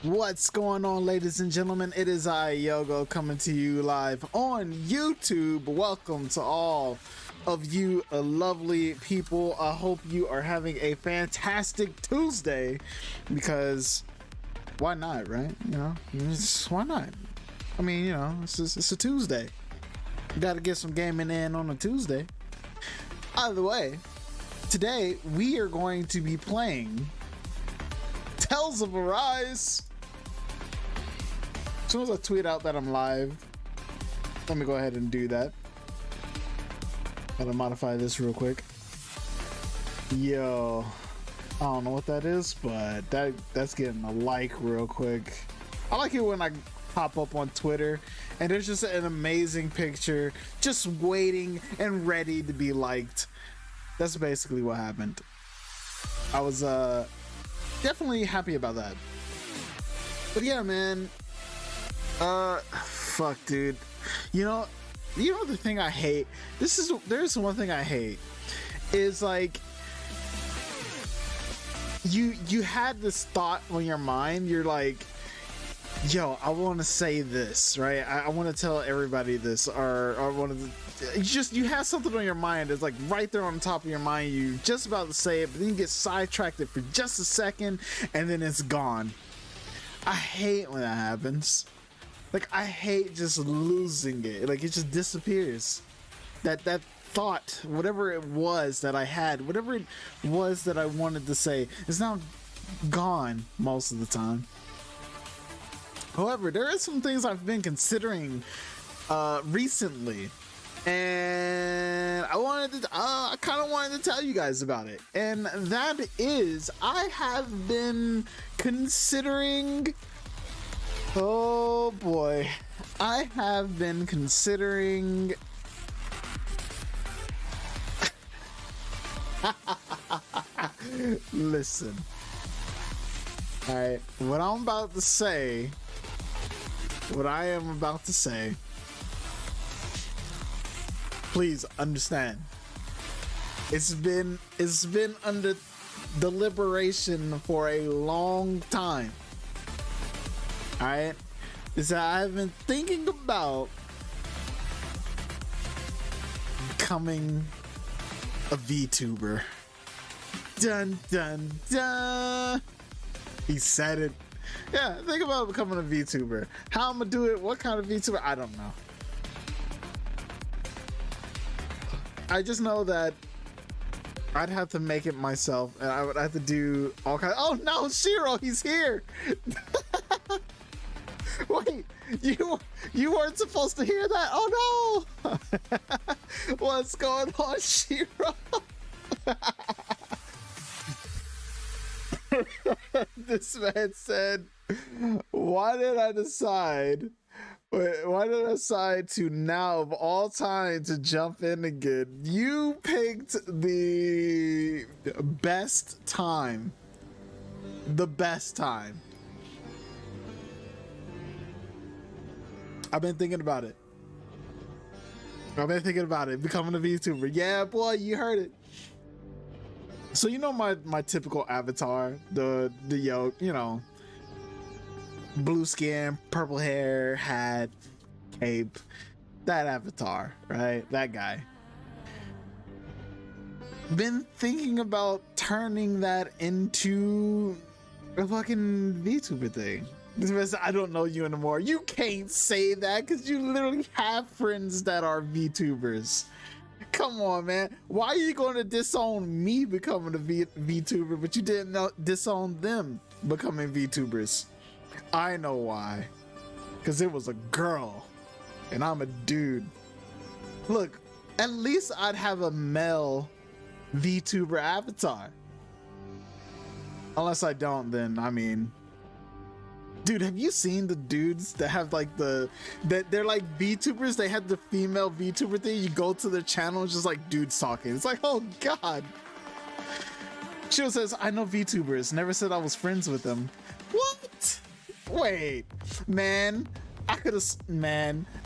What's going on, ladies and gentlemen? It is I, Yogo, coming to you live on YouTube. Welcome to all of you lovely people. I hope you are having a fantastic Tuesday, because why not, right? Why not? I mean, it's a Tuesday. You gotta get some gaming in on a Tuesday. Either way, today we are going to be playing Tales of Arise. As soon as I tweet out that I'm live, let me go ahead and do that. Gotta modify this real quick. Yo, I don't know what that is, but that's getting a like real quick. I like it when I pop up on Twitter and there's just an amazing picture just waiting and ready to be liked. That's basically what happened. I was definitely happy about that. But yeah, man, fuck, dude. You know the thing I hate, there's one thing I hate, is like you had this thought on your mind. You're like, yo, I want to say this, right? I want to tell everybody this, or I want to, you have something on your mind. It's like right there on the top of your mind. You just about to say it, but then you get sidetracked for just a second and then it's gone. I hate when that happens. Like, I hate just losing it. Like, it just disappears. That thought, whatever it was that I had, whatever it was that I wanted to say, is now gone most of the time. However, there are some things I've been considering recently, and I kind of wanted to tell you guys about it. And that is, I have been considering, oh boy, I have been considering listen, all right, what I am about to say, please understand, it's been under deliberation for a long time. All right, is that I've been thinking about becoming a VTuber. Dun dun dun. He said it. Yeah, think about becoming a VTuber. How I'm gonna do it, what kind of VTuber, I don't know. I just know that I'd have to make it myself, and I would have to do all kinds. Oh no, Shiro, he's here. Wait, you weren't supposed to hear that? Oh no. What's going on, Shiro? This man said, why did I decide to now of all time to jump in again? You picked the best time. I've been thinking about it. Becoming a VTuber. Yeah, boy, you heard it. So you know my typical avatar, the blue skin, purple hair, hat, cape, that avatar, right? That guy. Been thinking about turning that into a fucking VTuber thing. I don't know you anymore. You can't say that because you literally have friends that are VTubers. Come on, man. Why are you going to disown me becoming a VTuber, but you didn't disown them becoming VTubers? I know why. Because it was a girl and I'm a dude. Look, at least I'd have a male VTuber avatar. Unless I don't, then I mean, dude, have you seen the dudes that have like they're like VTubers? They had the female VTuber thing. You go to their channel, it's just like dudes talking. It's like, oh god. Shiro says, I know VTubers. Never said I was friends with them. What? Wait, man.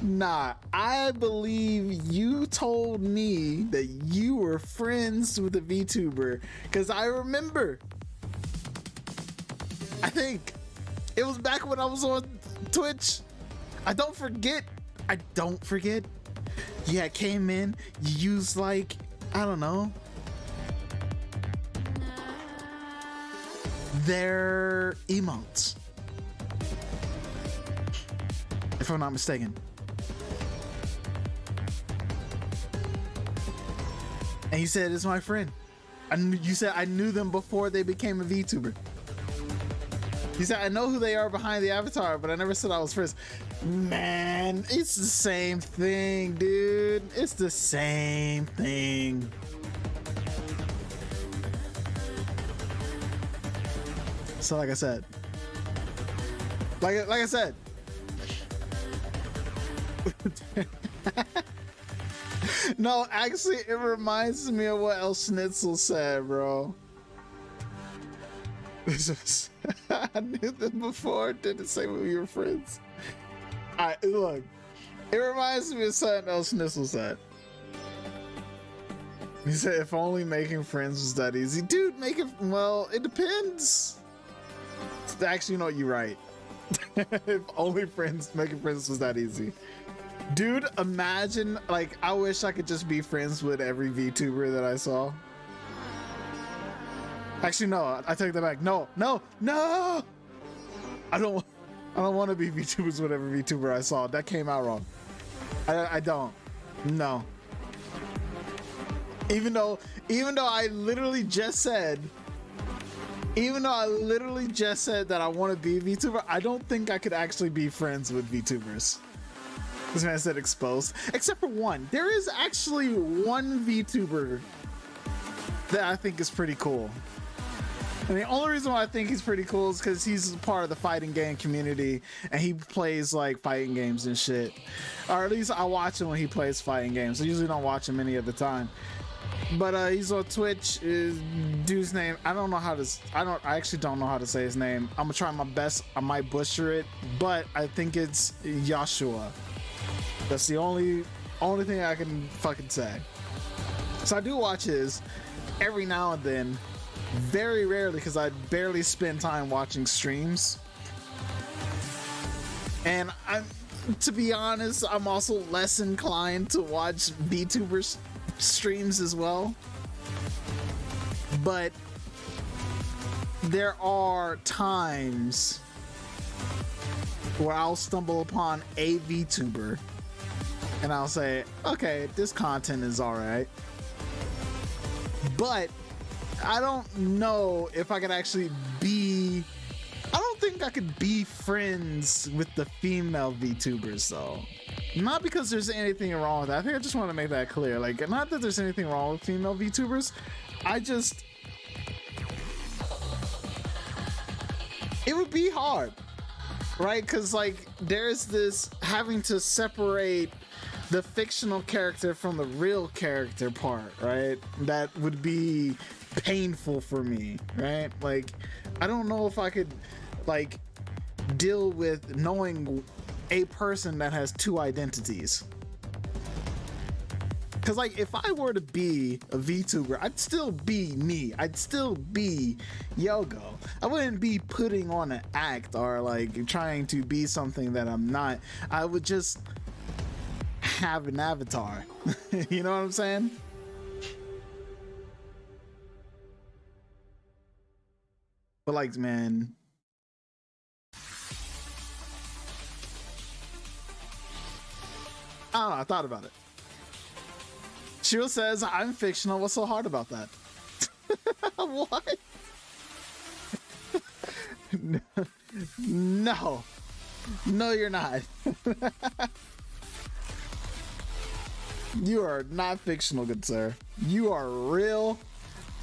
Nah. I believe you told me that you were friends with a VTuber, because I remember. I think It was back when I was on Twitch. I don't forget. Yeah, it came in, you used like, I don't know, their emotes, if I'm not mistaken. And you said it's my friend. You said I knew them before they became a VTuber. You said I know who they are behind the avatar, but I never said I was friends. Man, it's the same thing, dude. It's the same thing. So like I said, like I said, no, actually, it reminds me of what El Schnitzel said, bro. I knew them before. Didn't say we were friends. Look, it reminds me of something El Schnitzel said. He said, "If only making friends was that easy, dude. Well, it depends." Actually, you know what? You're right. If only making friends was that easy. Dude, imagine, like, I wish I could just be friends with every VTuber that I saw. Actually, no, I take that back. No. I don't want to be VTubers with every VTuber I saw. That came out wrong. I don't. No. Even though I literally just said that I want to be a VTuber, I don't think I could actually be friends with VTubers. This man said exposed. Except for one. There is actually one VTuber that I think is pretty cool. And the only reason why I think he's pretty cool is because he's part of the fighting game community and he plays like fighting games and shit. Or at least I watch him when he plays fighting games. I usually don't watch him any other time. But he's on Twitch. Dude's name, I actually don't know how to say his name. I'm gonna try my best. I might butcher it, but I think it's Yashua. That's the only thing I can fucking say. So I do watch his every now and then, very rarely, because I barely spend time watching streams. And to be honest, I'm also less inclined to watch VTubers streams as well. But there are times where I'll stumble upon a VTuber and I'll say, okay, this content is alright, but I don't know if I could actually I don't think I could be friends with the female VTubers though. Not because there's anything wrong with that. I think I just want to make that clear. Like, not that there's anything wrong with female VTubers. It would be hard, right? Because like there's this having to separate the fictional character from the real character part, right? That would be painful for me, right? Like, I don't know if I could like deal with knowing a person that has two identities. Because like if I were to be a VTuber, I'd still be me. I'd still be Yogo. I wouldn't be putting on an act or like trying to be something that I'm not. I would just have an avatar. You know what I'm saying? But like, man, I don't know, I thought about it. Shiro says, I'm fictional. What's so hard about that? What? No. No, you're not. You are not fictional, good sir. You are real,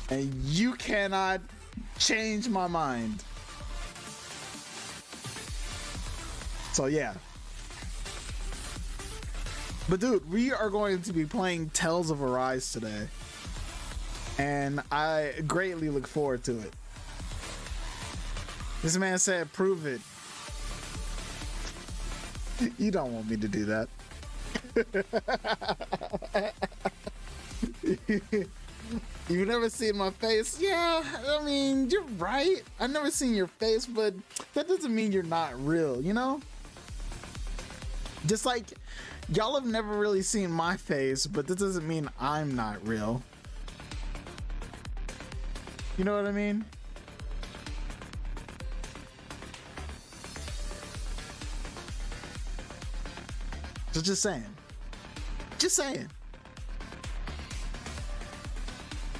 and you cannot change my mind. So yeah. But dude, we are going to be playing Tales of Arise today, and I greatly look forward to it. This man said, prove it. You don't want me to do that. You've never seen my face? Yeah, I mean, you're right. I've never seen your face, but that doesn't mean you're not real, you know? Just like y'all have never really seen my face, but that doesn't mean I'm not real. You know what I mean? So just saying. Just saying.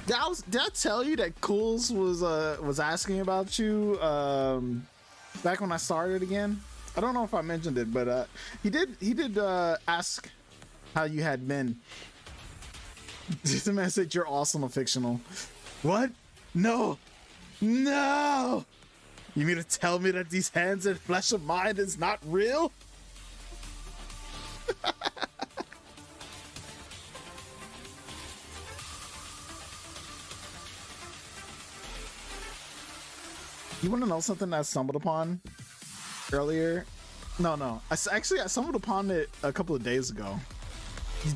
Did I tell you that Cools was asking about you back when I started again? I don't know if I mentioned it, but he did ask how you had been. The man said you're awesome and fictional. What? No. No. You mean to tell me that these hands and flesh of mine is not real? You want to know something I stumbled upon earlier? No. I stumbled upon it a couple of days ago.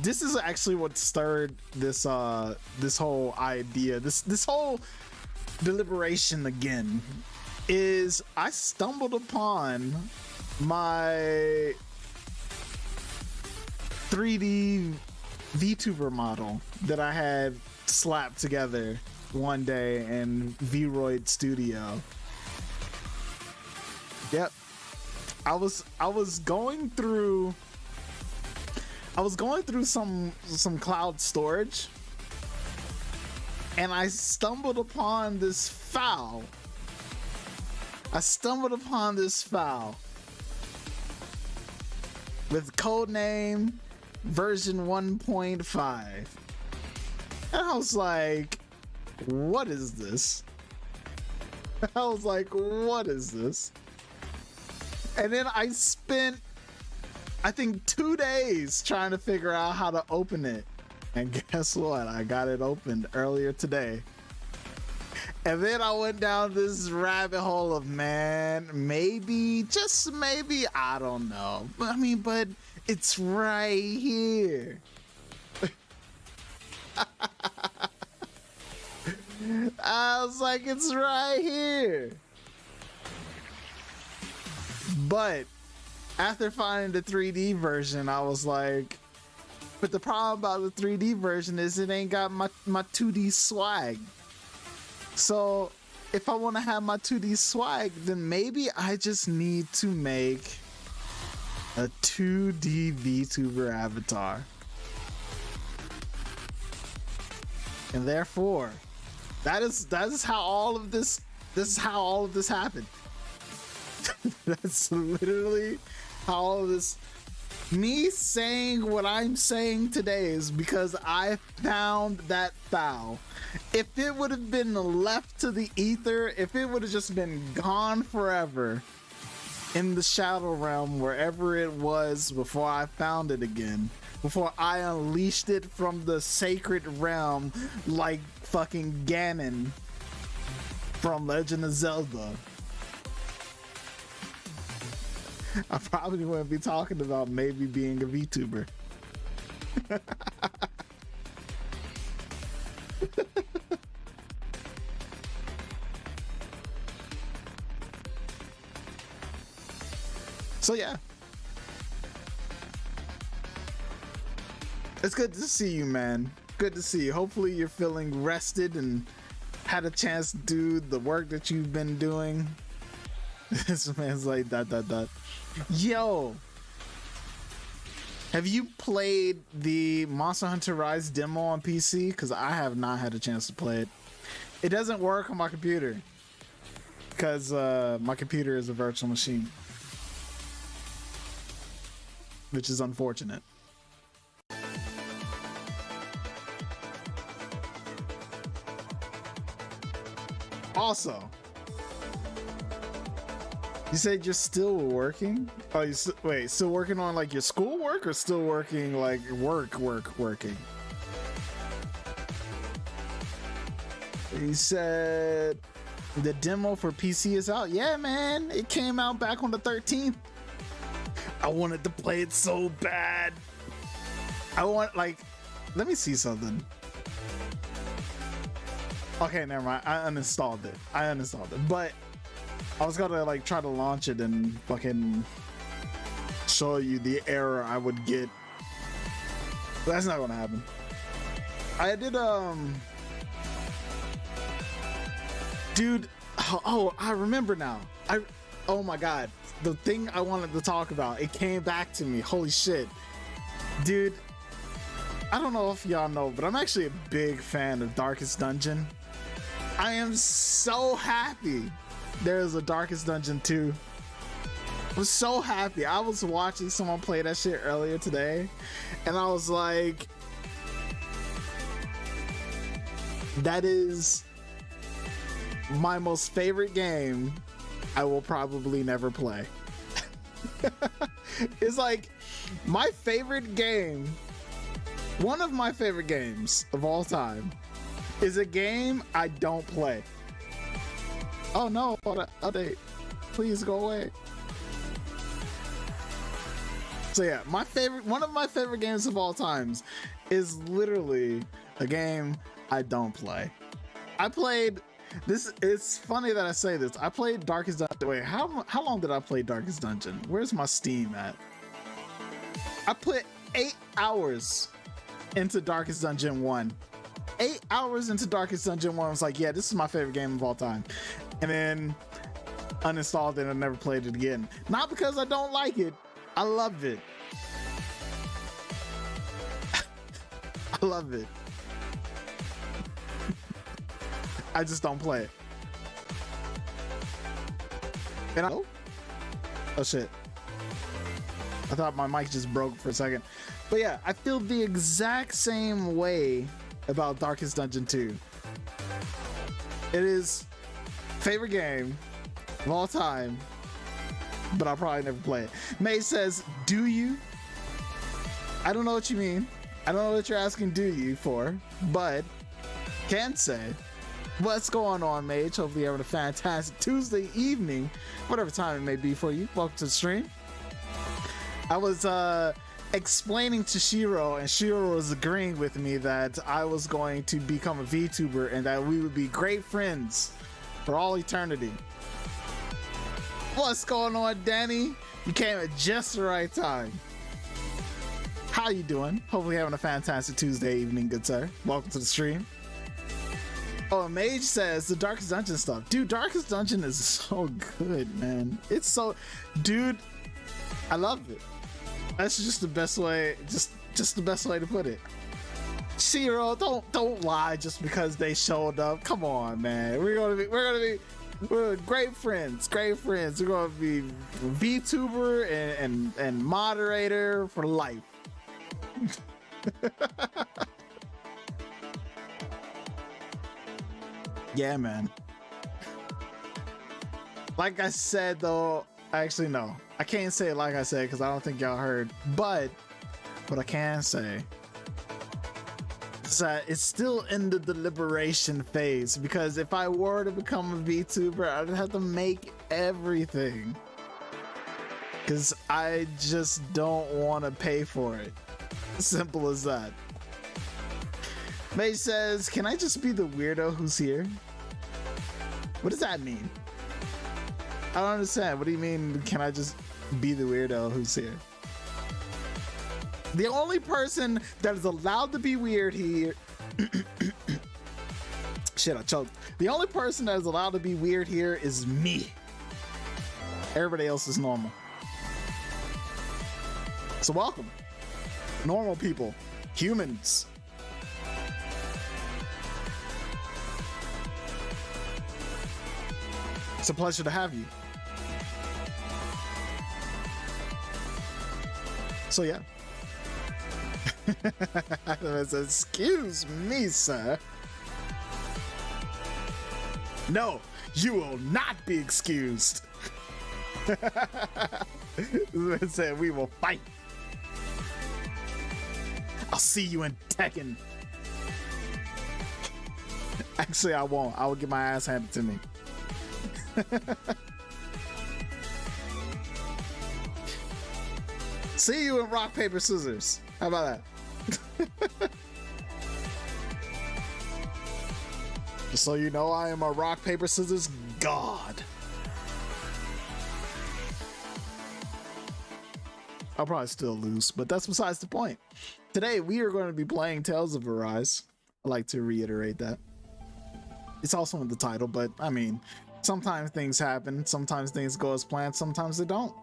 This is actually what stirred this this whole idea, this whole deliberation again. Is I stumbled upon my 3D VTuber model that I had slapped together one day in Vroid Studio. Yep. I was going through some cloud storage, and I stumbled upon this file. With codename version 1.5. And I was like, what is this? And then I spent, I think, 2 days trying to figure out how to open it. And guess what? I got it opened earlier today. And then I went down this rabbit hole of, man, maybe, just maybe, I don't know. I mean, but it's right here. I was like, it's right here. But after finding the 3D version, I was like, but the problem about the 3D version is it ain't got my 2D swag. So if I want to have my 2D swag, then maybe I just need to make a 2D VTuber avatar. And therefore, that is how all of this happened. That's literally how all of this, me saying what I'm saying today, is because I found that file. If it would have been left to the ether, if it would have just been gone forever in the shadow realm, wherever it was, before I found it again, before I unleashed it from the sacred realm like fucking Ganon from Legend of Zelda, I probably wouldn't be talking about maybe being a VTuber. So yeah, it's good to see you, man. Good to see you. Hopefully you're feeling rested and had a chance to do the work that you've been doing. This man's like ... Yo, have you played the Monster Hunter Rise demo on PC? Because I have not had a chance to play it. It doesn't work on my computer because my computer is a virtual machine, which is unfortunate. Also, you said you're still working? Oh, wait, still working on like your schoolwork, or still working like working? He said the demo for PC is out. Yeah, man, it came out back on the 13th. I wanted to play it so bad. I want, like, let me see something. Okay, never mind. I uninstalled it. But I was gonna like try to launch it and fucking show you the error I would get. But that's not gonna happen. I did dude, oh, I remember now. Oh my god, the thing I wanted to talk about, it came back to me. Holy shit. Dude, I don't know if y'all know, but I'm actually a big fan of Darkest Dungeon. I am so happy there's a Darkest Dungeon 2. I'm so happy. I was watching someone play that shit earlier today, and I was like, that is my most favorite game I will probably never play. It's like my favorite game, one of my favorite games of all time, is a game I don't play. Oh no, update. Please go away. So yeah, one of my favorite games of all times is literally a game I don't play. I played this. It's funny that I say this. I played Darkest Dungeon. Wait, how long did I play Darkest Dungeon? Where's my Steam at? I put 8 hours into Darkest Dungeon 1. 8 hours into Darkest Dungeon 1. I was like, yeah, this is my favorite game of all time. And then uninstalled it and I never played it again. Not because I don't like it. I love it. I love it. I just don't play it. And oh shit. I thought my mic just broke for a second. But yeah, I feel the exact same way about Darkest Dungeon 2. It is favorite game of all time, but I'll probably never play it. May says, do you? I don't know what you mean. I don't know what you're asking do you for, but can say, what's going on, Mage? Hopefully you're having a fantastic Tuesday evening, whatever time it may be for you. Welcome to the stream. I was explaining to Shiro, and Shiro was agreeing with me that I was going to become a VTuber and that we would be great friends for all eternity. What's going on, Danny? You came at just the right time. How you doing? Hopefully having a fantastic Tuesday evening, good sir. Welcome to the stream. Oh, Mage says the Darkest Dungeon stuff. Dude, Darkest Dungeon is so good, man. It's so... Dude, I love it. That's just the best way, just the best way to put it. Shiro, don't lie just because they showed up. Come on, man. We're great friends. We're gonna be VTuber and moderator for life. Yeah, man. Like I said, though, actually no, I can't say it like I said because I don't think y'all heard. But what I can say is that it's still in the deliberation phase, because if I were to become a VTuber, I'd have to make everything, because I just don't want to pay for it. Simple as that. May says, can I just be the weirdo who's here? What does that mean? I don't understand. What do you mean, can I just be the weirdo who's here? The only person that is allowed to be weird here... Shit, I choked. The only person that is allowed to be weird here is me. Everybody else is normal. So welcome. Normal people. Humans. It's a pleasure to have you. So yeah. Excuse me, sir. No, you will not be excused. Said we will fight. I'll see you in Tekken. Actually, I won't. I will get my ass handed to me. See you in rock, paper, scissors. How about that? Just so you know, I am a rock, paper, scissors god. I'll probably still lose, but that's besides the point. Today, we are going to be playing Tales of Arise. I like to reiterate that. It's also in the title, but I mean, sometimes things happen. Sometimes things go as planned. Sometimes they don't.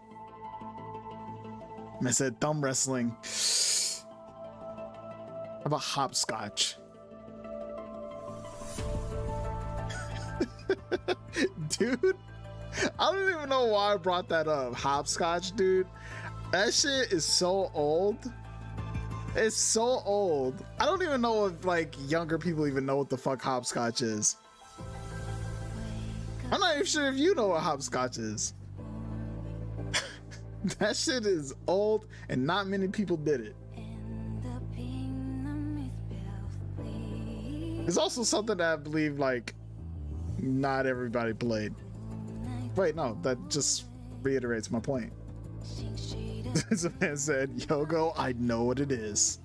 I said thumb wrestling. How about hopscotch? Dude, I don't even know why I brought that up. Hopscotch, dude. That shit is so old. It's so old. I don't even know if like younger people even know what the fuck hopscotch is. I'm not even sure if you know what hopscotch is. That shit is old and not many people did it. It's also something that I believe like not everybody played. Wait, no, that just reiterates my point. This man said, Yogo, I know what it is.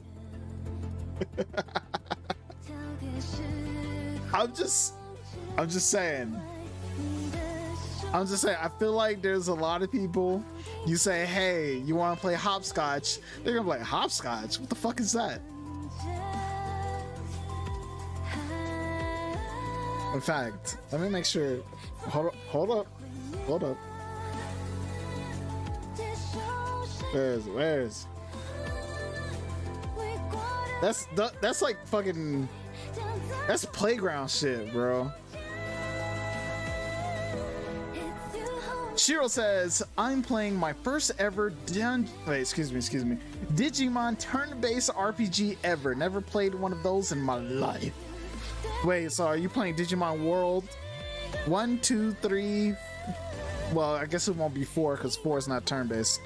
I'm just saying. I feel like there's a lot of people, you say, hey, you want to play hopscotch? They're gonna be like, hopscotch? What the fuck is that? In fact, let me make sure. Hold up. Where is? That's like fucking. That's playground shit, bro. Shiro says, I'm playing my first ever Digimon turn-based RPG ever. Never played one of those in my life. Wait, so are you playing Digimon World 1, 2, 3? Well, I guess it won't be 4 because 4 is not turn-based.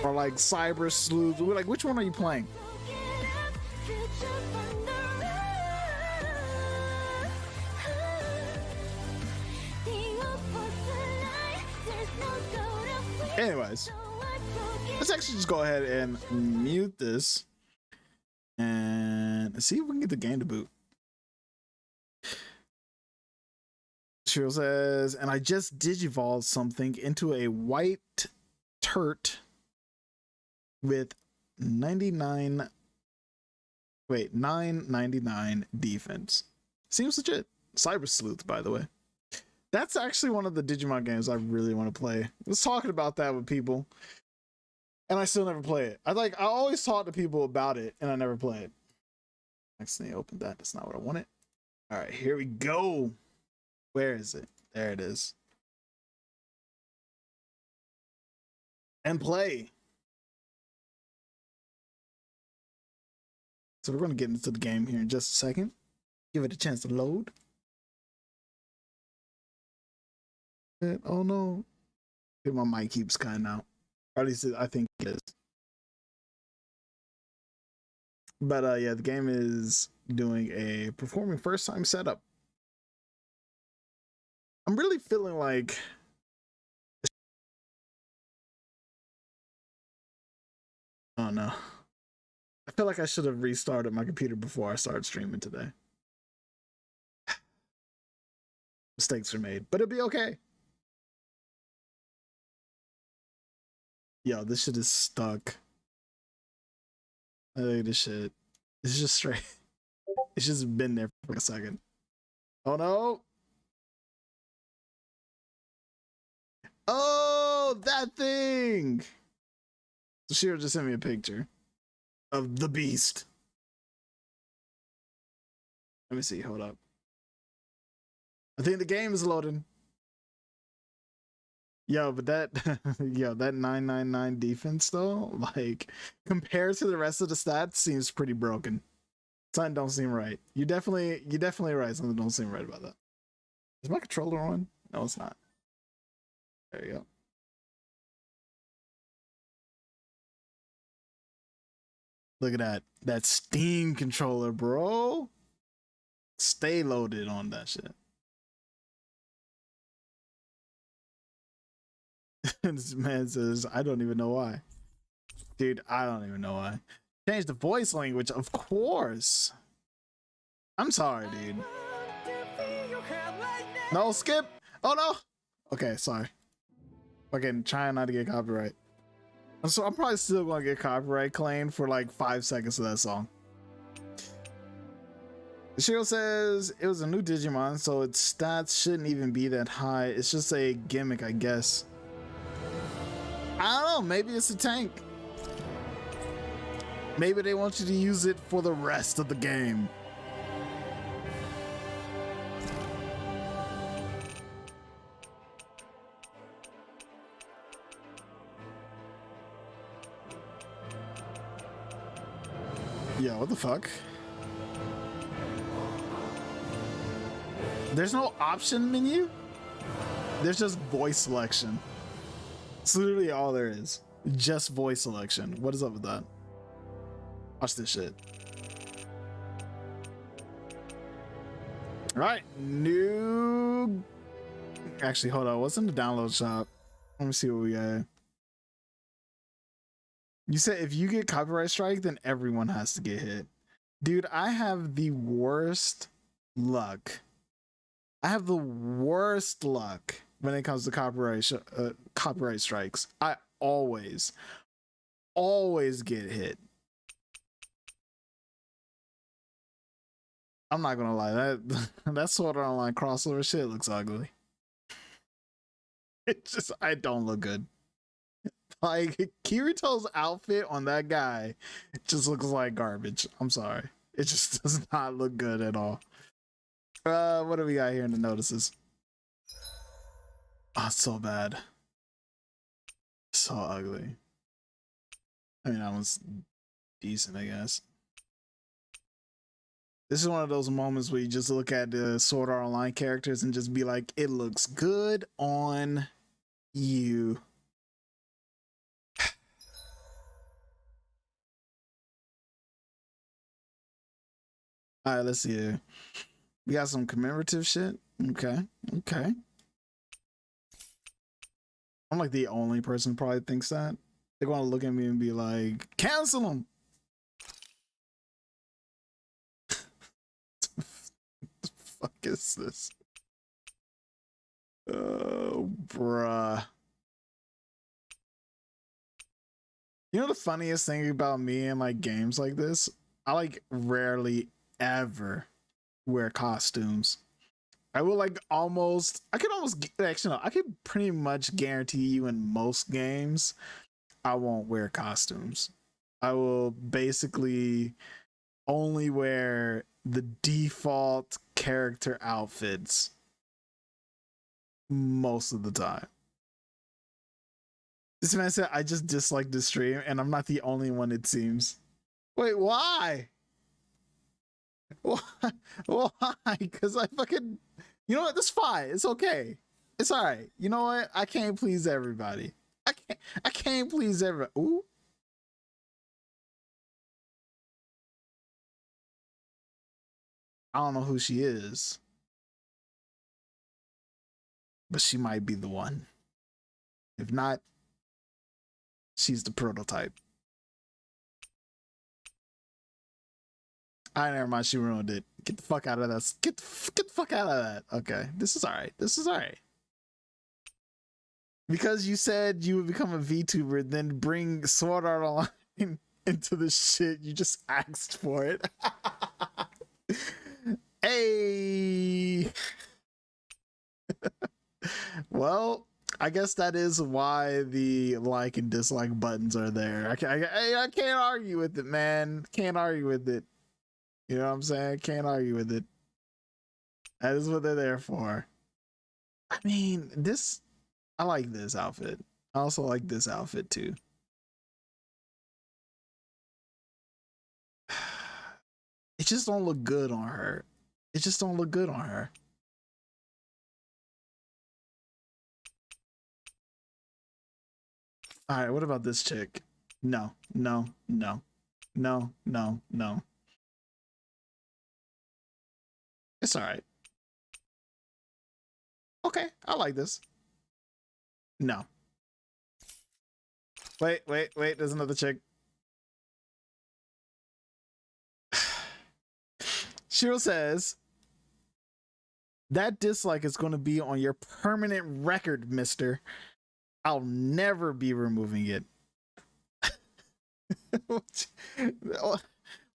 Or like Cyber Sleuth. Like, which one are you playing? Anyways, let's actually just go ahead and mute this and see if we can get the game to boot. Shiro says, and I just digivolved something into a white turt with 999 defense. Seems legit. Cyber Sleuth, by the way. That's actually one of the Digimon games I really want to play. I was talking about that with people, and I still never play it. I always talk to people about it, and I never play it. Accidentally opened that. That's not what I wanted. All right, here we go. Where is it? There it is. And play. So we're going to get into the game here in just a second. Give it a chance to load. Oh no. My mic keeps cutting out. Or at least I think it is. But yeah, the game is doing a performing first time setup. I'm really feeling like oh no. I feel like I should have restarted my computer before I started streaming today. Mistakes were made, but it'll be okay. Yo, this shit is stuck. Look at this shit. It's just straight. It's just been there for a second. Oh no. Oh, that thing. So Shiro just sent me a picture of the beast. Let me see. Hold up. I think the game is loading. Yo, but that that 999 defense though, like compared to the rest of the stats, seems pretty broken. Something don't seem right. You definitely right. Something don't seem right about that. Is my controller on? No, it's not. There you go. Look at that Steam controller, bro. Stay loaded on that shit. This man says, I don't even know why. Dude, I don't even know why. Change the voice language, of course. I'm sorry, dude. No, skip. Oh no. Okay, sorry. Fucking trying not to get copyright. So I'm probably still gonna get copyright claimed for like 5 seconds of that song. Shiro says it was a new Digimon, so its stats shouldn't even be that high. It's just a gimmick, I guess. I don't know, maybe it's a tank. Maybe they want you to use it for the rest of the game. Yeah, what the fuck? There's no option menu? There's just voice selection. It's literally all there is. Just voice selection. What is up with that? Watch this shit. All right, new. Actually, hold on. What's in the download shop? Let me see what we got. You said if you get copyright strike, then everyone has to get hit. Dude, I have the worst luck. I have the worst luck when it comes to copyright strikes. I always get hit. I'm not gonna lie, that Sword Art Online crossover shit looks ugly. It just, I don't look good. Like Kirito's outfit on that guy just looks like garbage. I'm sorry. It just does not look good at all. What do we got here in the notices? Oh, it's so bad. So ugly. I mean, that one's decent, I guess. This is one of those moments where you just look at the Sword Art Online characters and just be like, it looks good on you. All right, let's see here. We got some commemorative shit. Okay, okay. I'm like the only person who probably thinks that. They're gonna look at me and be like, cancel them. The fuck is this? Oh, bruh. You know the funniest thing about me and like games like this? I like rarely ever wear costumes. I will like almost, I could almost, actually no, I could pretty much guarantee you in most games, I won't wear costumes. I will basically only wear the default character outfits most of the time. This man said, I just dislike this stream and I'm not the only one, it seems. Wait, why? Why? Why? Because I fucking, you know what? That's fine. It's okay. It's all right. You know what? I can't please everybody. I can't please everybody. Ooh. I don't know who she is, but she might be the one. If not, she's the prototype. I never mind. She ruined it. Get the fuck out of that. Get the fuck out of that. Okay, this is all right. This is all right. Because you said you would become a VTuber, then bring Sword Art Online into the shit. You just asked for it. Hey. Well, I guess that is why the like and dislike buttons are there. I can't argue with it, man. Can't argue with it. You know what I'm saying? Can't argue with it. That is what they're there for. I mean, this, I like this outfit. I also like this outfit too. It just don't look good on her. It just don't look good on her. All right, what about this chick? No, no, no, no, no, no. It's all right. Okay, I like this. No. Wait, there's another chick. Shiro says, That dislike is going to be on your permanent record, mister. I'll never be removing it.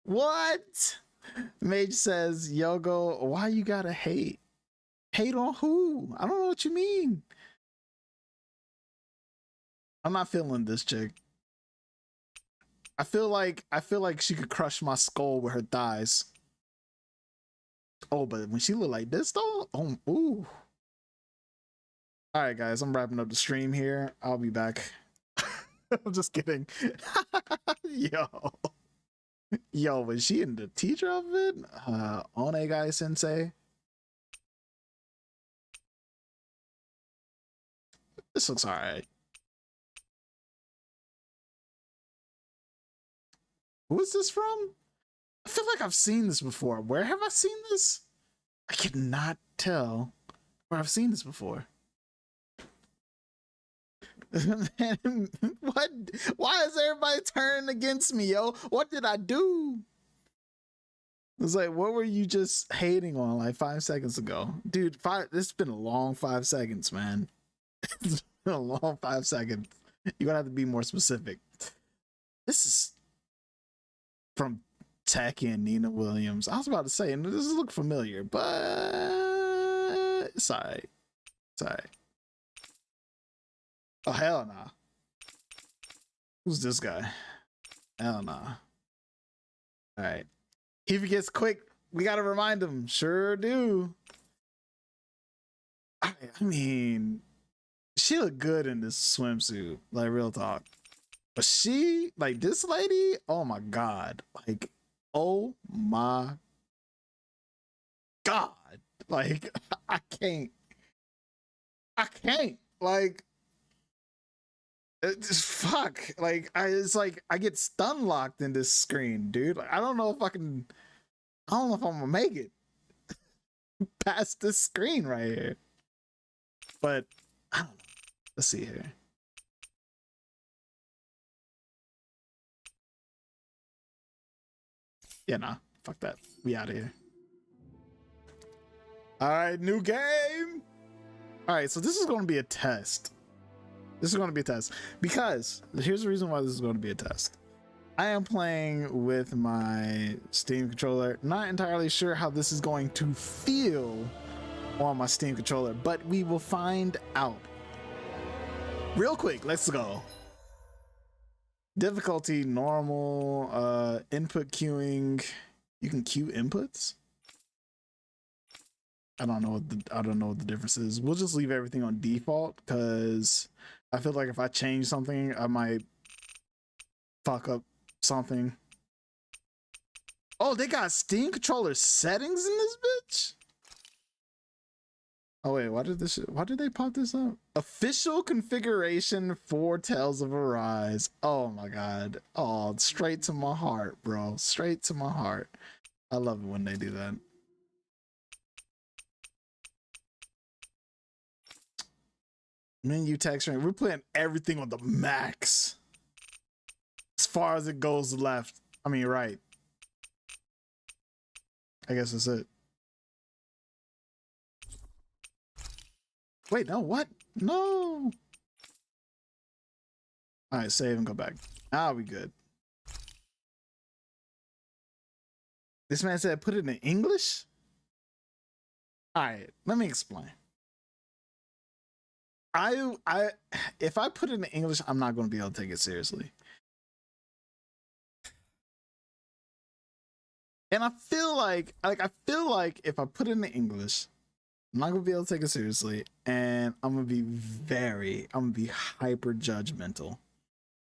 What? Mage says, Yogo, why you gotta hate? Hate on who? I don't know what you mean. I'm not feeling this chick. I feel like she could crush my skull with her thighs. Oh, but when she look like this though, oh, ooh. All right, guys, I'm wrapping up the stream here. I'll be back. I'm just kidding. Yo, was she in the teacher outfit? Onegai sensei. This looks alright. Who is this from? I feel like I've seen this before. Where have I seen this? I cannot tell where I've seen this before. Man, what? Why is everybody turning against me, yo? What did I do? It's like, what were you just hating on like 5 seconds ago? Dude, this has been a long 5 seconds, man. It's been a long 5 seconds. You're gonna have to be more specific. This is from Tacky and Nina Williams. I was about to say, and this look familiar, but it's alright. It's alright. Oh, hell nah. Who's this guy? Hell nah. Alright. He forgets quick. We gotta remind him. Sure do. I mean, she looked good in this swimsuit. Like, real talk. But she, like, this lady, oh my god. Like, oh my god. Like, I can't. Like, fuck. Like, it's like I get stun locked in this screen, dude. Like, I don't know if I'm gonna make it past this screen right here. But I don't know. Let's see here. Yeah, nah. Fuck that. We out of here. Alright, new game. Alright, so this is gonna be a test. This is going to be a test because here's the reason why this is going to be a test. I am playing with my Steam controller. Not entirely sure how this is going to feel on my Steam controller, but we will find out. Real quick, let's go. Difficulty normal, input queuing. You can queue inputs. I don't know what the difference is. We'll just leave everything on default because I feel like if I change something, I might fuck up something. Oh, they got Steam controller settings in this bitch? Oh wait, why did they pop this up? Official configuration for Tales of Arise. Oh my god. Oh, straight to my heart, bro. Straight to my heart. I love it when they do that. Menu text range. We're playing everything on the max. As far as it goes left. I mean, right. I guess that's it. Wait, no, what? No. All right, save and go back. Now we good. This man said put it in English? All right, let me explain. If I put it in English, I'm not going to be able to take it seriously. And I feel like if I put it in English, I'm not going to be able to take it seriously, and I'm going to be hyper judgmental.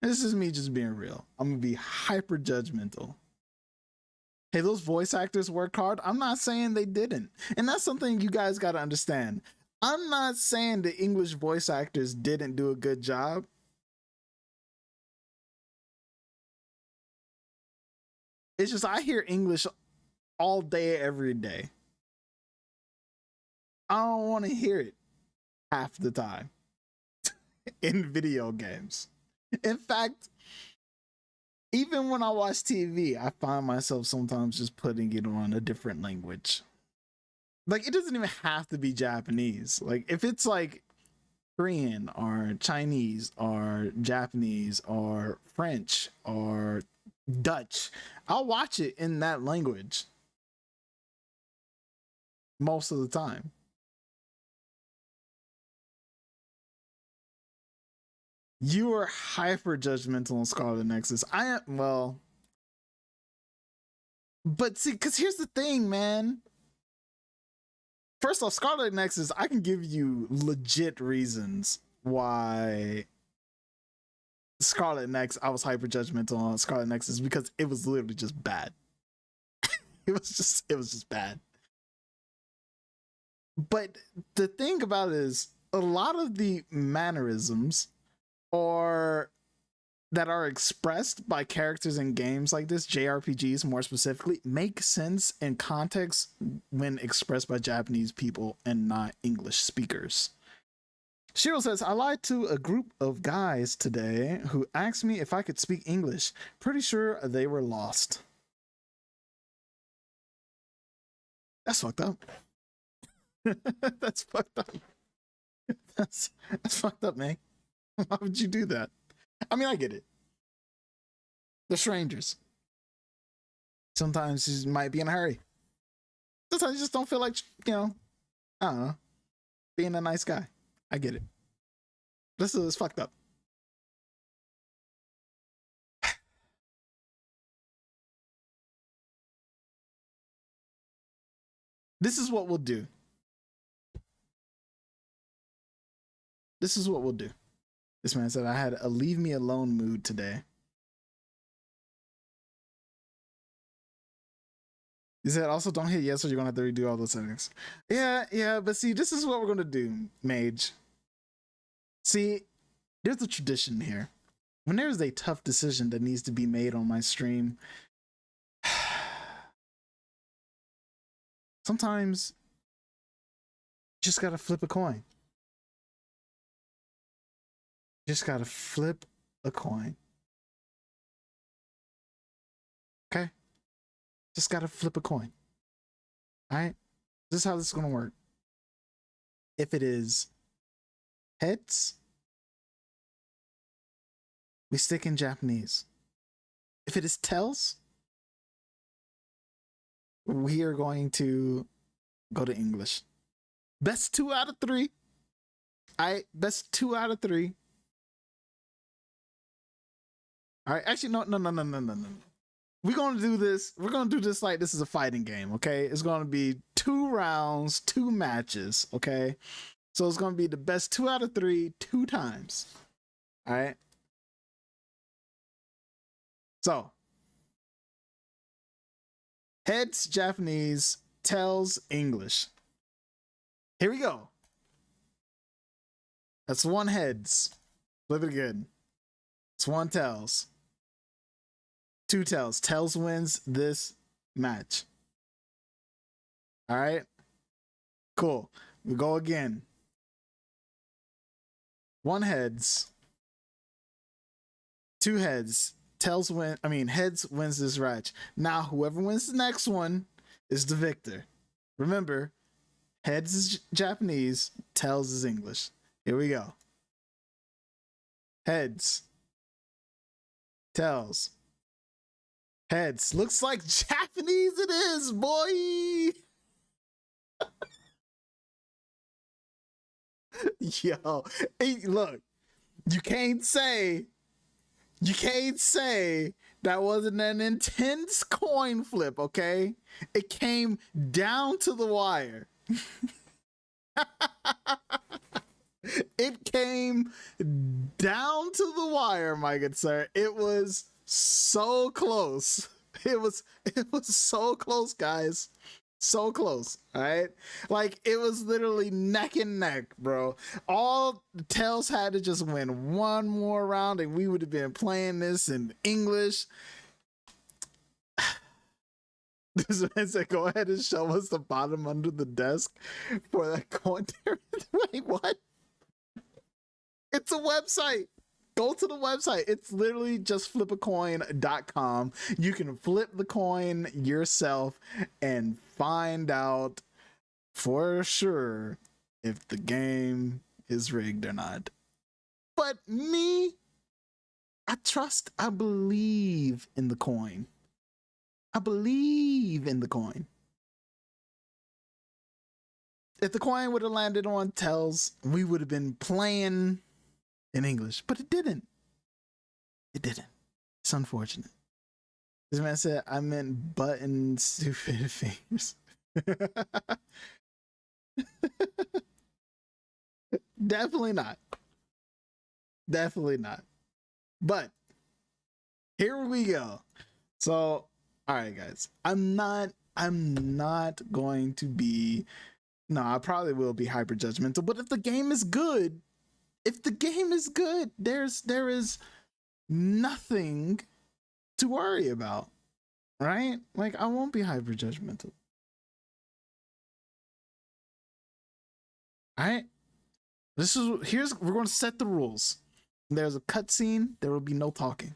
This is me just being real. I'm going to be hyper judgmental. Hey, those voice actors worked hard. I'm not saying they didn't. And that's something you guys got to understand. I'm not saying the English voice actors didn't do a good job. It's just I hear English all day, every day. I don't want to hear it half the time in video games. In fact, even when I watch TV, I find myself sometimes just putting it on a different language. Like, it doesn't even have to be Japanese. Like, if it's like Korean or Chinese or Japanese or French or Dutch, I'll watch it in that language most of the time. You are hyper judgmental on Scarlet Nexus. I am, well, but see, because here's the thing, man. First off, Scarlet Nexus, I can give you legit reasons why Scarlet Nexus, I was hyper judgmental on Scarlet Nexus, because it was literally just bad. it was just bad. But the thing about it is, a lot of the mannerisms or that are expressed by characters in games like this, JRPGs more specifically, make sense in context when expressed by Japanese people and not English speakers. Shiro says, I lied to a group of guys today who asked me if I could speak English. Pretty sure they were lost. That's fucked up. That's fucked up. That's fucked up, man. Why would you do that? I mean, I get it. They're strangers. Sometimes you might be in a hurry. Sometimes you just don't feel like, I don't know, being a nice guy. I get it. This is fucked up. This is what we'll do. This is what we'll do. This man said, I had a leave me alone mood today. He said, also don't hit yes or you're going to have to redo all those settings. Yeah, but see, this is what we're going to do, Mage. See, there's a tradition here. When there's a tough decision that needs to be made on my stream, sometimes you just got to flip a coin. Just gotta flip a coin. Okay? Just gotta flip a coin. Alright? This is how this is gonna work. If it is heads, we stick in Japanese. If it is tails, we are going to go to English. Best 2 out of 3. Alright, best 2 out of 3. All right, actually, no. We're gonna do this. We're gonna do this like this is a fighting game, okay? It's gonna be 2 rounds, 2 matches, okay? So it's gonna be the best 2 out of 3, 2 times. All right. So heads Japanese, tails English. Here we go. That's 1 heads. Flip it again. It's 1 tails. 2 tails. Tails wins this match. All right. Cool. We go again. 1 heads. 2 heads. Tails win. Heads wins this match. Now, whoever wins the next one is the victor. Remember, heads is Japanese. Tails is English. Here we go. Heads. Tails. Heads. Looks like Japanese it is, boy. Yo, hey, look, you can't say that wasn't an intense coin flip, okay? It came down to the wire. It came down to the wire, my good sir. It was so close. It was so close, guys. So close. All right, like it was literally neck and neck, bro. All the tails had to just win 1 more round and we would have been playing this in English. This man said, go ahead and show us the bottom under the desk for that coin. Wait, what? It's a website. Go to the website. It's literally just flipacoin.com. You can flip the coin yourself and find out for sure if the game is rigged or not. But me, I believe in the coin. I believe in the coin. If the coin would have landed on Tails, we would have been playing in English, but it didn't. It didn't. It's unfortunate. This man said, I meant button stupid fingers. Definitely not. Definitely not. But here we go. So, all right, guys. I'm not going to be, no, I probably will be hyper judgmental, but if the game is good, there is nothing to worry about, right? Like, I won't be hyper judgmental. All right, we're going to set the rules. There's a cutscene. There will be no talking.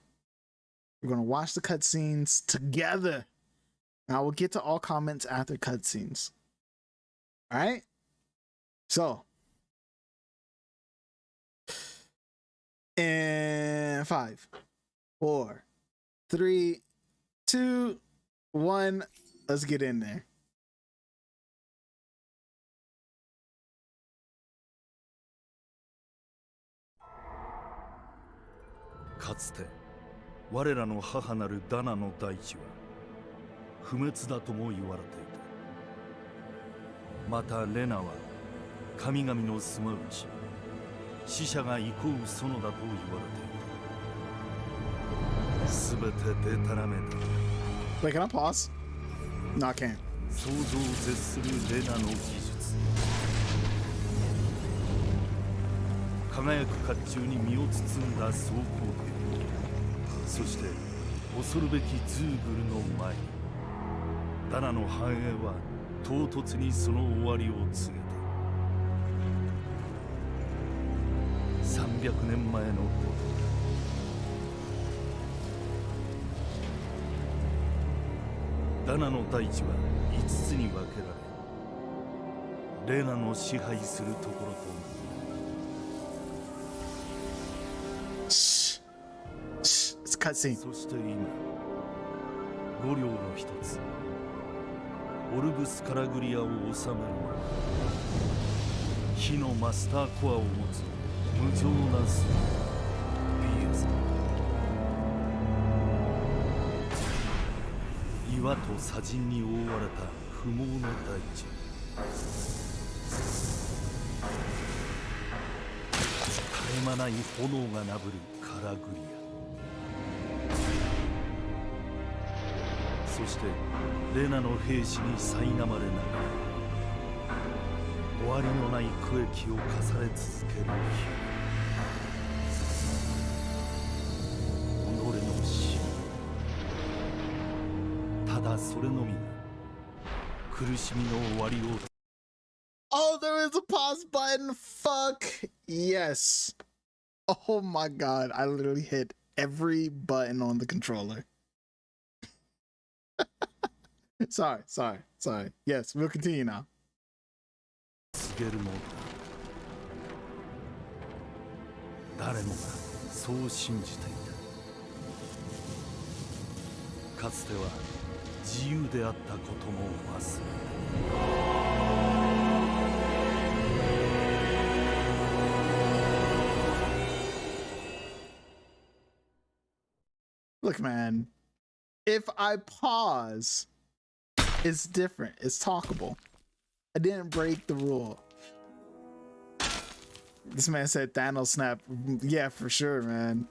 We're going to watch the cutscenes together. And I will get to all comments after cutscenes. All right. So, in 5, 4, 3, 2, 1, let's get in there.かつて我らの母なるダナの大地は不滅だとも言われていた。またレナは神々の住まう地、死者が憩う園だと言われていた。すべてデタラメだ。Wait, can I pause? No, I can't. 想像を絶するレナの技術。輝く甲冑に身を包んだ装甲兵。そして恐るべきズーグルの前にダナの繁栄は唐突にその終わりを告げた。300年前のことダナの大地は5つに分けられレナの支配するところとなる。Cutscene. そして今5両の一つオルブス・カラグリアを治めるのは火のマスターコアを持つ無情なスピエザ。岩と砂塵に覆われた不毛の大地。絶え間ない炎がなぶるカラグリア。そしてレナの兵士に苛まれながら終わりのない区域を課され続ける日。己の死。ただそれのみが苦しみの終わりを。Oh, there is a pause button. Fuck yes. Oh my god, I literally hit every button on the controller. Sorry. Yes, we'll continue now. 告げるのだ。誰もがそう信じていた。かつては自由であったことも忘れた。 Look, man, if I pause, it's different. It's talkable. I didn't break the rule. This man said Thanos snap. Yeah, for sure, man.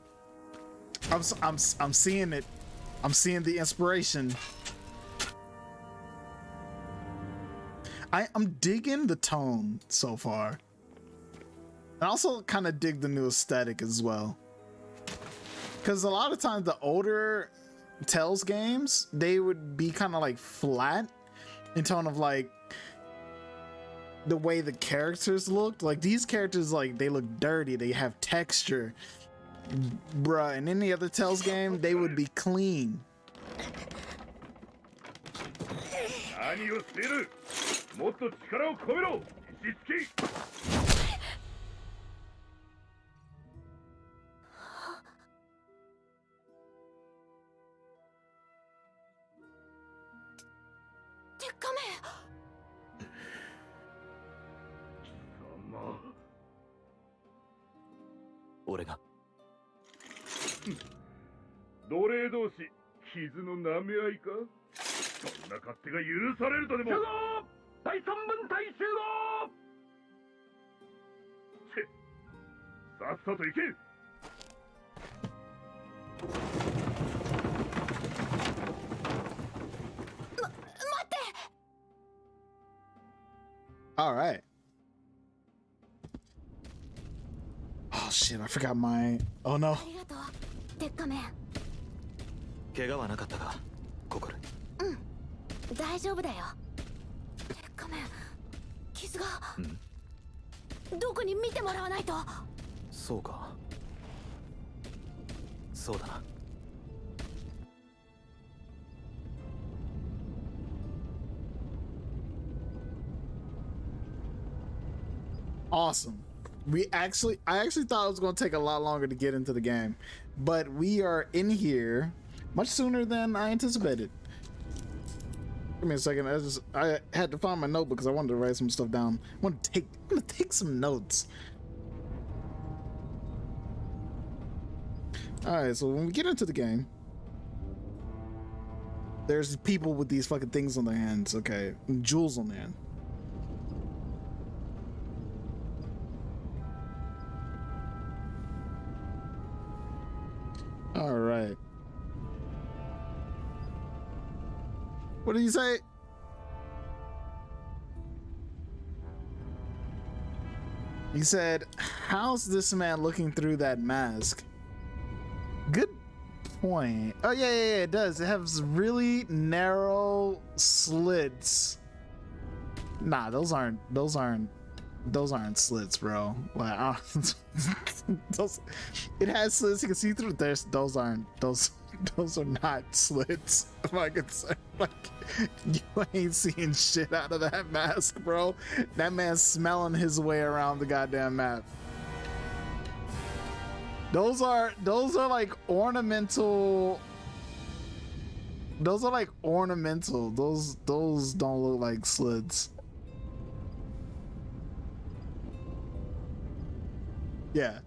I'm seeing it. I'm seeing the inspiration. I'm digging the tone so far. I also kind of dig the new aesthetic as well. Because a lot of times the older Tales games, they would be kind of like flat in tone of like the way the characters looked. Like these characters, like they look dirty, they have texture. Bruh, in any other Tales game, they would be clean. もっと力を込めろ石突き。鉄仮面。俺が奴隷同士傷の舐め合いか。そんな勝手が許されるとでも。集合第三分隊集合。さっさと行け。待って。 All right. Oh shit! I forgot my. Oh no. ありがとう鉄仮面。怪我はなかったか、ココル。大丈夫だよ。鉄仮面、傷が。どこに見てもらわないと。そうか。そうだな。Awesome. I actually thought it was going to take a lot longer to get into the game, but we are in here much sooner than I anticipated. Give me a second. I had to find my notebook because I wanted to write some stuff down. I'm gonna take some notes. All right, so when we get into the game, there's people with these fucking things on their hands. Okay, jewels on their hand. All right. What did he say? He said, "How's this man looking through that mask?" Good point. Oh yeah, it does. It has really narrow slits. Nah, those aren't slits, bro. Like, it has slits you can see through. Those are not slits. Like, it's like you ain't seeing shit out of that mask, bro. That man's smelling his way around the goddamn map. Those are like ornamental. Those are like ornamental. Those don't look like slits. Yeah.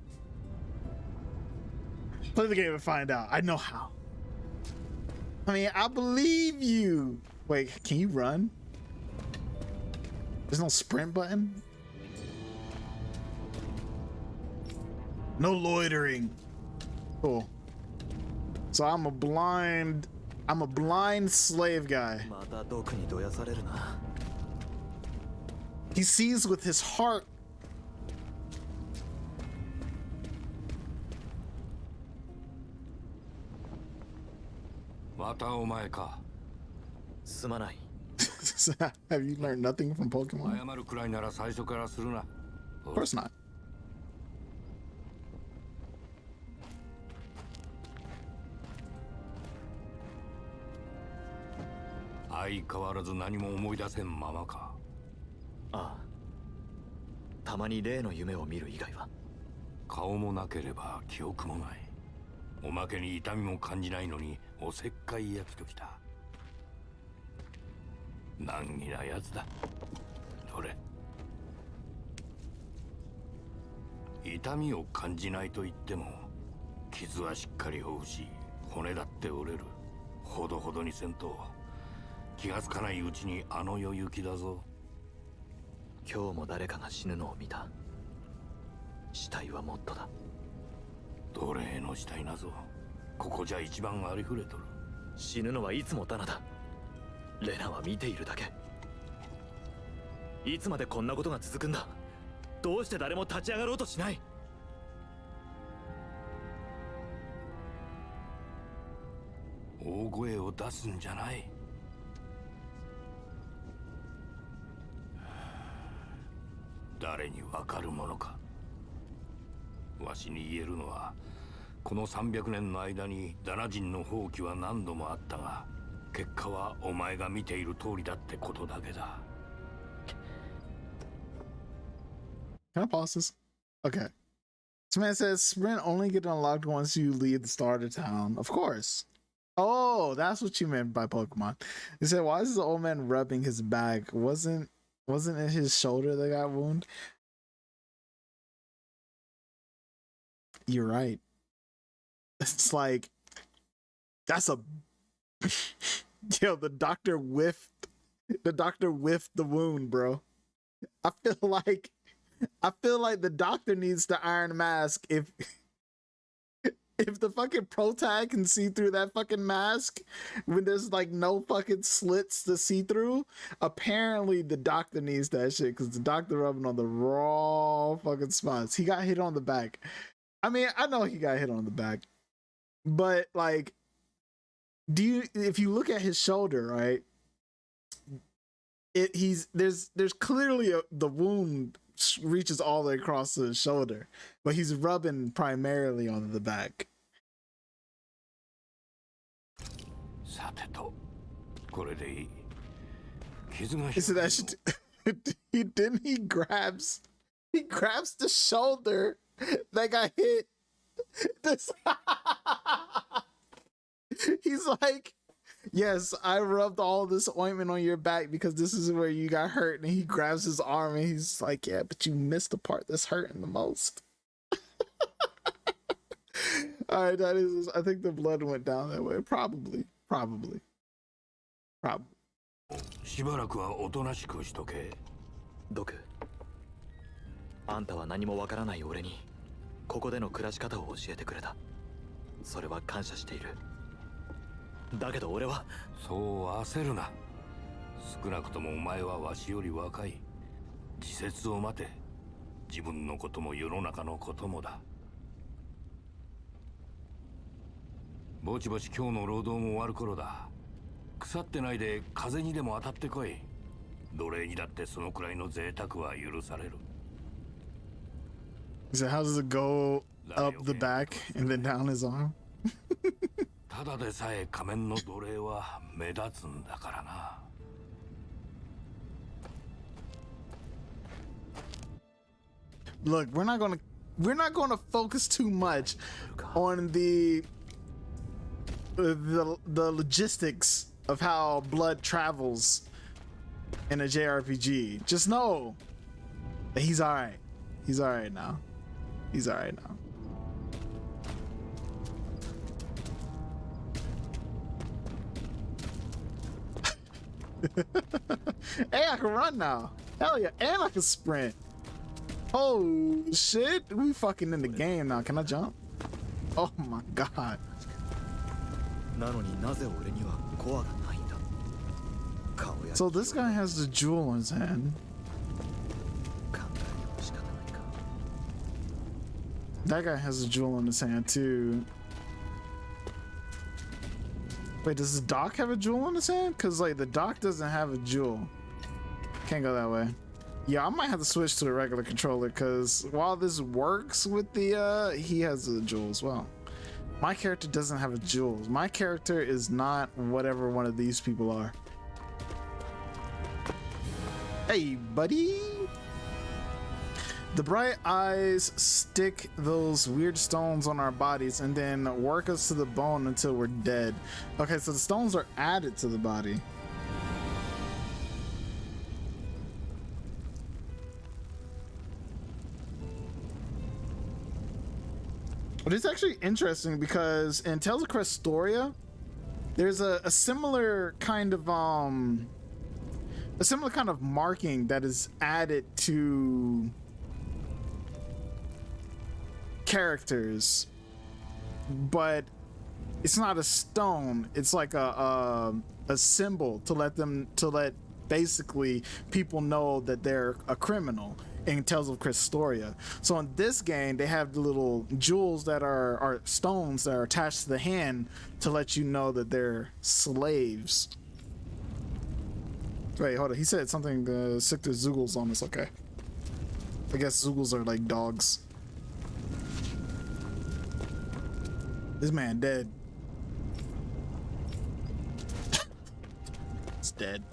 Play the game and find out. I know how. I mean, I believe you. Wait, can you run? There's no sprint button? No loitering. Cool. So I'm a blind slave guy. He sees with his heart. Have you learned nothing from Pokemon? Of course not. 相変わらず何も思い出せんままか。ああ。たまに例の夢を見る以外は。顔もなければ記憶もない。おまけに痛みも感じないのにおせっかい焼きときた。難儀なやつだ。どれ。痛みを感じないと言っても傷はしっかり負うし骨だって折れる。ほどほどにせんと気がつかないうちにあの世行きだぞ。今日も誰かが死ぬのを見た。死体はもっとだ。奴隷の死体なぞ。ここじゃ一番ありふれとる。死ぬのはいつもダナだ。レナは見ているだけ。いつまでこんなことが続くんだ。どうして誰も立ち上がろうとしない。大声を出すんじゃない。誰にわかるものか。わしに言えるのはこの300年の間にダナ人の放棄は何度もあったが結果はお前が見ている通りだってことだけだ。Can I pause this? Okay. This man says sprint only get unlocked once you leave the starter town. Of course. Oh, that's what you meant by Pokemon. He said, why is the old man rubbing his back? Wasn't it his shoulder that got wounded? You're right. It's like, that's a yo, the doctor whiffed the wound, bro. I feel like the doctor needs to iron mask if the fucking pro tag can see through that fucking mask when there's like no fucking slits to see through. Apparently the doctor needs that shit because the doctor rubbing on the raw fucking spots. He got hit on the back. I mean, I know he got hit on the back, but like, if you look at his shoulder, right? There's clearly the wound reaches all the way across the shoulder, but he's rubbing primarily on the back. So that shit, he grabs the shoulder that got hit. He's like, yes, I rubbed all this ointment on your back because this is where you got hurt. And he grabs his arm and he's like, yeah, but you missed the part that's hurting the most. All right, that is, I think the blood went down that way. Probably. しばらくはおとなしくしとけ。ドク、あんたは何もわからない俺にここでの暮らし方を教えてくれた。それは感謝している。だけど俺はそう焦るな。少なくともお前はわしより若い。時節を待て。自分のことも世の中のこともだ。ぼちぼち今日の労働も終わる頃だ。腐ってないで風にでも当たってこい。奴隷にだってそのくらいの贅沢は許される。So how does it go up the back and then down his arm? ただでさえ仮面の奴隷は目立つんだからな。Look, we're not gonna focus too much on the logistics of how blood travels in a JRPG. Just know that he's alright. He's alright now. He's alright now. Hey, I can run now. Hell yeah, and I can sprint. Oh shit, we fucking in the game now. Can I jump? Oh my god. なのになぜ俺にはコアがないんだ。顔や So this guy has the jewel in his hand. 考えても仕方ないか。 That guy has a jewel in his hand too. Wait, does the doc have a jewel in his hand? Cause like the doc doesn't have a jewel. Can't go that way. Yeah, I might have to switch to a regular controller because while this works with the he has a jewel as well. My character doesn't have a jewel. My character is not whatever one of these people are. Hey, buddy. The bright eyes stick those weird stones on our bodies and then work us to the bone until we're dead. Okay, so the stones are added to the body. But it's actually interesting because in Tales of Crestoria, there's a similar kind of marking that is added to characters, but it's not a stone. It's like a symbol to let basically people know that they're a criminal in Tales of Crestoria. So in this game, they have the little jewels that are stones that are attached to the hand to let you know that they're slaves. Wait, hold on. He said something sick to Zoogles on us. Okay. I guess Zoogles are like dogs. This man dead. It's dead.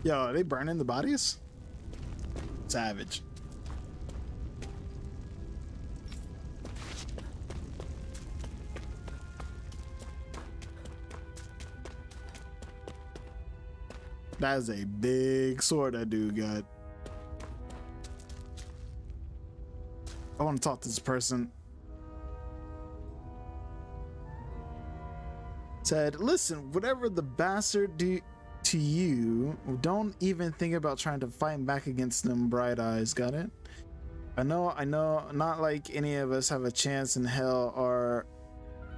Yo, are they burning the bodies? Savage. That is a big sword that dude got. I want to talk to this person. Said, listen, whatever the bastard do to you, don't even think about trying to fight back against them bright eyes, got it? I know, not like any of us have a chance in hell or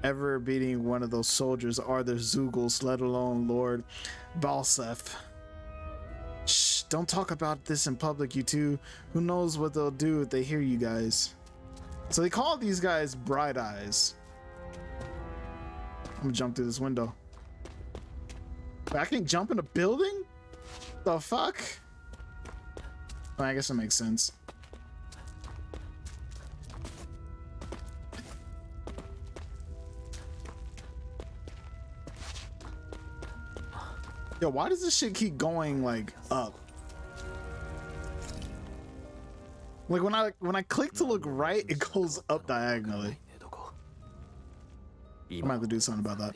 ever beating one of those soldiers or the Zoogles, let alone Lord Balsef. Shh, don't talk about this in public, you two. Who knows what they'll do if they hear you guys. So they call these guys bright eyes. I'm gonna jump through this window. I can jump in a building? The fuck? Well, I guess it makes sense. Yo, why does this shit keep going like up? Like when I click to look right, it goes up diagonally. I might have to do something about that.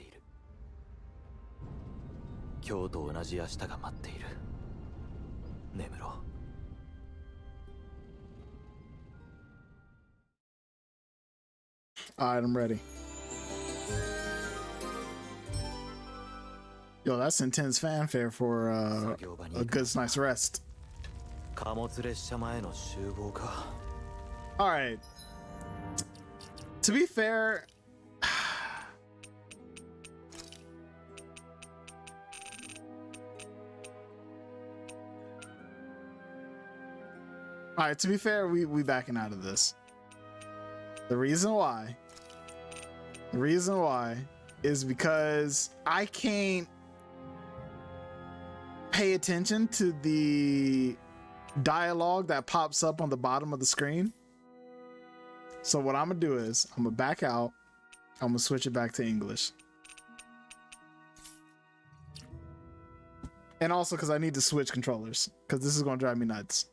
Alright, I'm ready. Yo, that's intense fanfare for a good night's rest. Alright. To be fair, alright, to be fair, we backing out of this. The reason why is because I can't pay attention to the dialogue that pops up on the bottom of the screen. So what I'm gonna do is I'm gonna back out. I'm gonna switch it back to English. And also because I need to switch controllers because this is gonna drive me nuts.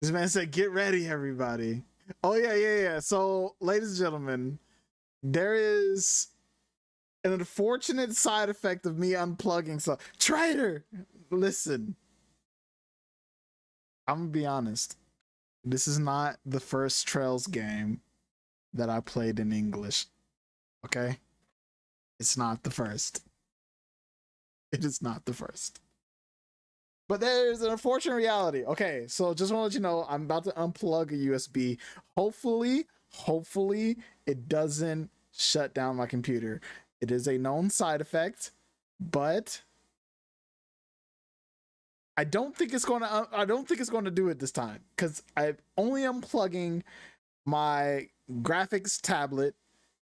This man said, get ready, everybody. Oh, yeah. So, ladies and gentlemen, there is an unfortunate side effect of me unplugging. So, traitor, listen. I'm going to be honest. This is not the first Trails game that I played in English. Okay? It's not the first. It is not the first. But there's an unfortunate reality. Okay, so just want to let you know, I'm about to unplug a USB. Hopefully, it doesn't shut down my computer. It is a known side effect, but I don't think it's going to do it this time because I'm only unplugging my graphics tablet.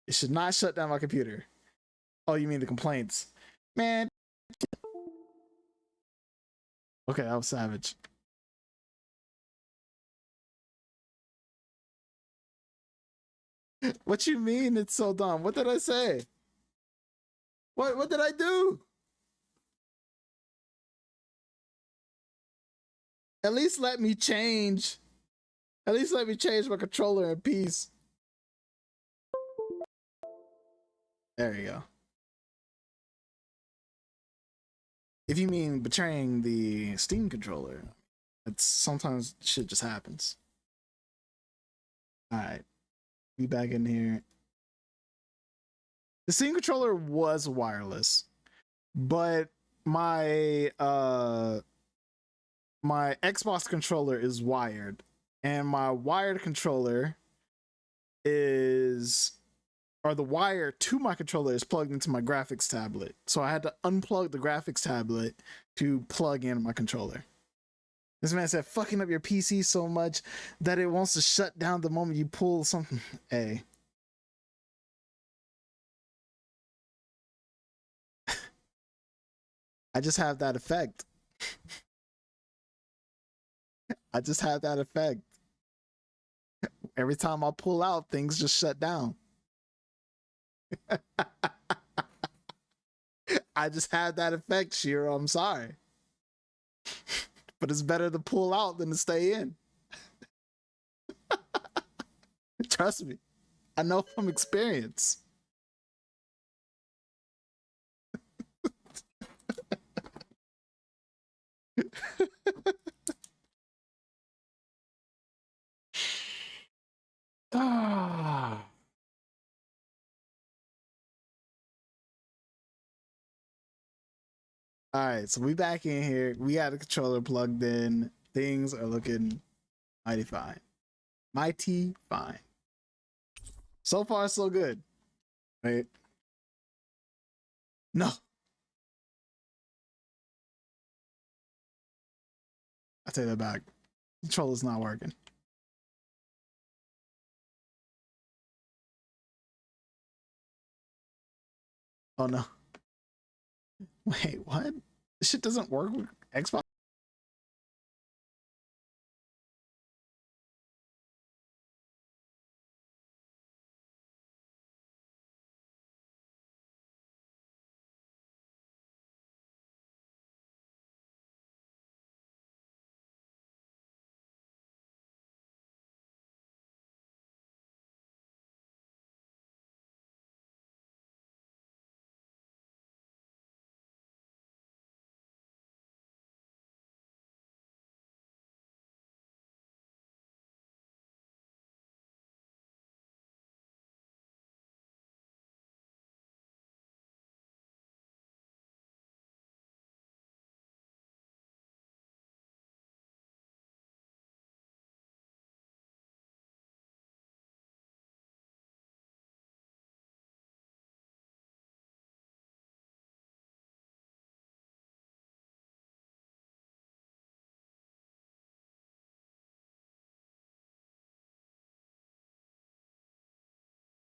It should not shut down my computer. Oh, you mean the complaints, man? Okay, that was savage. What you mean it's so dumb? What did I say? What did I do? At least let me change. At least let me change my controller in peace. There you go. If you mean betraying the Steam controller, it's sometimes shit just happens. Alright. Be back in here. The Steam controller was wireless, but my my Xbox controller is wired, and my wired controller is, or the wire to my controller is plugged into my graphics tablet. So I had to unplug the graphics tablet to plug in my controller. This man said, fucking up your PC so much that it wants to shut down the moment you pull something. Hey. I just have that effect. I just have that effect. Every time I pull out, things just shut down. I just had that effect, Shiro. I'm sorry. But it's better to pull out than to stay in. Trust me. I know from experience. Ah. All right, so we back in here. We got the controller plugged in. Things are looking mighty fine. Mighty fine. So far, so good. Right? No. I take that back. Controller's not working. Oh no. Wait, what? This shit doesn't work with Xbox?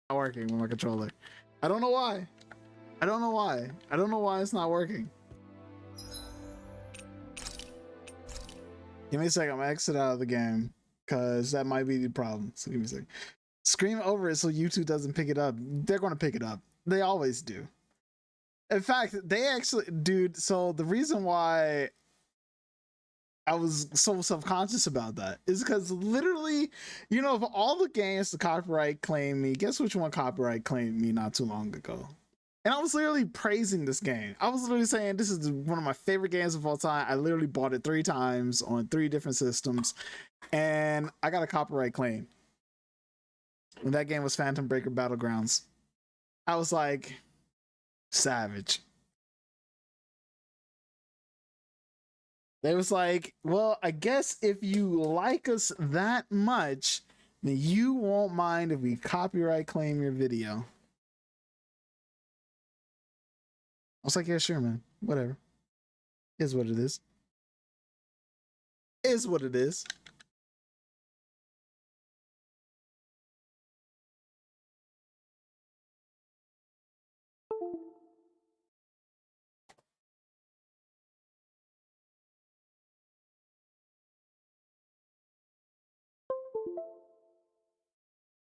Not working with my controller. I don't know why. I don't know why. I don't know why it's not working. Give me a second. I'm gonna exit out of the game because that might be the problem. So give me a second. Scream over it so YouTube doesn't pick it up. They're gonna pick it up. They always do. In fact, they actually, dude. So the reason why I was so self-conscious about that is because literally, you know, of all the games to copyright claim me, guess which one copyright claimed me not too long ago? And I was literally praising this game. I was literally saying this is one of my favorite games of all time. I literally bought it 3 times on 3 different systems, and I got a copyright claim. And that game was Phantom Breaker Battlegrounds. I was like, savage. They was like, well, I guess if you like us that much, then you won't mind if we copyright claim your video. I was like, yeah, sure, man. Whatever. Is what it is. Is what it is.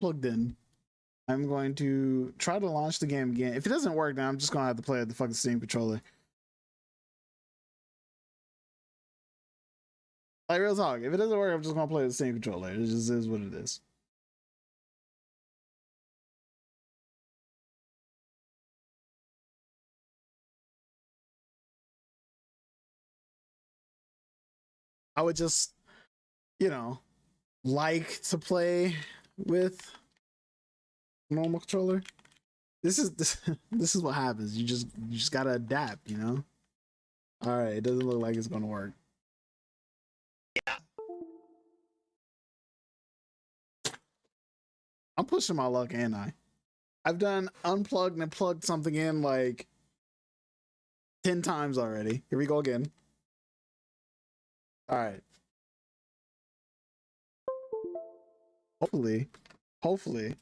Plugged in. I'm going to try to launch the game again. If it doesn't work, then I'm just gonna have to play with the fucking Steam controller. Like, real talk. If it doesn't work, I'm just gonna play with the Steam controller. It just is what it is. I would just, you know, like to play with normal controller. This is what happens. You just gotta adapt, you know. All right, it doesn't look like it's gonna work. Yeah, I'm pushing my luck, ain't I? I've done unplugged and plugged something in like 10 times already. Here we go again. All right. Hopefully.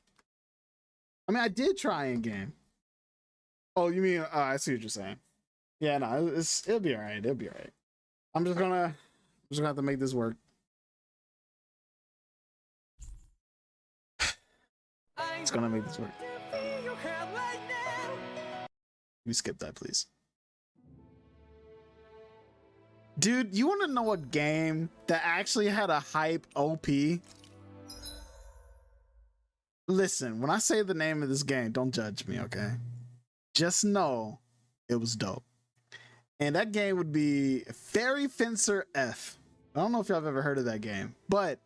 I mean, I did try in game. Oh, you mean? I see what you're saying. Yeah, no, it'll be all right. It'll be all right. I'm just gonna have to make this work. It's gonna make this work. We skip that, please. Dude, you want to know a game that actually had a hype OP? Listen, when I say the name of this game, don't judge me, okay? Just know it was dope. And that game would be Fairy Fencer F. I don't know if y'all have ever heard of that game, but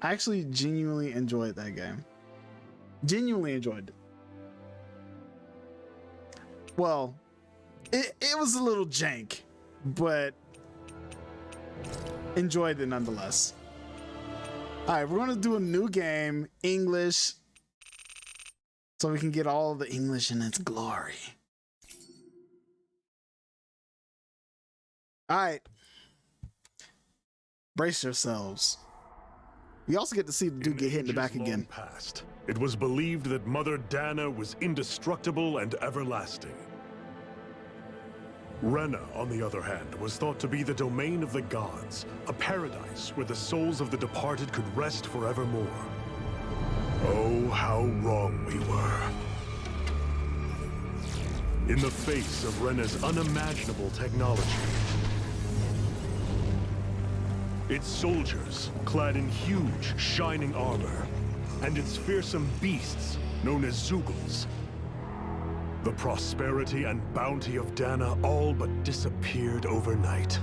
I actually genuinely enjoyed that game. Genuinely enjoyed it. Well, it was a little jank, but enjoyed it nonetheless. All right, we're going to do a new game, English, so we can get all the English in its glory. All right. Brace yourselves. We also get to see the dude get hit in the back again. Past, it was believed that Mother Dana was indestructible and everlasting. Rena, on the other hand, was thought to be the domain of the gods, a paradise where the souls of the departed could rest forevermore. Oh, how wrong we were. In the face of Rena's unimaginable technology, its soldiers, clad in huge, shining armor, and its fearsome beasts, known as Zeugles. The prosperity and bounty of Dana all but disappeared overnight.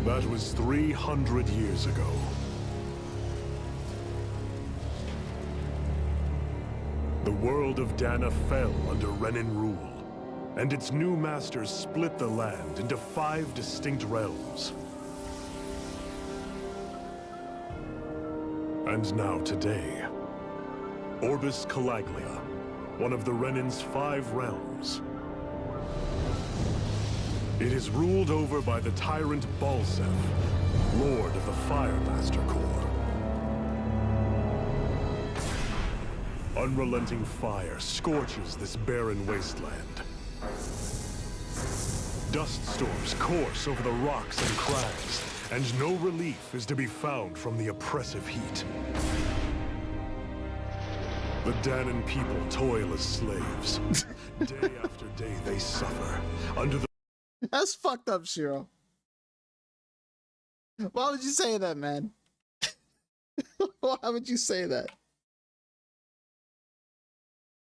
That was 300 years ago. The world of Dana fell under Renan rule, and its new masters split the land into 5 distinct realms. And now today, Orbis Calaglia, one of the Renan's 5 realms. It is ruled over by the tyrant Balsef, Lord of the Fire Master Corps. Unrelenting fire scorches this barren wasteland. Dust storms course over the rocks and crags, and no relief is to be found from the oppressive heat. The Danan people toil as slaves. Day after day they suffer under the... That's fucked up, Shiro. Why would you say that, man? Why would you say that?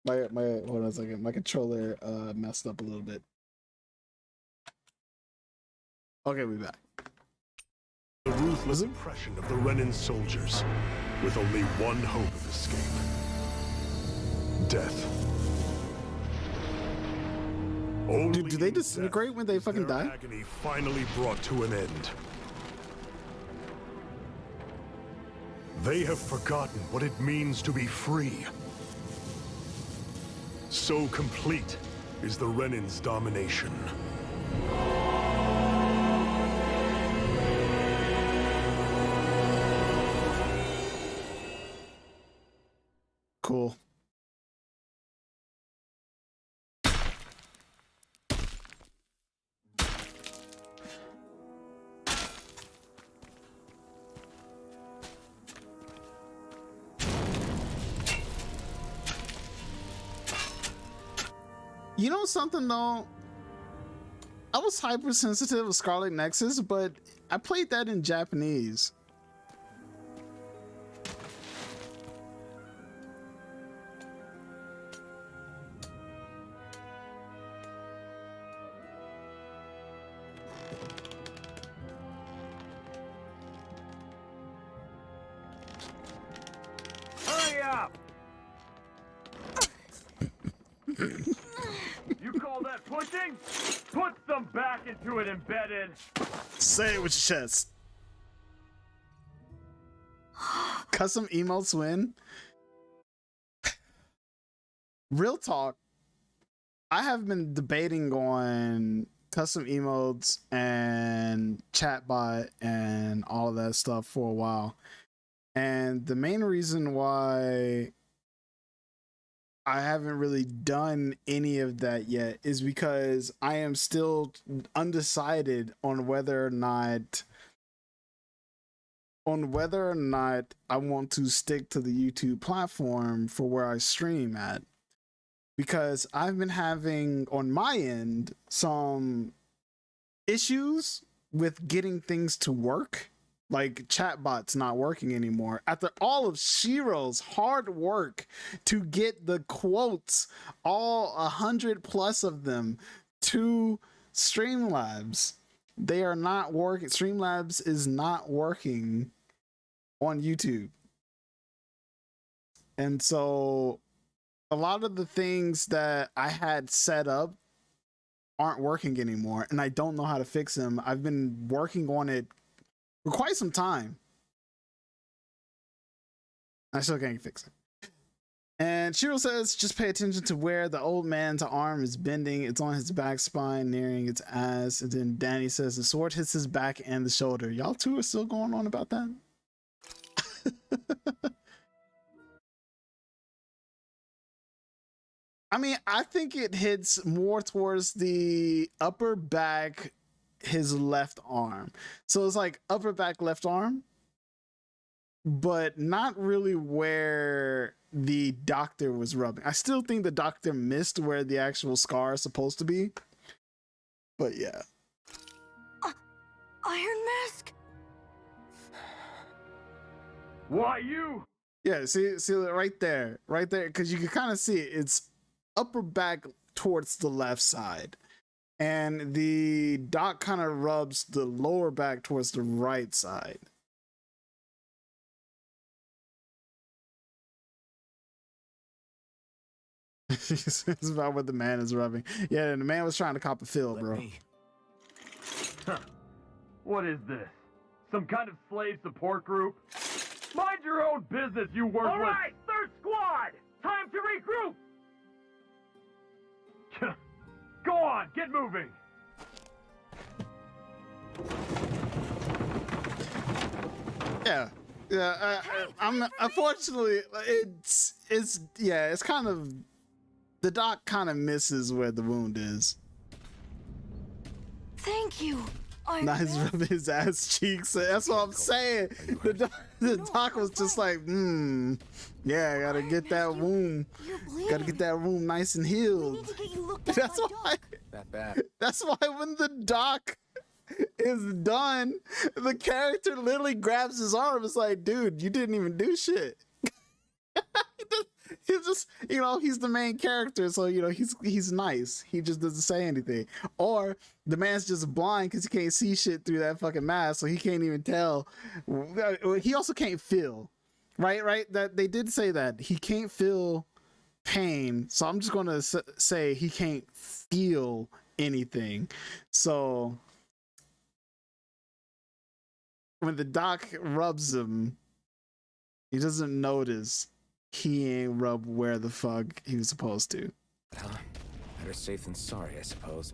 My hold on a second. My controller messed up a little bit. Okay, we back. The ruthless oppression of the Renan soldiers, with only one hope of escape. Death. Dude, do they disintegrate when they fucking die? Agony finally brought to an end. They have forgotten what it means to be free. So complete is the Renan's domination. Cool. You know something though? I was hypersensitive with Scarlet Nexus, but I played that in Japanese. Hurry up! You call that pushing? Put some back into it, embedded. Say it with your chest. Custom emotes win. Real talk. I have been debating on custom emotes and chatbot and all of that stuff for a while. And the main reason why I haven't really done any of that yet is because I am still undecided on whether or not I want to stick to the YouTube platform for where I stream at. because I've been having on my end some issues with getting things to work. Like chatbot's not working anymore. After all of Shiro's hard work to get the quotes, all 100 plus of them, to Streamlabs, they are not working. Streamlabs is not working on YouTube. And so a lot of the things that I had set up aren't working anymore, and I don't know how to fix them. I've been working on it for quite some time. I still can't fix it. And Shiro says, just pay attention to where the old man's arm is bending. It's on his back spine, nearing its ass. And then Danny says the sword hits his back and the shoulder. Y'all two are still going on about that? I mean, I think it hits more towards the upper back, his left arm. So it's like upper back, left arm, but not really where the doctor was rubbing. I still think the doctor missed where the actual scar is supposed to be. But yeah. Iron Mask? Why you? Yeah, see right there, because you can kind of see it. It's upper back towards the left side, and the doc kind of rubs the lower back towards the right side. It's about what the man is rubbing. Yeah, and the man was trying to cop a fill, bro. Huh. What is this? Some kind of slave support group? Mind your own business, you worthless. All right, third squad, time to regroup. Go on, get moving. Yeah, I'm unfortunately it's kind of, the doc kind of misses where the wound is. Thank you, Iron Now he's Mask. rubbing his ass cheeks. That's what I'm saying. The doc was just like, yeah, I gotta get that wound. You're bleeding. Gotta get that wound nice and We healed. need to get you looked at That's by why. Doc. That bad. That's why when the doc is done, the character literally grabs his arm. It's like, dude, you didn't even do shit. He's just, he's the main character, so he's nice. He just doesn't say anything. Or the man's just blind because he can't see shit through that fucking mask, so he can't even tell. He also can't feel, right? That they did say that he can't feel pain, so I'm just gonna say he can't feel anything. So when the doc rubs him, he doesn't notice he ain't rubbed where the fuck he was supposed to. Huh? Better safe than sorry, I suppose.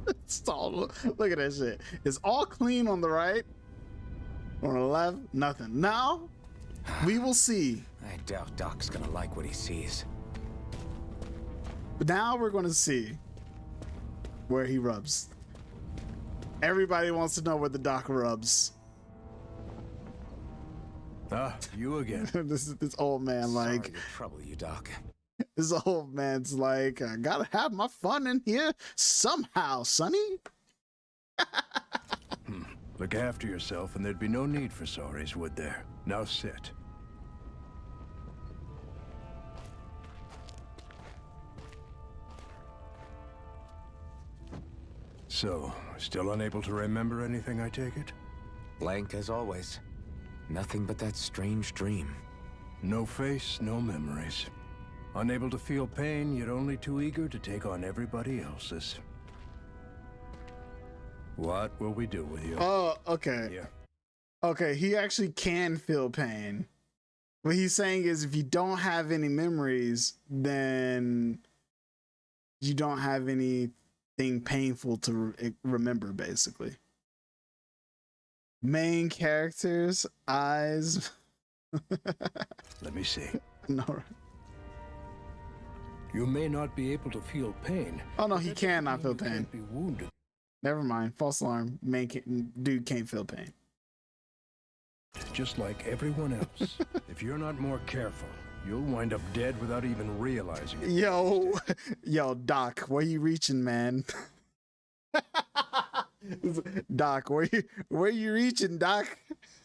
It's all, look at that shit. It's all clean on the right. On the left, nothing. Now, we will see. I doubt Doc's gonna like what he sees. But now we're going to see where he rubs. Everybody wants to know where the doc rubs. Ah, you again. this old man, Sorry like, to trouble you, Doc. this old man's like, I gotta have my fun in here somehow, Sonny. Look after yourself, and there'd be no need for sorries, would there? Now sit. So, still unable to remember anything, I take it? Blank as always. Nothing but that strange dream. No face, no memories. Unable to feel pain, yet only too eager to take on everybody else's. What will we do with you? Oh, okay. Yeah. Okay, he actually can feel pain. What he's saying is if you don't have any memories, then you don't have anything painful to remember, basically. Main characters, eyes. Let me see. No. You may not be able to feel pain. Oh no, but he that doesn't cannot mean feel you pain. can't be wounded. Never mind. False alarm. Dude can't feel pain. Just like everyone else. If you're not more careful, you'll wind up dead without even realizing it. Yo, Doc, where you reaching, man? Doc, where you reaching, Doc?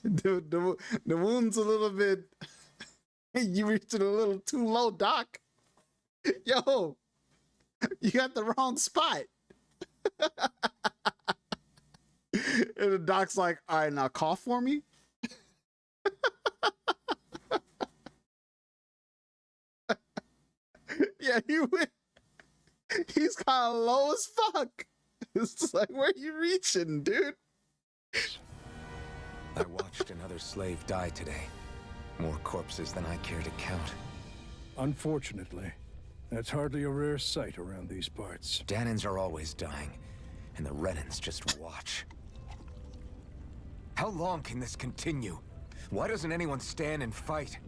The wound's a little bit. You reaching a little too low, Doc. Yo, you got the wrong spot. And the doc's like, all right, now cough for me. Yeah, he's kind of low as fuck. It's just like, where you reaching, dude? I watched another slave die today. More corpses than I care to count. Unfortunately, that's hardly a rare sight around these parts. Danans are always dying, and the Renans just watch. How long can this continue? Why doesn't anyone stand and fight?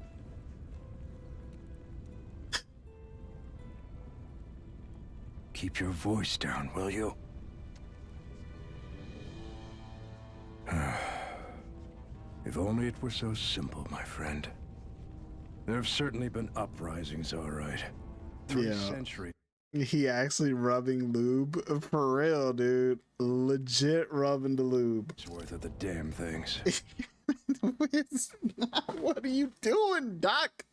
Keep your voice down, will you? If only it were so simple, my friend. There have certainly been uprisings, all right. 3 centuries. He actually rubbing lube for real, dude. Legit rubbing the lube. It's worth of the damn things. It's not. What are you doing, Doc?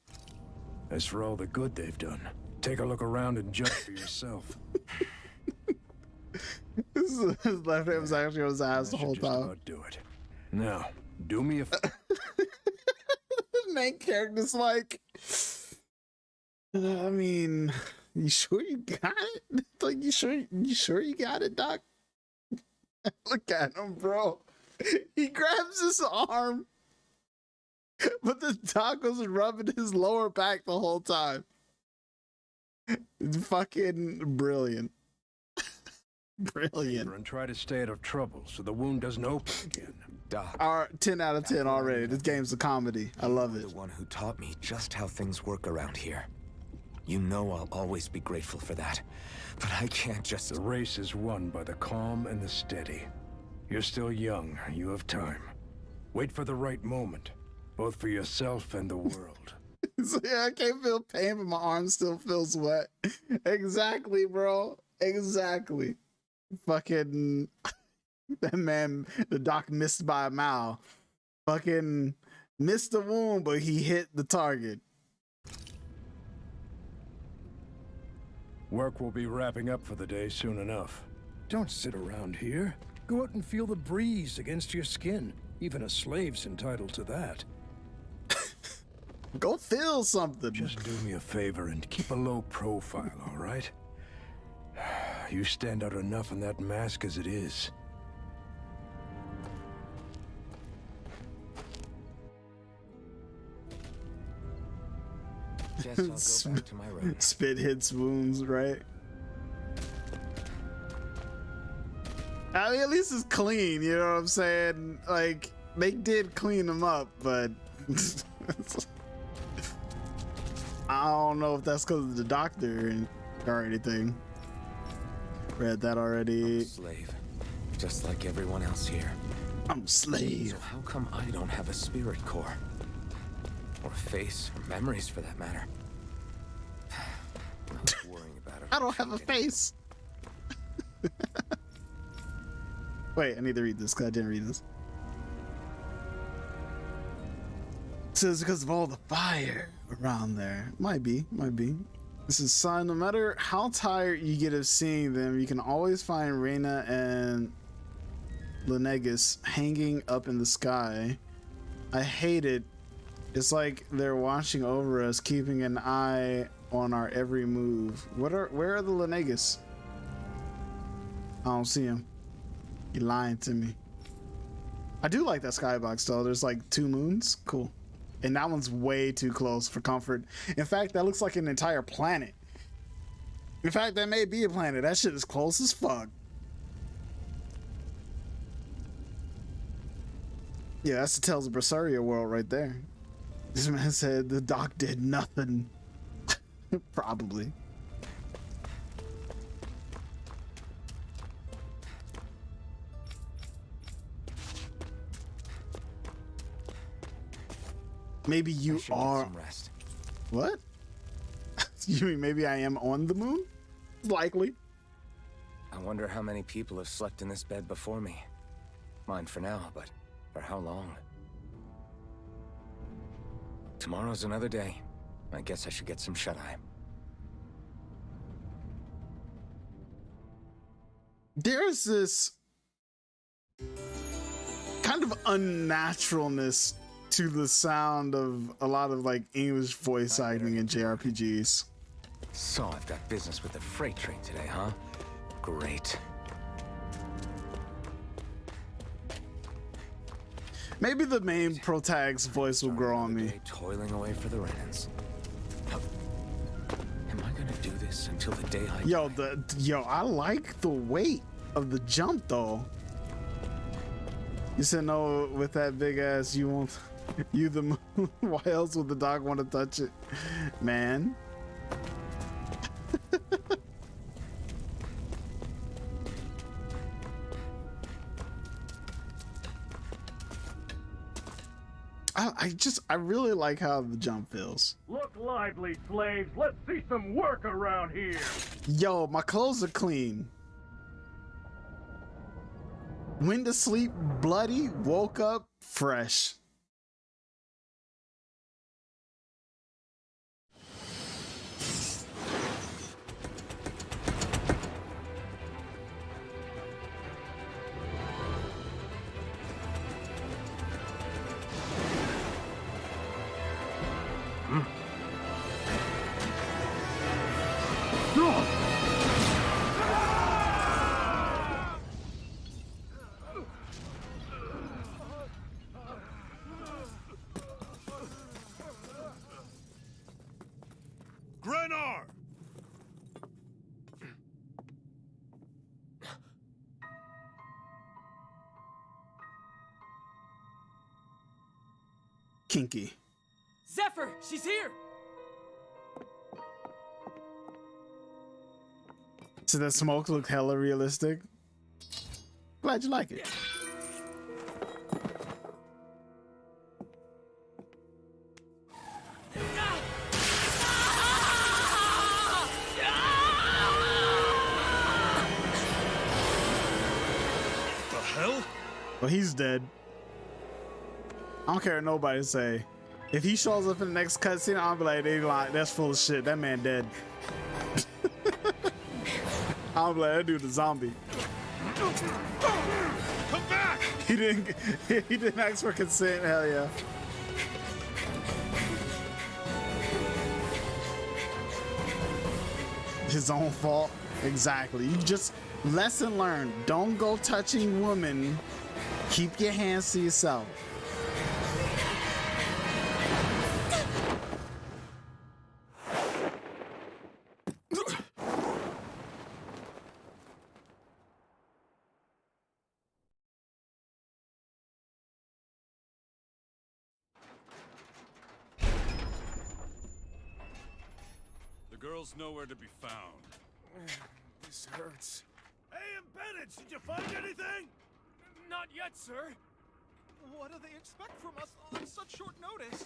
As for all the good they've done, take a look around and judge for yourself. His left hand was actually on his ass the whole Just time. about do it. Now, do me a The main character's like, I mean, you sure you got it? Like, you sure you got it, Doc? Look at him, bro. He grabs his arm, but the Doc was rubbing his lower back the whole time. It's fucking brilliant. Brilliant. and try to stay out of trouble so the wound doesn't open again. Doc. 10 out of 10 already. This game's a comedy. I love it. The one who taught me just how things work around here. You know I'll always be grateful for that. But I can't just... The race is won by the calm and the steady. You're still young. You have time. Wait for the right moment, both for yourself and the world. So, yeah, I can't feel pain, but my arm still feels wet. Exactly, bro. Exactly. Fucking that man, the Doc missed by a mile. Fucking missed the wound, but he hit the target. Work will be wrapping up for the day soon enough. Don't sit around here. Go out and feel the breeze against your skin. Even a slave's entitled to that. Go feel something. Just do me a favor and keep a low profile, all right? You stand out enough in that mask as it is. Guess I'll go back to my room. Spit hits wounds, right? I mean, at least it's clean, you know what I'm saying? Like, they did clean them up, but I don't know if that's because of the doctor or anything. Read that already. I'm a slave, just like everyone else here. I'm a slave. So how come I don't have a spirit core? Or a face, or memories for that matter? I'm not worrying about it. I don't have a face. Wait, I need to read this because I didn't read this. It says because of all the fire around there. Might be. This is son. No matter how tired you get of seeing them, you can always find Reyna and Lenegus hanging up in the sky. I hate it. It's like they're watching over us, keeping an eye on our every move. Where are the Lenegus? I don't see him. You're lying to me. I do like that skybox though. There's like 2 moons. Cool. And that one's way too close for comfort. In fact, that looks like an entire planet. In fact, that may be a planet. That shit is close as fuck. Yeah, that's the Tales of Berseria world right there. This man said the doc did nothing. Probably. Maybe you I should get are. some rest. What? You mean maybe I am on the moon? Likely. I wonder how many people have slept in this bed before me. Mine for now, but for how long? Tomorrow's another day. I guess I should get some shut-eye. There's this kind of unnaturalness to the sound of a lot of like English voice acting in JRPGs. So I've got business with the freight train today, huh? Great. Maybe the main protag's voice will grow on me. Toiling away for the Renans. Am I gonna do this until the day I Yo, I like the weight of the jump though. You said no with that big ass. You won't. You the moon. Why else would the dog want to touch it, man? I really like how the jump feels. Look lively, slaves. Let's see some work around here. Yo, my clothes are clean. Went to sleep bloody, woke up fresh. Grenar! Kinky. Zephyr, she's here! So that smoke looked hella realistic. Glad you like it. Well, he's dead. I don't care what nobody say. If he shows up in the next cutscene, I'll be like, they lying. That's full of shit. That man dead. I'll be like, that dude a zombie. Come back! He didn't ask for consent. Hell yeah. His own fault. Exactly. You just lesson learned. Don't go touching women. Keep your hands to yourself. The girl's nowhere to be found. This hurts. Hey, embedded, did you find anything? Not yet, sir. What do they expect from us on such short notice?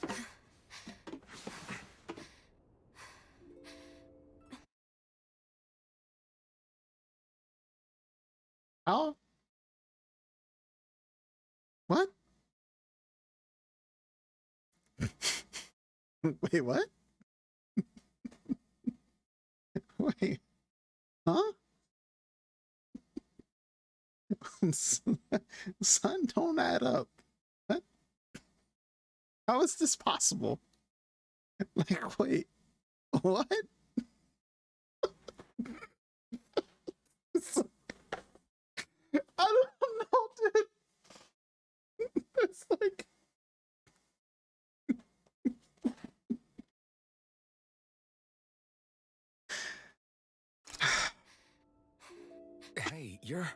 Oh? What? Wait, what? Wait. Huh? Son, don't add up. What? How is this possible? Like, wait. What? I don't know, dude. It's like... Hey, you're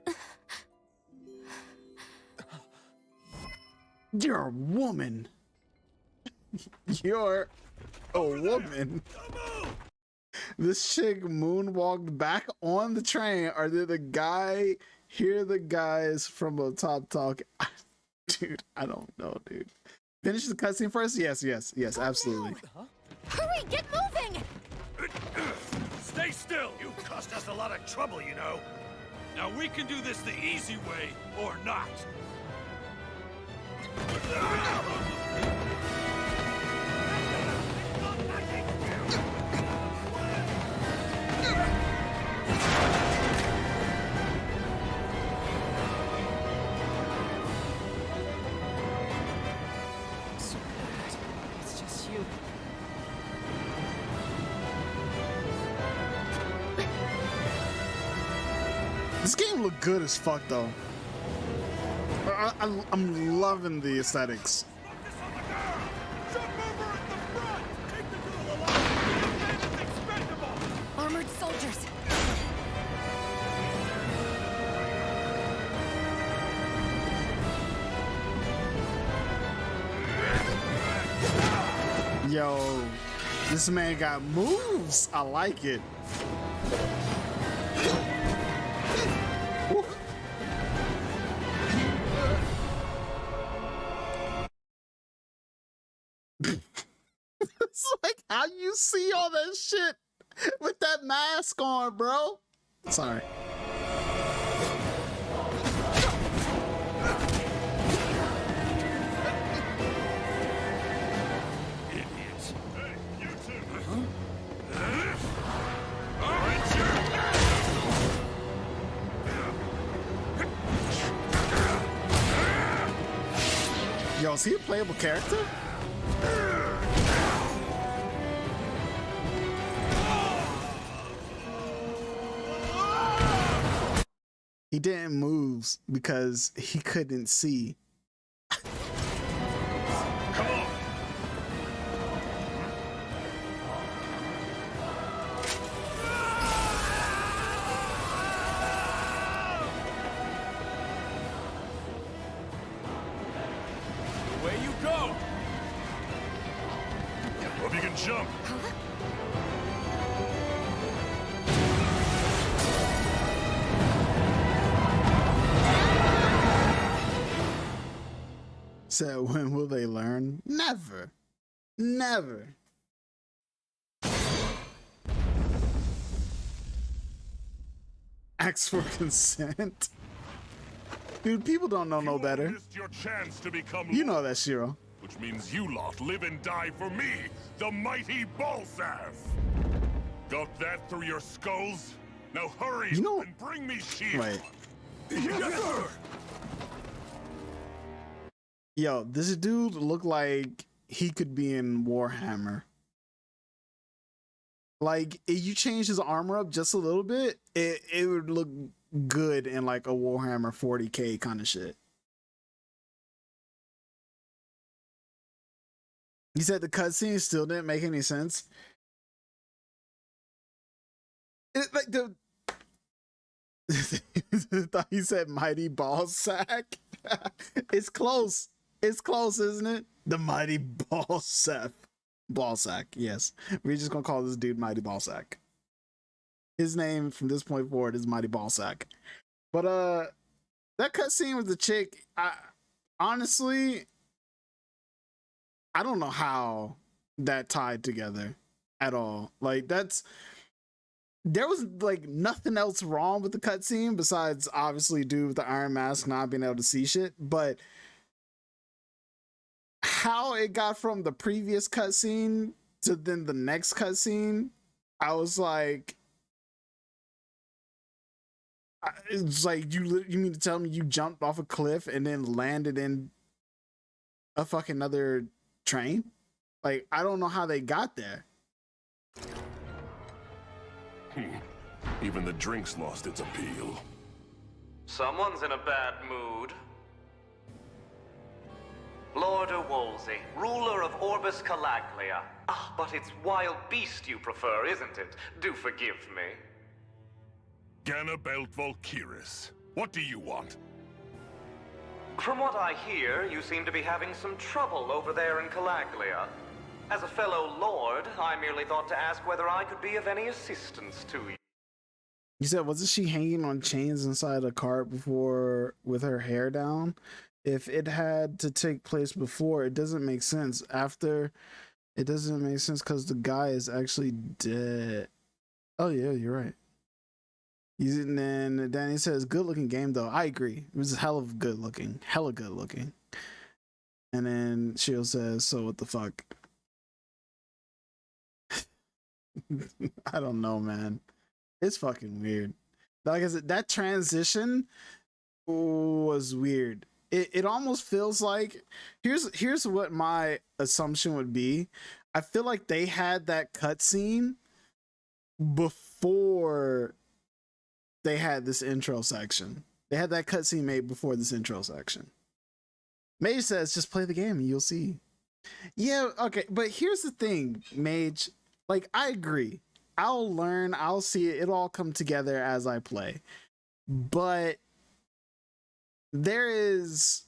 a woman. You're a woman. This chick moonwalked back on the train, or did the guy hear the guys from the top talk? Dude, I don't know, dude. Finish the cutscene first? Yes, absolutely. Hurry, get moving! Stay still! You caused us a lot of trouble, you know. Now we can do this the easy way, or not. It's just you. This game look good as fuck though. I'm loving the aesthetics. Focus on the girl! Jump over at the front! Take the girl alive! The man is expendable! Armored soldiers! Yo, this man got moves. I like it. Woo. It's like how you see all that shit with that mask on, bro. Sorry. Idiots. Hey, you two! Yo, is he a playable character? He didn't move because he couldn't see. Come on! Away you go! Hope you can jump! So when will they learn? Never. Never. Ask for consent. Dude, people don't know no better. Missed your chance to become You know that, Shiro. which means you lot live and die for me, the mighty Balsav. Got that through your skulls? Now hurry You know- and bring me shield. Wait. Yes, sir. Yo, this dude looked like he could be in Warhammer. Like, if you change his armor up just a little bit, it would look good in like a Warhammer 40K kind of shit. He said the cutscene still didn't make any sense. It, like the thought he said mighty ball sack. It's close. It's close, isn't it? The mighty ball sack. Ball sack, yes. We're just gonna call this dude Mighty Ball Sack. His name from this point forward is Mighty Ball Sack. But that cutscene with the chick, honestly, I don't know how that tied together at all. Like there was like nothing else wrong with the cutscene besides obviously dude with the iron mask not being able to see shit, but how it got from the previous cutscene to then the next cutscene, I was like, it's like you mean to tell me you jumped off a cliff and then landed in a fucking other train? Like, I don't know how they got there. Even the drink's lost its appeal. Someone's in a bad mood. Lord Wolsey, ruler of Orbis Calaglia. Ah, but it's wild beast you prefer, isn't it? Do forgive me. Ganabelt Volkiris, what do you want? From what I hear, you seem to be having some trouble over there in Calaglia. As a fellow lord, I merely thought to ask whether I could be of any assistance to you. You said, wasn't she hanging on chains inside a cart before with her hair down? If it had to take place before, it doesn't make sense. After, it doesn't make sense because the guy is actually dead. Oh yeah, you're right. And then Danny says, good looking game though. I agree. It was hella good looking. Hella good looking. And then Shield says, so what the fuck? I don't know, man. It's fucking weird. Like I said, that transition was weird. It almost feels like, here's what my assumption would be. I feel like they had that cutscene before they had this intro section. They had that cutscene made before this intro section. Mage says, just play the game and you'll see. Yeah, okay, but here's the thing, Mage. Like, I agree. I'll learn, I'll see it, it'll all come together as I play. But there is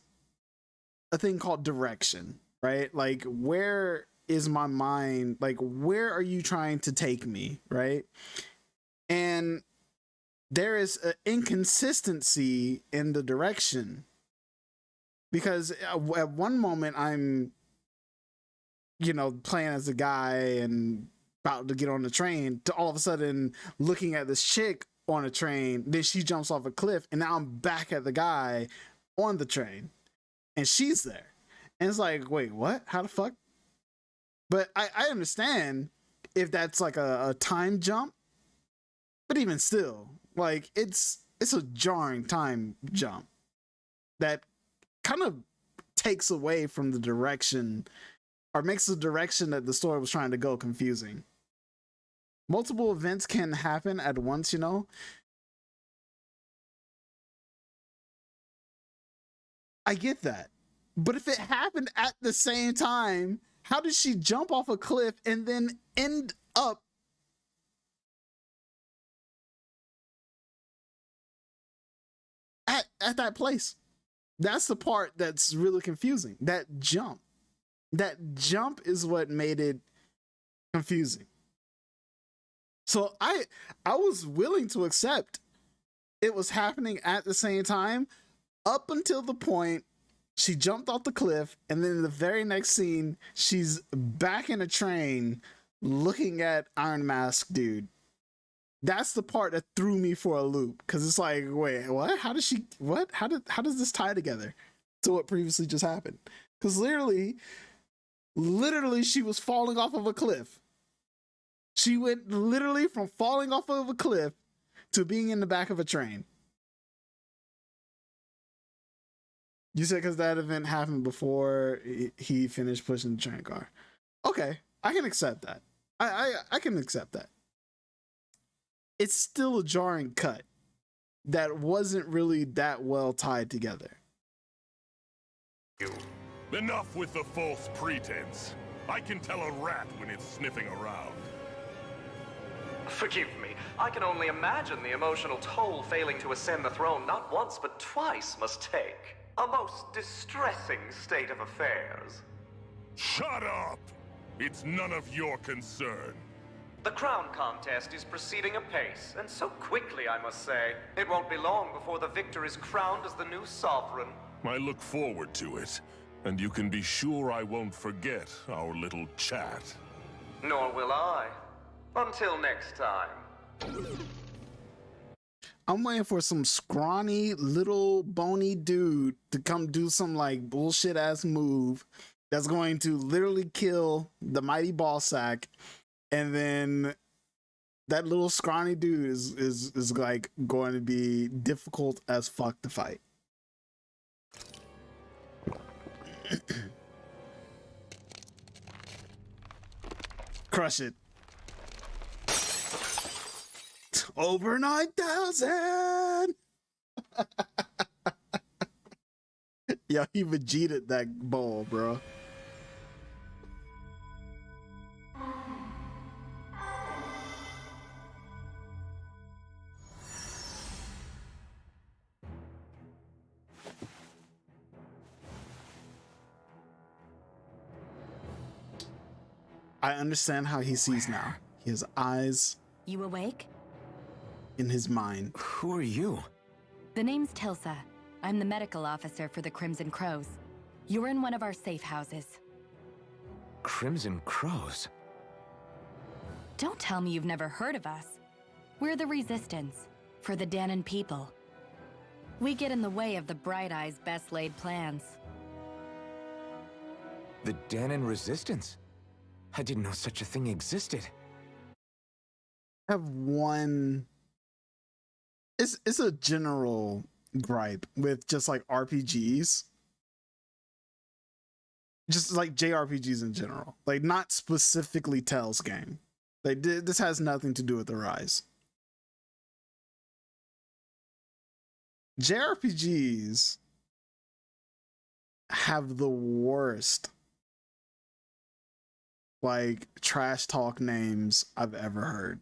a thing called direction, right? Like, where is my mind? Like, where are you trying to take me, right? And there is an inconsistency in the direction. Because at one moment I'm, you know, playing as a guy and about to get on the train, to all of a sudden looking at this chick on a train, then she jumps off a cliff, and now I'm back at the guy on the train, and she's there. And it's like, wait, what? How the fuck? But I understand if that's like a time jump, but even still, like, it's a jarring time jump that kind of takes away from the direction, or makes the direction that the story was trying to go confusing. Multiple events can happen at once, you know? I get that. But if it happened at the same time, how did she jump off a cliff and then end up at that place? That's the part that's really confusing. That jump is what made it confusing. So I was willing to accept it was happening at the same time up until the point she jumped off the cliff, and then in the very next scene she's back in a train looking at Iron Mask dude. That's the part that threw me for a loop, because it's like, wait, what? How does this tie together to what previously just happened? Because literally she was falling off of a cliff. She went literally from falling off of a cliff to being in the back of a train. You said because that event happened before he finished pushing the train car. Okay, I can accept that. I can accept that. It's still a jarring cut that wasn't really that well tied together. Enough with the false pretense. I can tell a rat when it's sniffing around. Forgive me, I can only imagine the emotional toll failing to ascend the throne not once but twice must take. A most distressing state of affairs. Shut up! It's none of your concern. The crown contest is proceeding apace, and so quickly, I must say. It won't be long before the victor is crowned as the new sovereign. I look forward to it, and you can be sure I won't forget our little chat. Nor will I. Until next time. I'm waiting for some scrawny little bony dude to come do some like bullshit ass move that's going to literally kill the mighty ball sack, and then that little scrawny dude is like going to be difficult as fuck to fight. Crush it. Over 9,000. Yo, he Vegeta that ball, bro. I understand how he sees now. He has eyes. You awake? In his mind. Who are you? The name's Tilsa. I'm the medical officer for the Crimson Crows. You're in one of our safe houses. Crimson Crows? Don't tell me you've never heard of us. We're the Resistance, for the Danon people. We get in the way of the Bright Eyes' best-laid plans. The Danon Resistance? I didn't know such a thing existed. I have one. It's a general gripe with just like RPGs. Just like JRPGs in general. Like not specifically Tell's game. Like this has nothing to do with the Rise. JRPGs have the worst like trash talk names I've ever heard.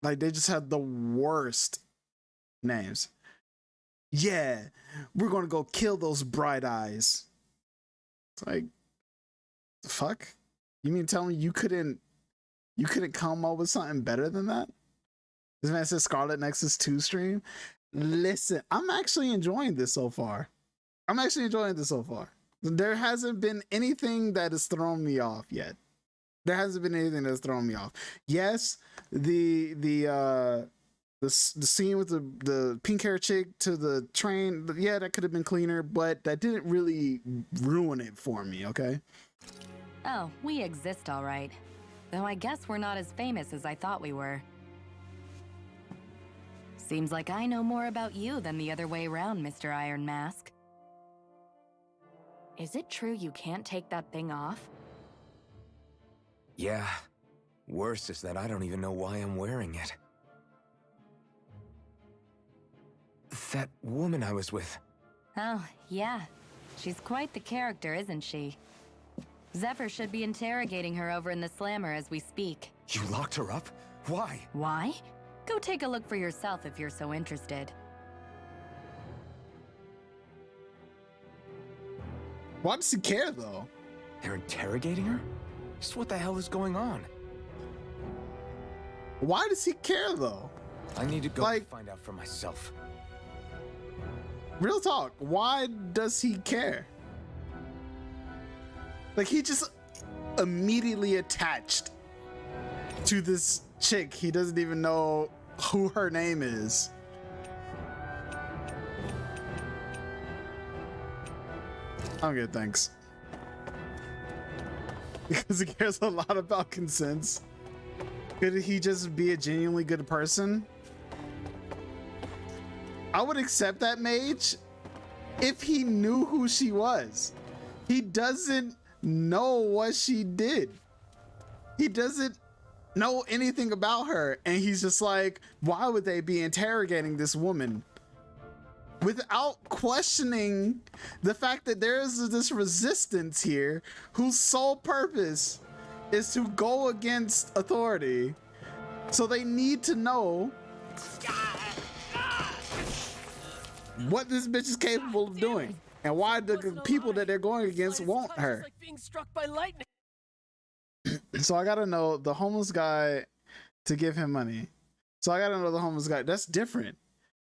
Like they just had the worst names. Yeah, we're gonna go kill those Bright Eyes. It's like, the fuck? You mean tell me you couldn't come up with something better than that? This man says Scarlet Nexus 2 stream. Listen, I'm actually enjoying this so far. There hasn't been anything that has thrown me off yet. Yes, the scene with the pink hair chick to the train, yeah, that could have been cleaner, but that didn't really ruin it for me, okay? Oh, we exist all right. Though I guess we're not as famous as I thought we were. Seems like I know more about you than the other way around, Mr. Iron Mask. Is it true you can't take that thing off? Yeah. Worse is that I don't even know why I'm wearing it. That woman I was with. Oh, yeah. She's quite the character, isn't she? Zephyr should be interrogating her over in the Slammer as we speak. You locked her up? Why? Why? Go take a look for yourself if you're so interested. Why does he care, though? They're interrogating her? Just what the hell is going on? Why does he care, though? I need to go and find out for myself. Real talk, why does he care? Like, he just immediately attached to this chick. He doesn't even know who her name is. I'm good, thanks. Because he cares a lot about consents. Could he just be a genuinely good person? I would accept that mage if he knew who she was. He doesn't know what she did. He doesn't know anything about her, and he's just like, why would they be interrogating this woman? Without questioning the fact that there is this resistance here whose sole purpose is to go against authority. So they need to know what this bitch is capable of doing and why the people that they're going against want her. Like being struck by lightning. So I gotta know the homeless guy to give him money. So I gotta know the homeless guy. That's different.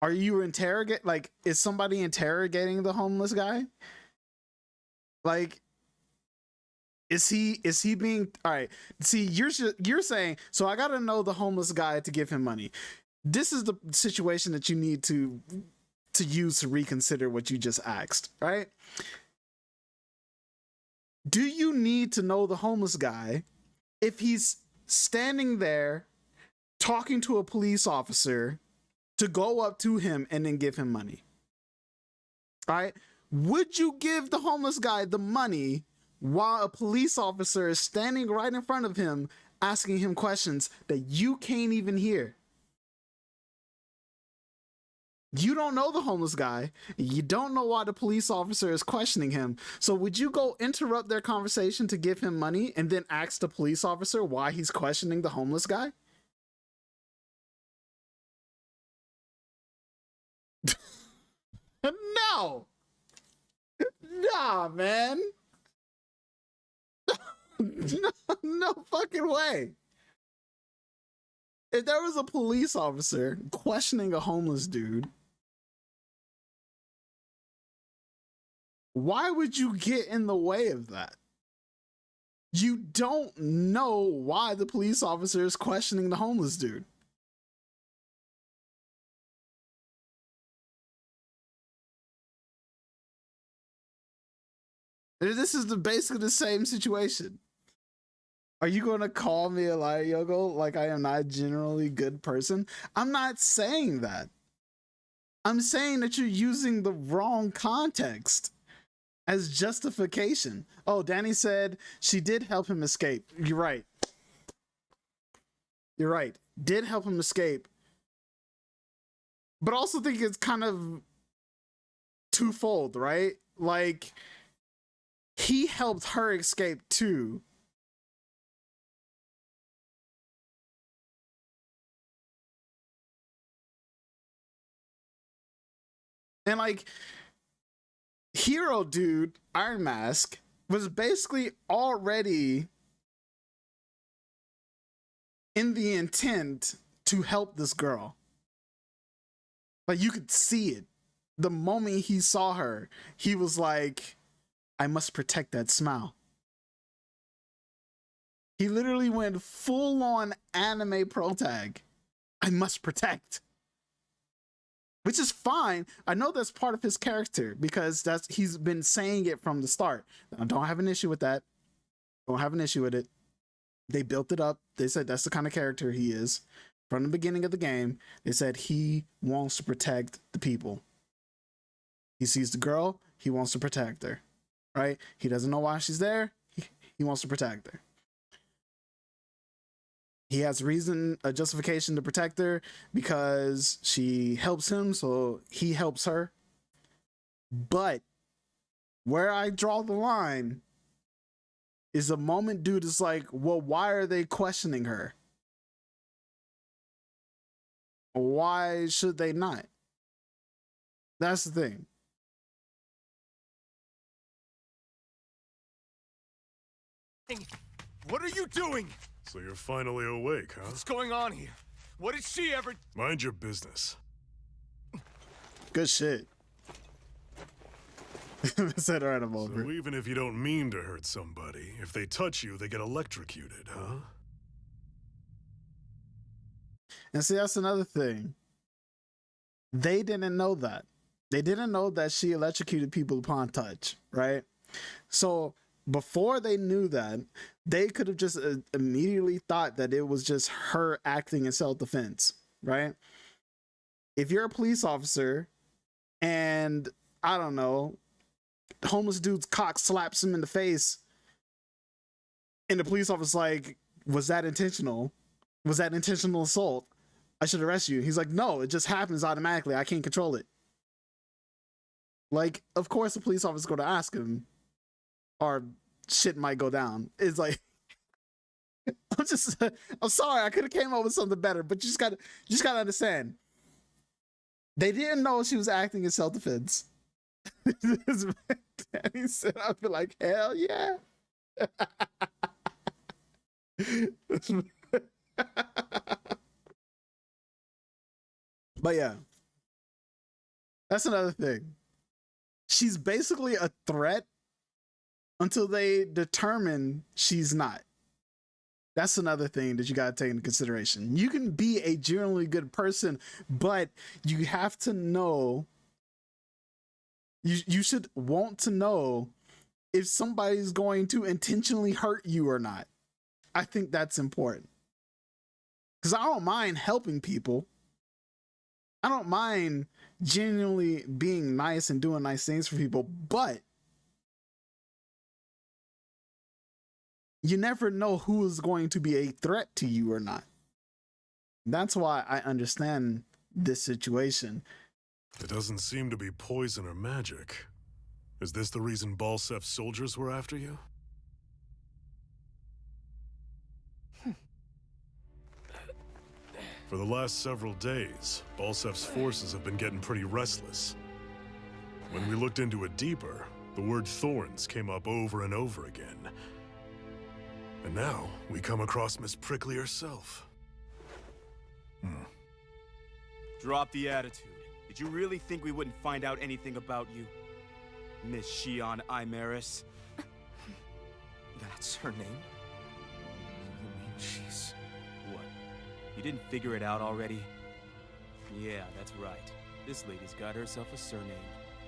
Are you is somebody interrogating the homeless guy? Like, is he being all right? See, you're saying, so I gotta know the homeless guy to give him money. This is the situation that you need to use to reconsider what you just asked, right? Do you need to know the homeless guy if he's standing there talking to a police officer to go up to him and then give him money? All right? Would you give the homeless guy the money while a police officer is standing right in front of him asking him questions that you can't even hear? You don't know the homeless guy. You don't know why the police officer is questioning him. So would you go interrupt their conversation to give him money and then ask the police officer why he's questioning the homeless guy? No. Nah, man. No fucking way. If there was a police officer questioning a homeless dude, Why would you get in the way of that? You don't know why the police officer is questioning the homeless dude. This is basically the same situation. Are you going to call me a liar, Yogo, like I am not a generally good person? I'm not saying that. I'm saying that you're using the wrong context as justification. Oh, Danny said she did help him escape. You're right. You're right. Did help him escape. But I also think it's kind of twofold, right? Like, he helped her escape too. And like, hero dude, Iron Mask, was basically already in the intent to help this girl. Like, you could see it. The moment he saw her, he was like, I must protect that smile. He literally went full on anime protag. I must protect. Which is fine. I know that's part of his character because he's been saying it from the start. I don't have an issue with that. Don't have an issue with it. They built it up. They said that's the kind of character he is. From the beginning of the game, they said he wants to protect the people. He sees the girl, he wants to protect her. Right? He doesn't know why she's there. He wants to protect her. He has a justification to protect her because she helps him, so he helps her. But where I draw the line is the moment dude is like, well, why are they questioning her? Why should they not? That's the thing. What are you doing? So you're finally awake, huh? What's going on here? What did she ever... Mind your business. Good shit. Said right, I'm over. So even if you don't mean to hurt somebody, if they touch you, they get electrocuted, huh? And see, that's another thing. They didn't know that. They didn't know that she electrocuted people upon touch, right? So before they knew that, they could have just immediately thought that it was just her acting in self-defense, right? If you're a police officer and, I don't know, homeless dude's cock slaps him in the face and the police officer's like, was that intentional? Was that intentional assault? I should arrest you. He's like, no, it just happens automatically. I can't control it. Like, of course the police officer's going to ask him, or shit might go down. It's like, I'm sorry, I could have came up with something better, but you just gotta understand. They didn't know she was acting in self-defense. Danny said, I feel like, hell yeah. But yeah, that's another thing. She's basically a threat until they determine she's not. That's another thing that you got to take into consideration. You can be a generally good person, but you have to know, you should want to know if somebody's going to intentionally hurt you or not. I think that's important. Because I don't mind helping people. I don't mind genuinely being nice and doing nice things for people, but you never know who is going to be a threat to you or not. That's why I understand this situation. It doesn't seem to be poison or magic. Is this the reason Balsef's soldiers were after you? For the last several days, Balsef's forces have been getting pretty restless. When we looked into it deeper, the word thorns came up over and over again. And now, we come across Miss Prickly herself. Drop the attitude. Did you really think we wouldn't find out anything about you? Miss Shion Imaris. That's her name? You mean she's... What? You didn't figure it out already? Yeah, that's right. This lady's got herself a surname,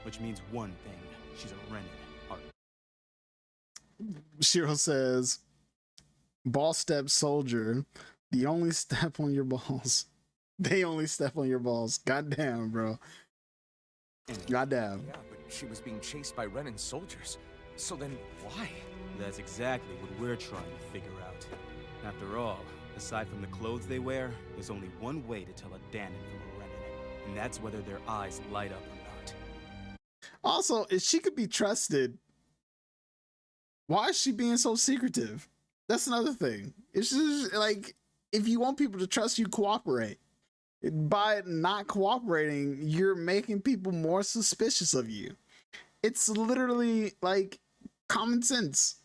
which means one thing. She's a Renin. Shiro says, ball step soldier, the only step on your balls. They only step on your balls. Goddamn, bro. Goddamn. Yeah, but she was being chased by Renin soldiers. So then why? That's exactly what we're trying to figure out. After all, aside from the clothes they wear, there's only one way to tell a Danon from a Renin, and that's whether their eyes light up or not. Also, if she could be trusted, why is she being so secretive? That's another thing. It's just like, if you want people to trust you, cooperate. By not cooperating, you're making people more suspicious of you. It's literally like common sense.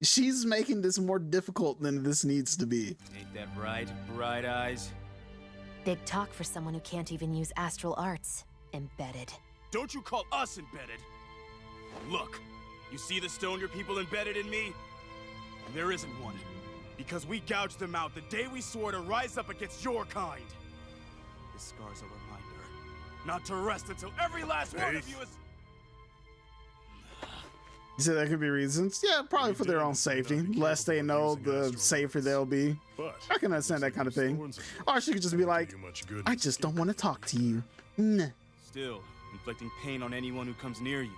She's making this more difficult than this needs to be. Ain't that right, Bright Eyes? Big talk for someone who can't even use astral arts. Embedded. Don't you call us embedded! Look, you see the stone your people embedded in me? There isn't one. Because we gouged them out the day we swore to rise up against your kind. This scar's a reminder not to rest until every last one of you is... You said that could be reasons? Yeah, probably for their own safety. Less they know, the safer they'll be. I can understand that kind of thing. Or she could just be like, I just don't want to talk to you. Nah. Still, inflicting pain on anyone who comes near you.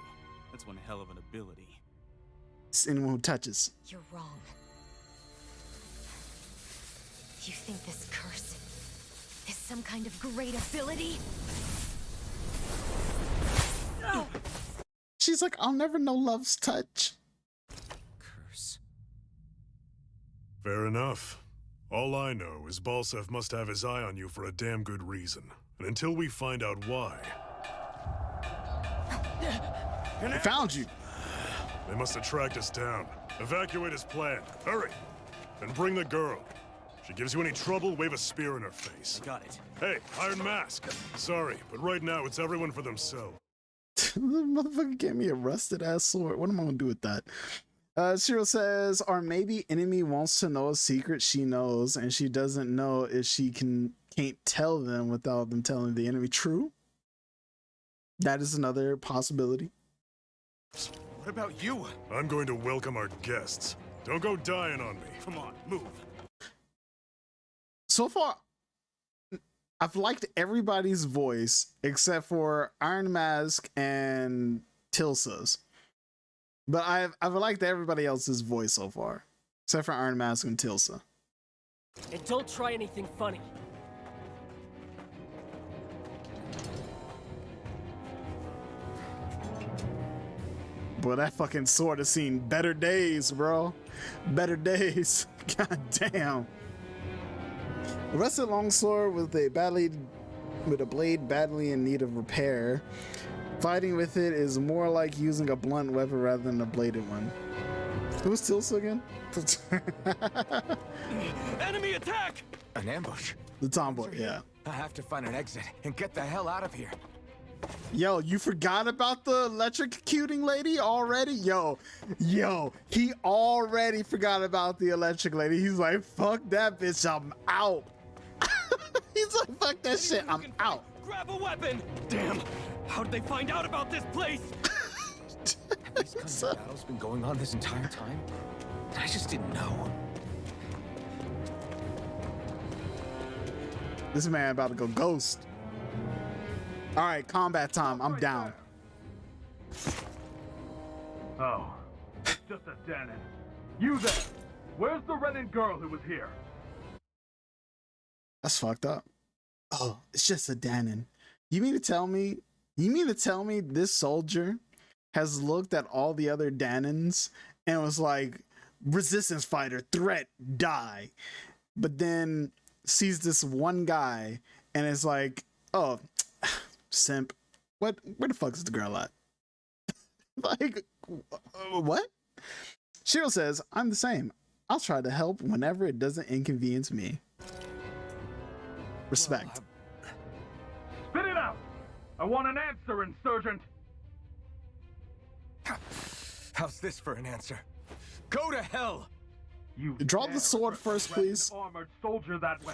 That's one hell of an ability. It's anyone who touches. You're wrong. You think this curse is some kind of great ability? No! She's like, I'll never know love's touch. Curse. Fair enough. All I know is Balsev must have his eye on you for a damn good reason. And until we find out why... I found you. They must have tracked us down. Evacuate as planned. Hurry! And bring the girl. If she gives you any trouble, wave a spear in her face. Got it. Hey, Iron Mask. Sorry, but right now it's everyone for themselves. The motherfucker gave me a rusted ass sword. What am I gonna do with that? Shiro says, or maybe enemy wants to know a secret she knows, and she doesn't know if she can't tell them without them telling the enemy. True. That is another possibility. What about you? I'm going to welcome our guests. Don't go dying on me. Come on, move. So far, I've liked everybody's voice except for Iron Mask and Tilsa's. But I've liked everybody else's voice so far, except for Iron Mask and Tilsa. And don't try anything funny. Boy, that fucking sword has seen better days, bro. Better days. God damn. A rusted longsword with a blade badly in need of repair. Fighting with it is more like using a blunt weapon rather than a bladed one. Who's Tilsa again? Enemy attack! An ambush. The tomboy, yeah. I have to find an exit and get the hell out of here. Yo, you forgot about the electrocuting lady already? Yo, he already forgot about the electric lady. He's like, fuck that bitch, I'm out. He's like, fuck that shit, I'm out. Grab a weapon! Damn! How did they find out about this place? Have these kinds of battles been going on this entire time? I just didn't know. This man about to go ghost. All right, combat time. I'm down. Oh, it's just a Danon. You there? Where's the Renin girl who was here? That's fucked up. Oh, it's just a Danon. You mean to tell me this soldier has looked at all the other Danons and was like, resistance fighter, threat, die. But then sees this one guy and is like, oh, simp. Where the fuck is the girl at? Like, what? Shiro says, I'm the same. I'll try to help whenever it doesn't inconvenience me. Respect. Spit it out! I want an answer, insurgent! How's this for an answer? Go to hell! You Draw the sword first, please. Armored soldier that way.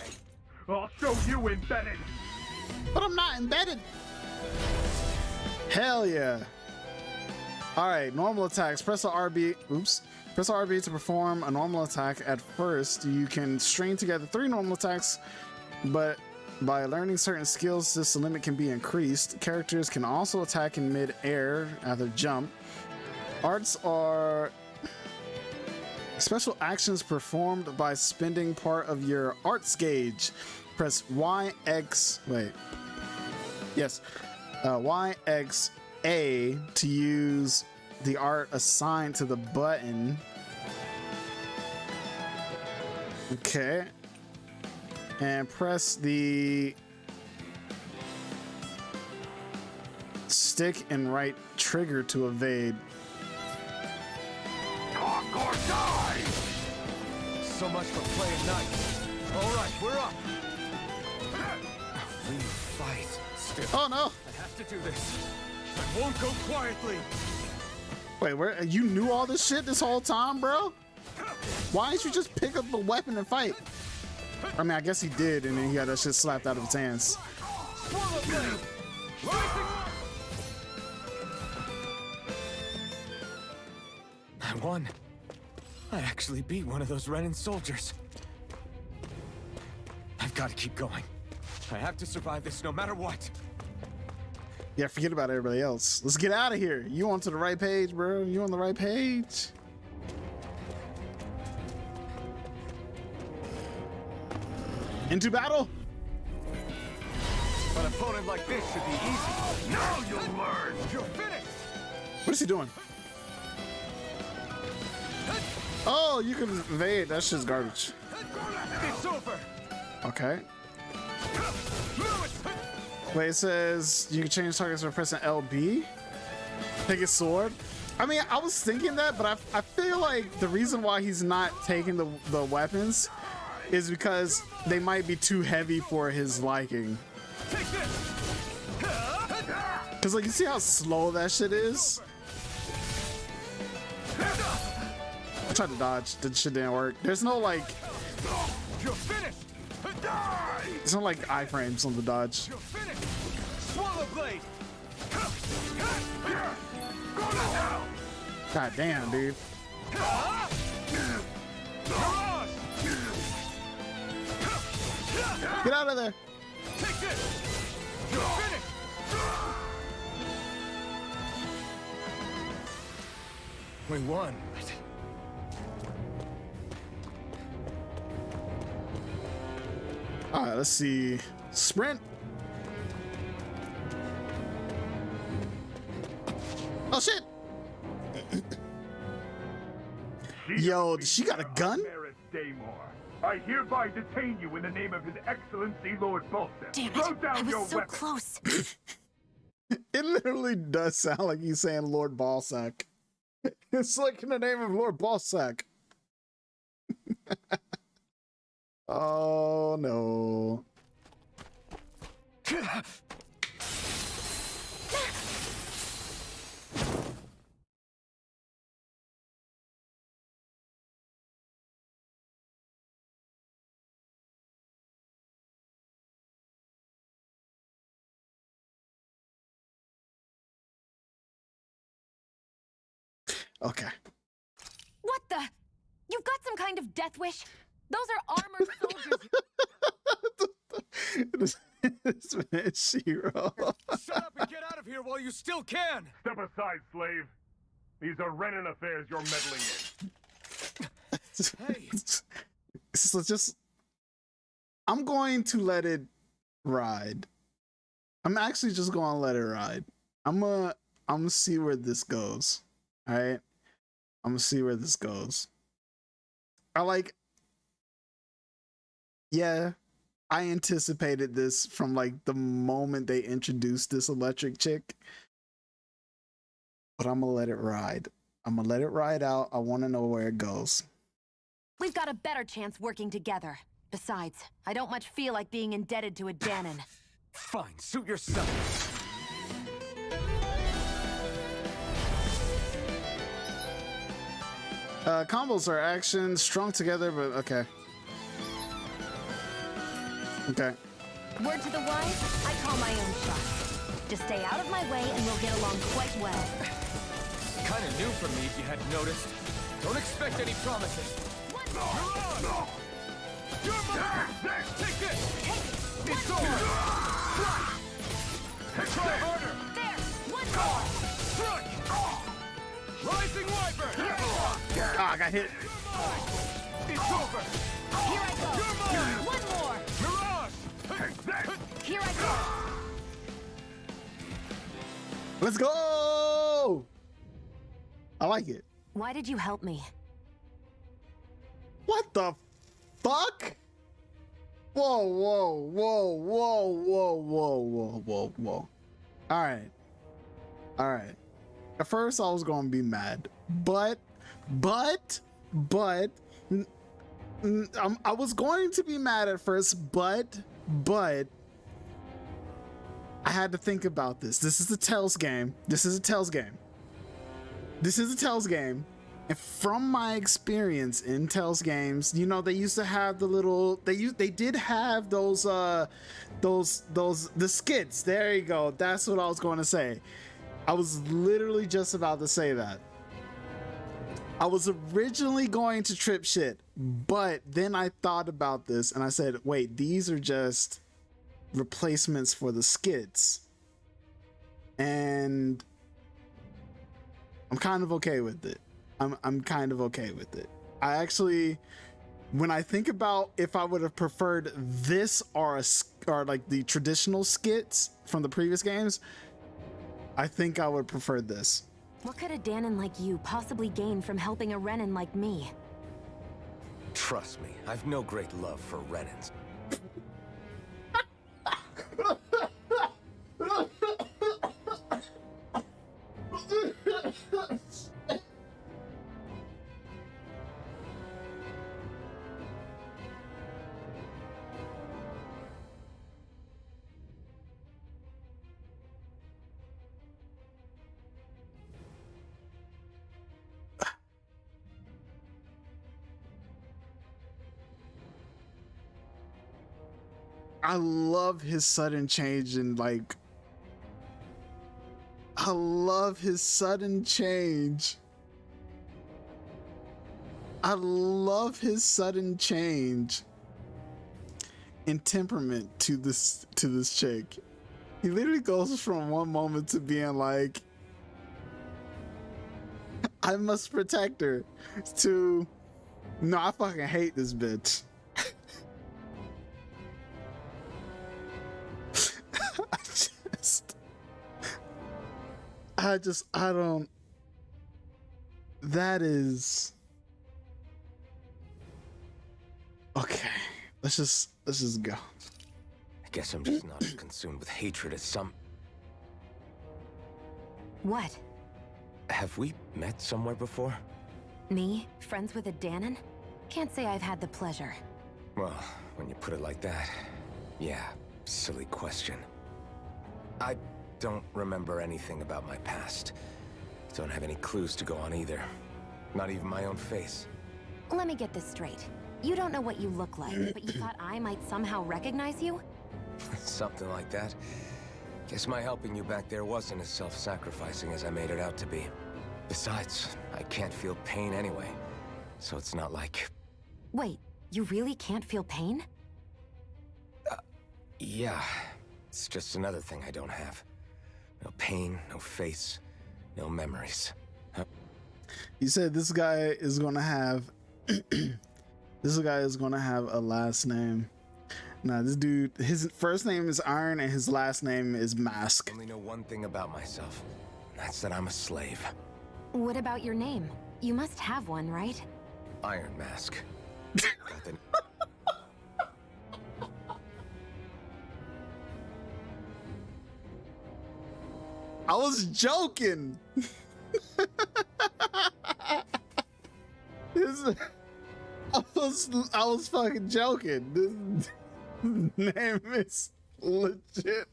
I'll show you embedded. But I'm not embedded. Hell yeah. All right, normal attacks. Press the RB. Oops. Press the RB to perform a normal attack. At first, you can string together 3 normal attacks, but by learning certain skills, this limit can be increased. Characters can also attack in mid-air after jump. Arts are special actions performed by spending part of your arts gauge. Press YXA to use the art assigned to the button. Okay. And press the stick and right trigger to evade. Talk or die! So much for playing nice. All right, we're up. We fight still. Oh no! I have to do this. I won't go quietly. Wait, where you knew all this shit this whole time, bro? Why didn't you just pick up the weapon and fight? I mean, I guess he did, and then he got that shit slapped out of his hands. I won. I actually beat one of those Renan soldiers. I've got to keep going. I have to survive this no matter what. Yeah, forget about everybody else. Let's get out of here. You on to the right page, bro. You on the right page. Into battle. An opponent like this should be easy. Now you'll learn. You're finished. What is he doing? Oh, you can evade. That shit's garbage. It's over. Okay. Wait, it says you can change targets by pressing LB. Take his sword. I mean, I was thinking that, but I feel like the reason why he's not taking the weapons is because they might be too heavy for his liking. Cause like, you see how slow that shit is? I tried to dodge, that shit didn't work. There's no like, You're finished. there's no like iframes on the dodge. You're finished. Swallow blade. God damn, dude. Get out of there. Take this. You're finished. We won. All right, let's see. Sprint. Oh shit. Yo, she got a gun? I hereby detain you in the name of His Excellency Lord Balsac. Damn Throw it! down I was your so weapon. close. It literally does sound like he's saying Lord Balsac. It's like in the name of Lord Balsac. Oh no. Okay. What the? You've got some kind of death wish? Those are armored soldiers. This man, Shiro. Shut up and get out of here while you still can. Step aside, slave. These are Renan affairs you're meddling in. Hey. So just, I'm going to let it ride. I'm actually just going to let it ride. I'm gonna see where this goes. All right. I'm gonna see where this goes. Yeah, I anticipated this from like the moment they introduced this electric chick. But I'm gonna let it ride. I'm gonna let it ride out. I want to know where it goes. We've got a better chance working together. Besides, I don't much feel like being indebted to a Danon. Fine, suit yourself. Combos are actions strung together, but okay. Okay. Word to the wise, I call my own shots. Just stay out of my way and we'll get along quite well. Kinda new for me if you hadn't noticed. Don't expect any promises. No! You're my... Take this! It's over! Try harder! There! One more! Front! Rising Wyvern! Ah, I got hit. It's over! Here I go! You're mine! One more! Mirage! Here I go! Let's go! I like it. Why did you help me? What the fuck? Whoa, whoa, whoa, whoa, whoa, whoa, whoa, whoa, whoa. Alright. Alright. At first I was gonna be mad. But I was going to be mad at first, but I had to think about this. This is a Tales game. This is a Tales game. This is a Tales game. And from my experience in Tales games, you know, they used to have the little, they did have those the skits. There you go. That's what I was going to say. I was literally just about to say that. I was originally going to trip shit, but then I thought about this and I said, wait, these are just replacements for the skits. And I'm kind of okay with it. I'm kind of okay with it. I actually, when I think about if I would have preferred this or like the traditional skits from the previous games, I think I would prefer this. What could a Danon like you possibly gain from helping a Renan like me? Trust me, I've no great love for Renans. I love his sudden change and like, I love his sudden change. I love his sudden change in temperament to this chick. He literally goes from one moment to being like, I must protect her, to, no, I fucking hate this bitch. I don't, that is, okay, let's just go. I guess I'm just not as consumed with hatred as some. What? Have we met somewhere before? Me? Friends with a Danon? Can't say I've had the pleasure. Well, when you put it like that, yeah, silly question. I don't remember anything about my past. Don't have any clues to go on either. Not even my own face. Let me get this straight. You don't know what you look like, but you thought I might somehow recognize you? Something like that. Guess my helping you back there wasn't as self-sacrificing as I made it out to be. Besides, I can't feel pain anyway, so it's not like... Wait, you really can't feel pain? Yeah. It's just another thing I don't have. No pain, no face, no memories. You said this guy is gonna have this guy is gonna have a last name. Nah, this dude, his first name is Iron and his last name is Mask. I only know one thing about myself. That's that I'm a slave. What about your name? You must have one, right? Iron Mask. I was joking. I was fucking joking. This name is legit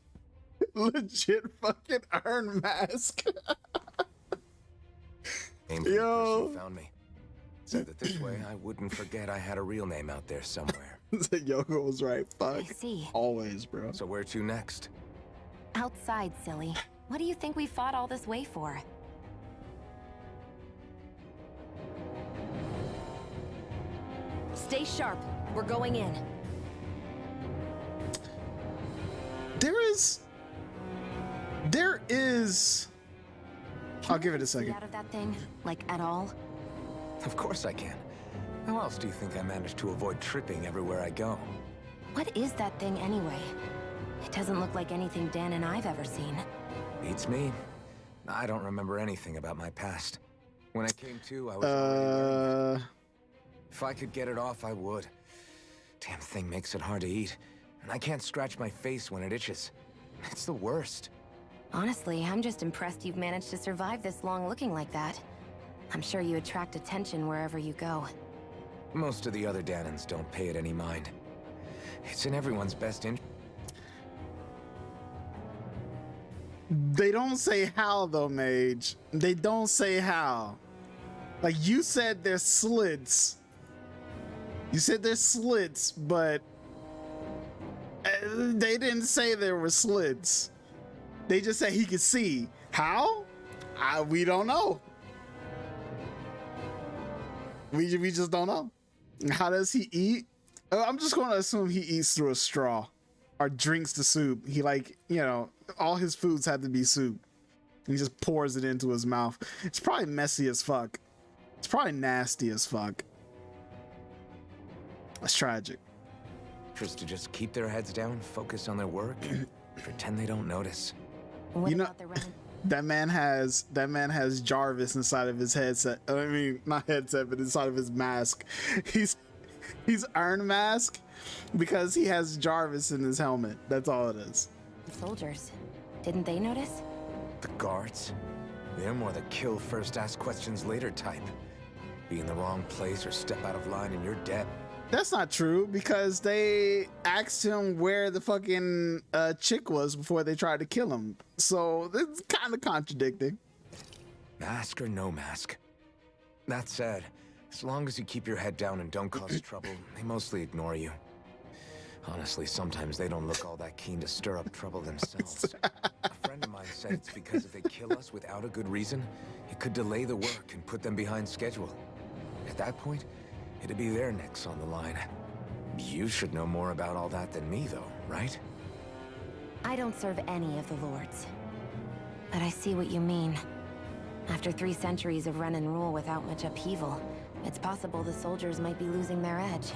fucking Iron Mask. Yo, found me. Said that this way I wouldn't forget I had a real name out there somewhere. Yoko was right. Fuck. I see. Always, bro. So where to next? Outside, silly. What do you think we fought all this way for? Stay sharp. We're going in. There is. I'll give it a See second. out of that thing, like at all? Of course I can. How else do you think I managed to avoid tripping everywhere I go? What is that thing anyway? It doesn't look like anything Dan and I've ever seen. Beats me. I don't remember anything about my past. When I came to, I was already learning. If I could get it off, I would. Damn thing makes it hard to eat. And I can't scratch my face when it itches. It's the worst. Honestly, I'm just impressed you've managed to survive this long looking like that. I'm sure you attract attention wherever you go. Most of the other Danans don't pay it any mind. It's in everyone's best interest. They don't say how though, Mage. They don't say how. Like you said there's slits. You said there's slits, but they didn't say there were slits. They just said he could see. How? We don't know. We just don't know. How does he eat? I'm just going to assume he eats through a straw or drinks the soup. He all his foods have to be soup. He just pours it into his mouth. It's probably messy as fuck. It's probably nasty as fuck. That's tragic. Just to just keep their heads down, focus on their work, pretend they don't notice. What you know, about the run? that man has Jarvis inside of his headset. I mean, not headset, but inside of his mask. He's Iron Mask because he has Jarvis in his helmet. That's all it is. Soldiers. Didn't they notice? The guards? They're more the kill first, ask questions later type. Be in the wrong place or step out of line and you're dead. That's not true because they asked him where the fucking chick was before they tried to kill him. So it's kind of contradicting. Mask or no mask. That said, as long as you keep your head down and don't cause trouble, they mostly ignore you. Honestly, sometimes they don't look all that keen to stir up trouble themselves. A friend of mine said it's because if they kill us without a good reason, it could delay the work and put them behind schedule. At that point, it'd be their necks on the line. You should know more about all that than me, though, right? I don't serve any of the lords. But I see what you mean. After 3 centuries of run and rule without much upheaval, it's possible the soldiers might be losing their edge.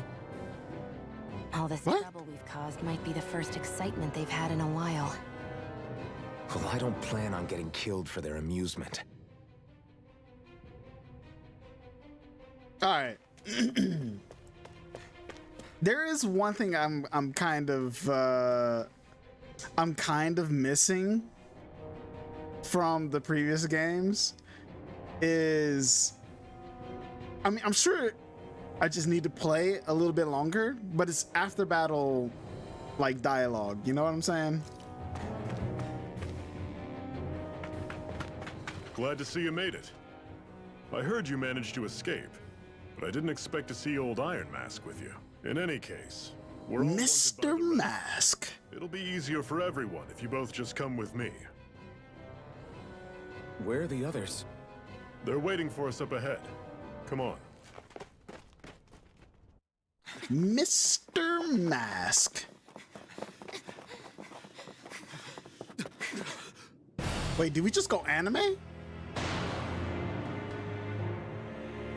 All this trouble we've caused might be the first excitement they've had in a while. Well, I don't plan on getting killed for their amusement. All right. There is one thing I'm kind of missing from the previous games is, I mean, I'm sure I just need to play a little bit longer, but it's after battle like dialogue, you know what I'm saying? Glad to see you made it. I heard you managed to escape, but I didn't expect to see old Iron Mask with you. In any case, we're all Mr. Mask. It'll be easier for everyone if you both just come with me. Where are the others? They're waiting for us up ahead. Come on. Mr. Mask. Wait, did we just go anime?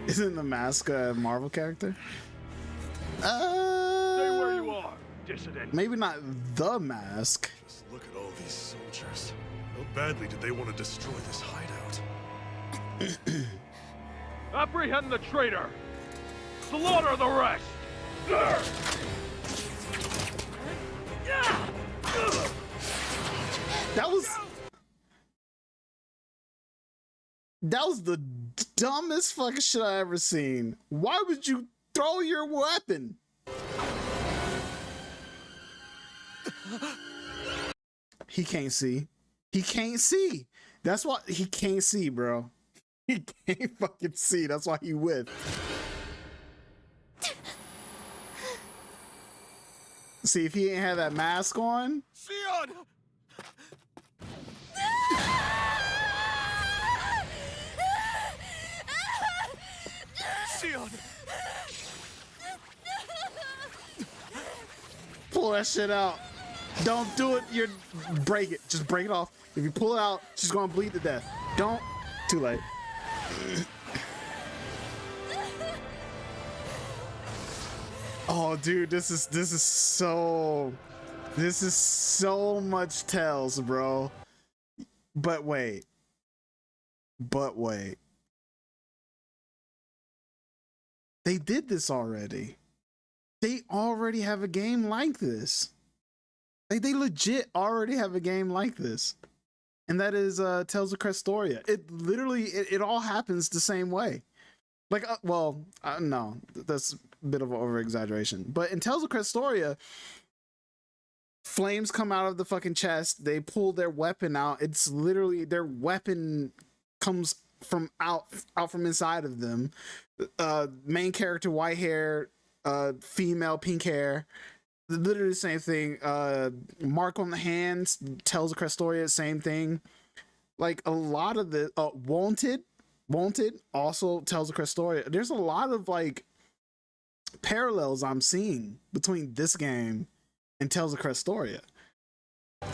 Isn't the Mask a Marvel character? Stay where you are, dissident. Maybe not the Mask. Just look at all these soldiers. How badly did they want to destroy this hideout? Apprehend the traitor. Slaughter the rest. That was the dumbest fucking shit I ever seen. Why would you throw your weapon? He can't see. He can't see. That's why he can't see, bro. He can't fucking see. That's why he whiffed. See, if he ain't had that mask on. Sion! Sion! Pull that shit out. Don't do it. You're break it. Just break it off. If you pull it out, she's gonna bleed to death. Don't. Too late. Oh, dude, this is so much Tales, bro. But wait. They did this already. They already have a game like this. Like, they legit already have a game like this. And that is Tales of Crestoria. It literally, it all happens the same way. Like, no, that's a bit of an over-exaggeration. But in Tales of Crestoria, flames come out of the fucking chest. They pull their weapon out. It's literally, their weapon comes from out from inside of them. Main character, white hair, female, pink hair. Literally the same thing. Mark on the hands, Tales of Crestoria, same thing. Like, a lot of the Wanted also Tales of Crestoria. There's a lot of like parallels I'm seeing between this game and Tales of Crestoria. A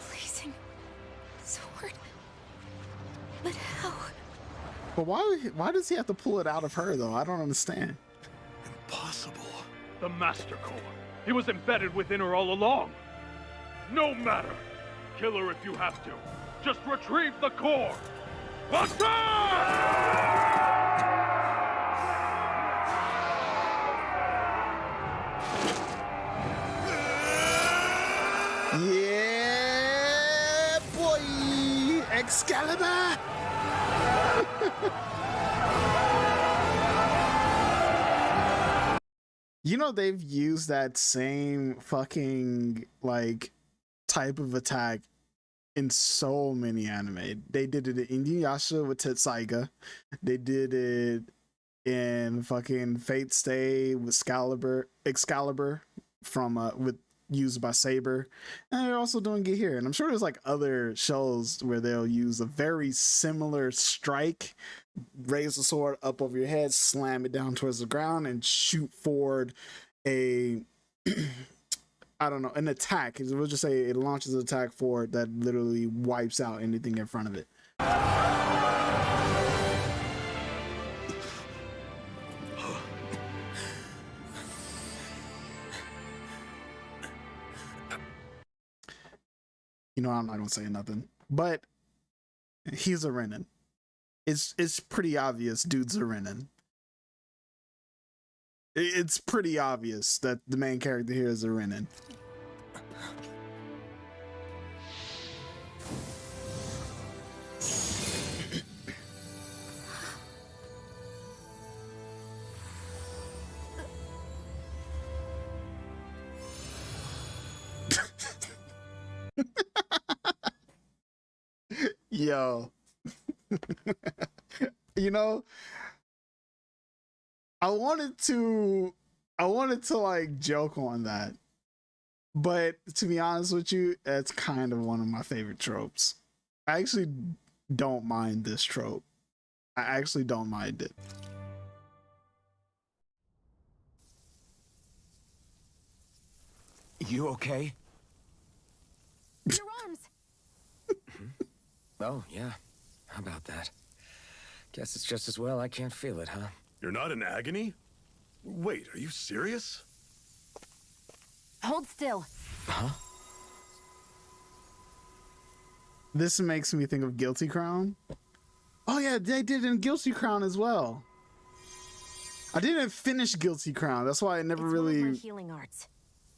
blazing sword. But how? But why does he have to pull it out of her though? I don't understand. Impossible. The Master Core. He was embedded within her all along. No matter. Kill her if you have to. Just retrieve the core. Yeah, boy! Excalibur! You know, they've used that same fucking, like, type of attack in so many anime. They did it in Inuyasha with Tetsaiga. They did it in fucking Fate Stay with Excalibur from used by Saber, and they're also doing it here. And I'm sure there's like other shows where they'll use a very similar strike, raise the sword up over your head, slam it down towards the ground, and shoot forward a I don't know, an attack. We'll just say it launches an attack forward that literally wipes out anything in front of it. You know, I'm not gonna say nothing, but he's a Renin. It's pretty obvious dude's a Renin. It's pretty obvious that the main character here is a Renin. Yo. You know, I wanted to like joke on that, but to be honest with you, it's kind of one of my favorite tropes. I actually don't mind this trope. I actually don't mind it. You okay? Your arms! Oh, yeah. How about that? Guess it's just as well I can't feel it, huh? You're not in agony? Wait, are you serious? Hold still. Huh? This makes me think of Guilty Crown. Oh yeah, they did in Guilty Crown as well. I didn't finish Guilty Crown. That's why it never really Healing arts.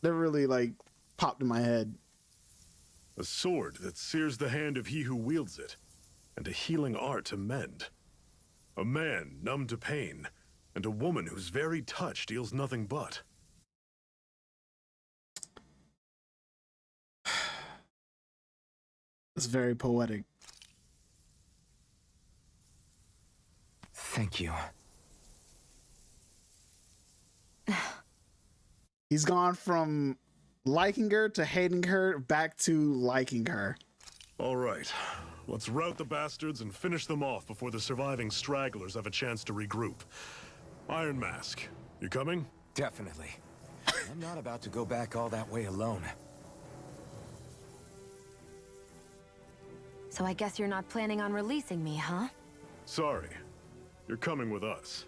never really like popped in my head. A sword that sears the hand of he who wields it, and a healing art to mend. A man numb to pain, and a woman whose very touch deals nothing but. It's very poetic. Thank you. He's gone from liking her to hating her back to liking her. All right. Let's rout the bastards and finish them off before the surviving stragglers have a chance to regroup. Iron Mask, you coming? Definitely. I'm not about to go back all that way alone. So I guess you're not planning on releasing me, huh? Sorry. You're coming with us.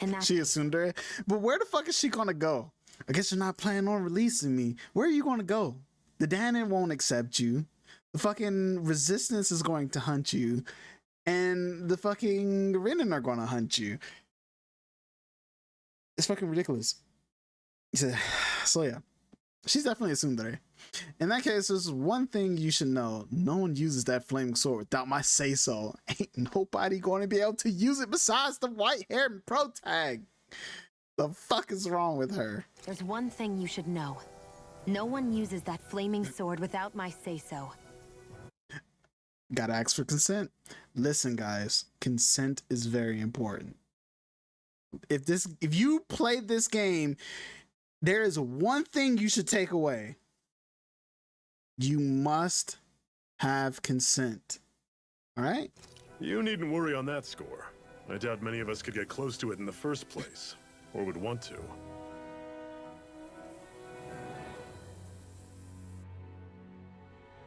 And that's... She is tsundere. But where the fuck is she gonna go? I guess you're not planning on releasing me. Where are you gonna go? The Danon won't accept you. The fucking Resistance is going to hunt you. And the fucking Renin are gonna hunt you. It's fucking ridiculous. So yeah. She's definitely a tsundere. In that case, there's one thing you should know. No one uses that flaming sword without my say-so. Ain't nobody going to be able to use it besides the white-haired protag. The fuck is wrong with her? There's one thing you should know. No one uses that flaming sword without my say-so. Gotta ask for consent. Listen, guys. Consent is very important. If you played this game, there is one thing you should take away. You must have consent. All right? You needn't worry on that score. I doubt many of us could get close to it in the first place, or would want to.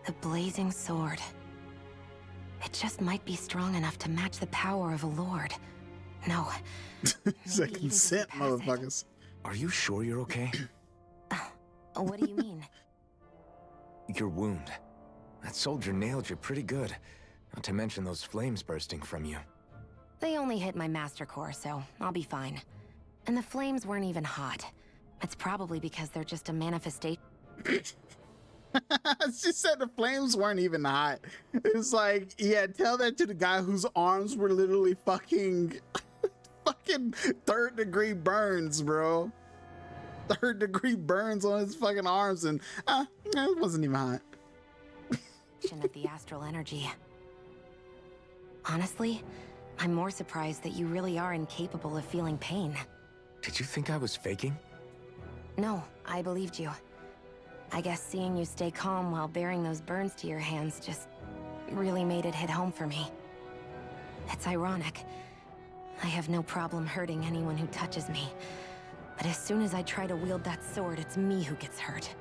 The blazing sword. It just might be strong enough to match the power of a lord. No. It's a consent, motherfuckers. Are you sure you're okay? What do you mean? Your wound. That soldier nailed you pretty good. Not to mention those flames bursting from you. They only hit my master core, so I'll be fine. And the flames weren't even hot. It's probably because they're just a manifestation. She said the flames weren't even hot. It's like, yeah, tell that to the guy whose arms were literally fucking third-degree burns, bro. Third-degree burns on his fucking arms, and it wasn't even hot. Of the astral energy. Honestly, I'm more surprised that you really are incapable of feeling pain. Did you think I was faking? No, I believed you. I guess seeing you stay calm while bearing those burns to your hands just really made it hit home for me. It's ironic. I have no problem hurting anyone who touches me. But as soon as I try to wield that sword, it's me who gets hurt.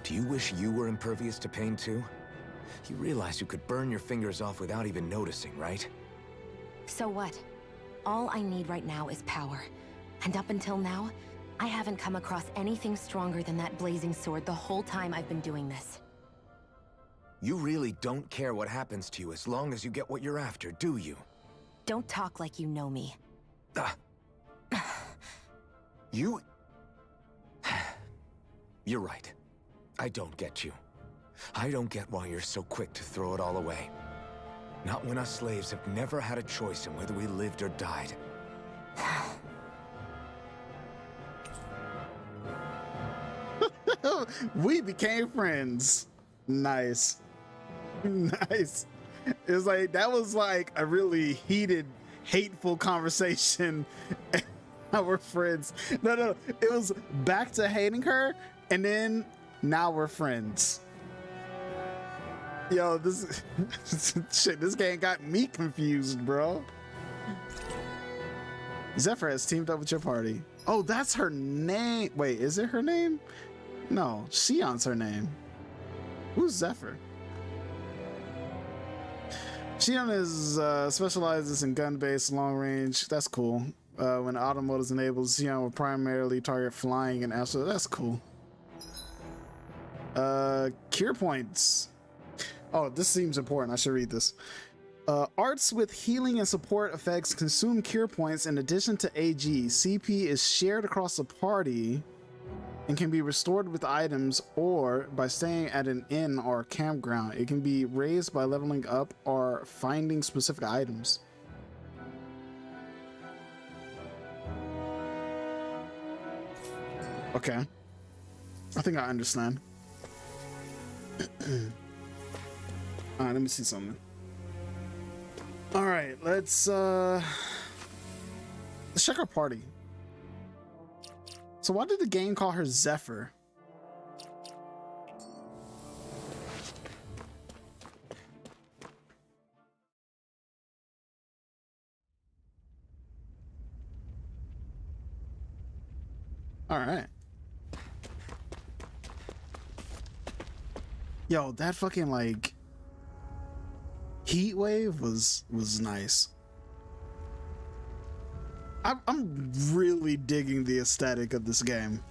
Do you wish you were impervious to pain too? You realize you could burn your fingers off without even noticing, right? So what? All I need right now is power. And up until now, I haven't come across anything stronger than that blazing sword the whole time I've been doing this. You really don't care what happens to you as long as you get what you're after, do you? Don't talk like you know me. You... You're right. I don't get you. I don't get why you're so quick to throw it all away. Not when us slaves have never had a choice in whether we lived or died. We became friends. Nice. Nice. It's like, that was like a really heated, hateful conversation. We're friends. No, it was back to hating her, and then now we're friends. Yo, this shit, this game got me confused, bro. Zephyr has teamed up with your party. Oh, that's her name. Wait, is it her name? No, Sion's her name. Who's Zephyr? Sion is specializes in gun-based long range. That's cool. When auto mode is enabled, Sion will primarily target flying and astral. That's cool. Cure points. Oh, this seems important. I should read this. Arts with healing and support effects consume cure points in addition to AG. CP is shared across the party and can be restored with items or by staying at an inn or a campground. It can be raised by leveling up or finding specific items. Okay. I think I understand. Alright, let me see something. Alright, let's check our party. So why did the game call her Zephyr? All right. Yo, that fucking like heat wave was nice. I'm really digging the aesthetic of this game.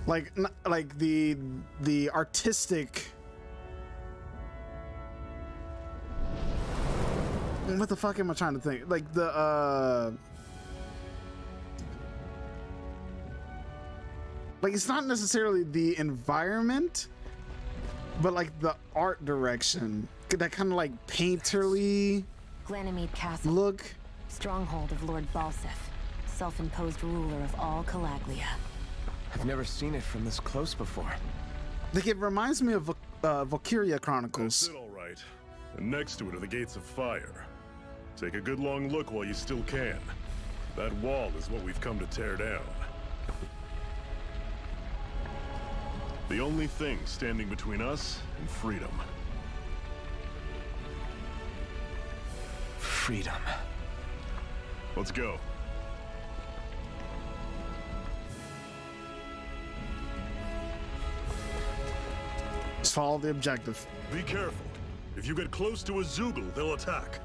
Like the artistic. What the fuck am I trying to think? Like the like it's not necessarily the environment, but like the art direction. That kind of like painterly Glanamede Castle. Look. Stronghold of Lord Balsef, self-imposed ruler of all Calaglia. I've never seen it from this close before. Like it reminds me of Valkyria Chronicles. That's it, all right. And next to it are the gates of fire. Take a good long look while you still can. That wall is what we've come to tear down. The only thing standing between us and freedom. Freedom. Let's go. Just follow the objective. Be careful. If you get close to a Zoogle, they'll attack.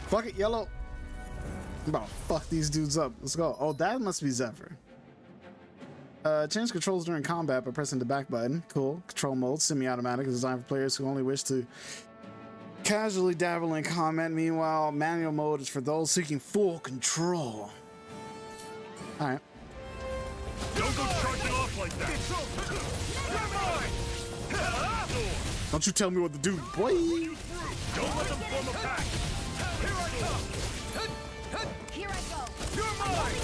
Fuck it, yellow. I'm about to fuck these dudes up. Let's go. Oh, that must be Zephyr. Change controls during combat by pressing the back button. Cool. Control mode, semi-automatic, is designed for players who only wish to casually dabble in combat. Meanwhile, manual mode is for those seeking full control. All right. Don't go charging off like that. Don't you tell me what to do, boy. Don't let them form a pack. Here I go. You're mine!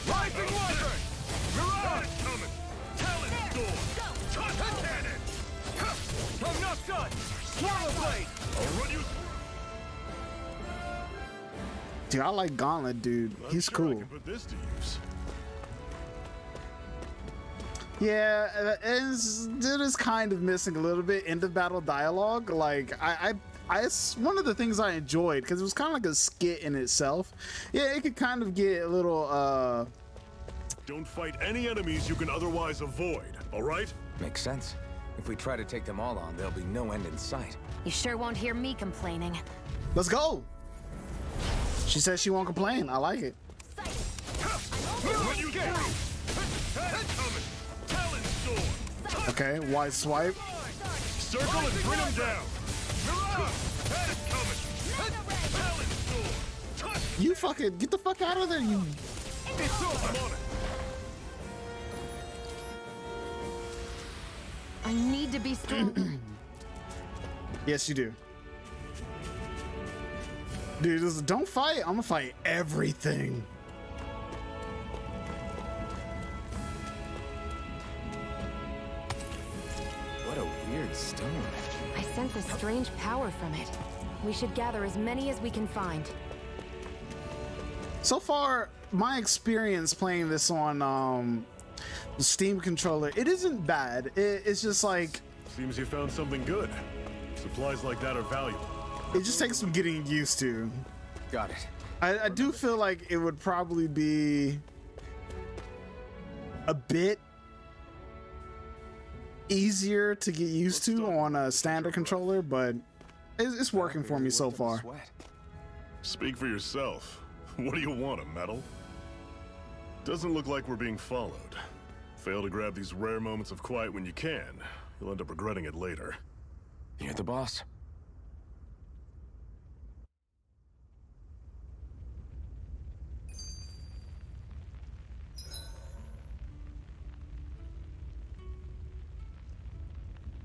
Rising Wyvern! Mirage! Coming! Talent door! Touch the cannon! I'm not done! Swallow blade! I'll run you through. Dude, I like Gauntlet, dude. He's sure cool. I can put this to use. Yeah, it is kind of missing a little bit end of battle dialogue. Like it's one of the things I enjoyed because it was kind of like a skit in itself. Yeah, it could kind of get a little Don't fight any enemies you can otherwise avoid, all right? Makes sense. If we try to take them all on, there'll be no end in sight. You sure won't hear me complaining. Let's go. She says she won't complain. I like it. When you get coming. Talent sword. Okay, wide swipe. Circle and bring him down. Head coming. Talent sword. You fucking get the fuck out of there, you. I'm on it. I need to be strong. Yes, you do. Dude, just don't fight. I'm gonna fight everything. What a weird stone. I sense a strange power from it. We should gather as many as we can find. So far, my experience playing this on the Steam controller, it isn't bad. It's just like... Seems you found something good. Supplies like that are valuable. It just takes some getting used to. Got it. I do feel like it would probably be a bit easier to get used to on a standard controller, but it's working for me so far. Speak for yourself. What do you want, a medal? Doesn't look like we're being followed. Fail to grab these rare moments of quiet when you can, you'll end up regretting it later. You're the boss.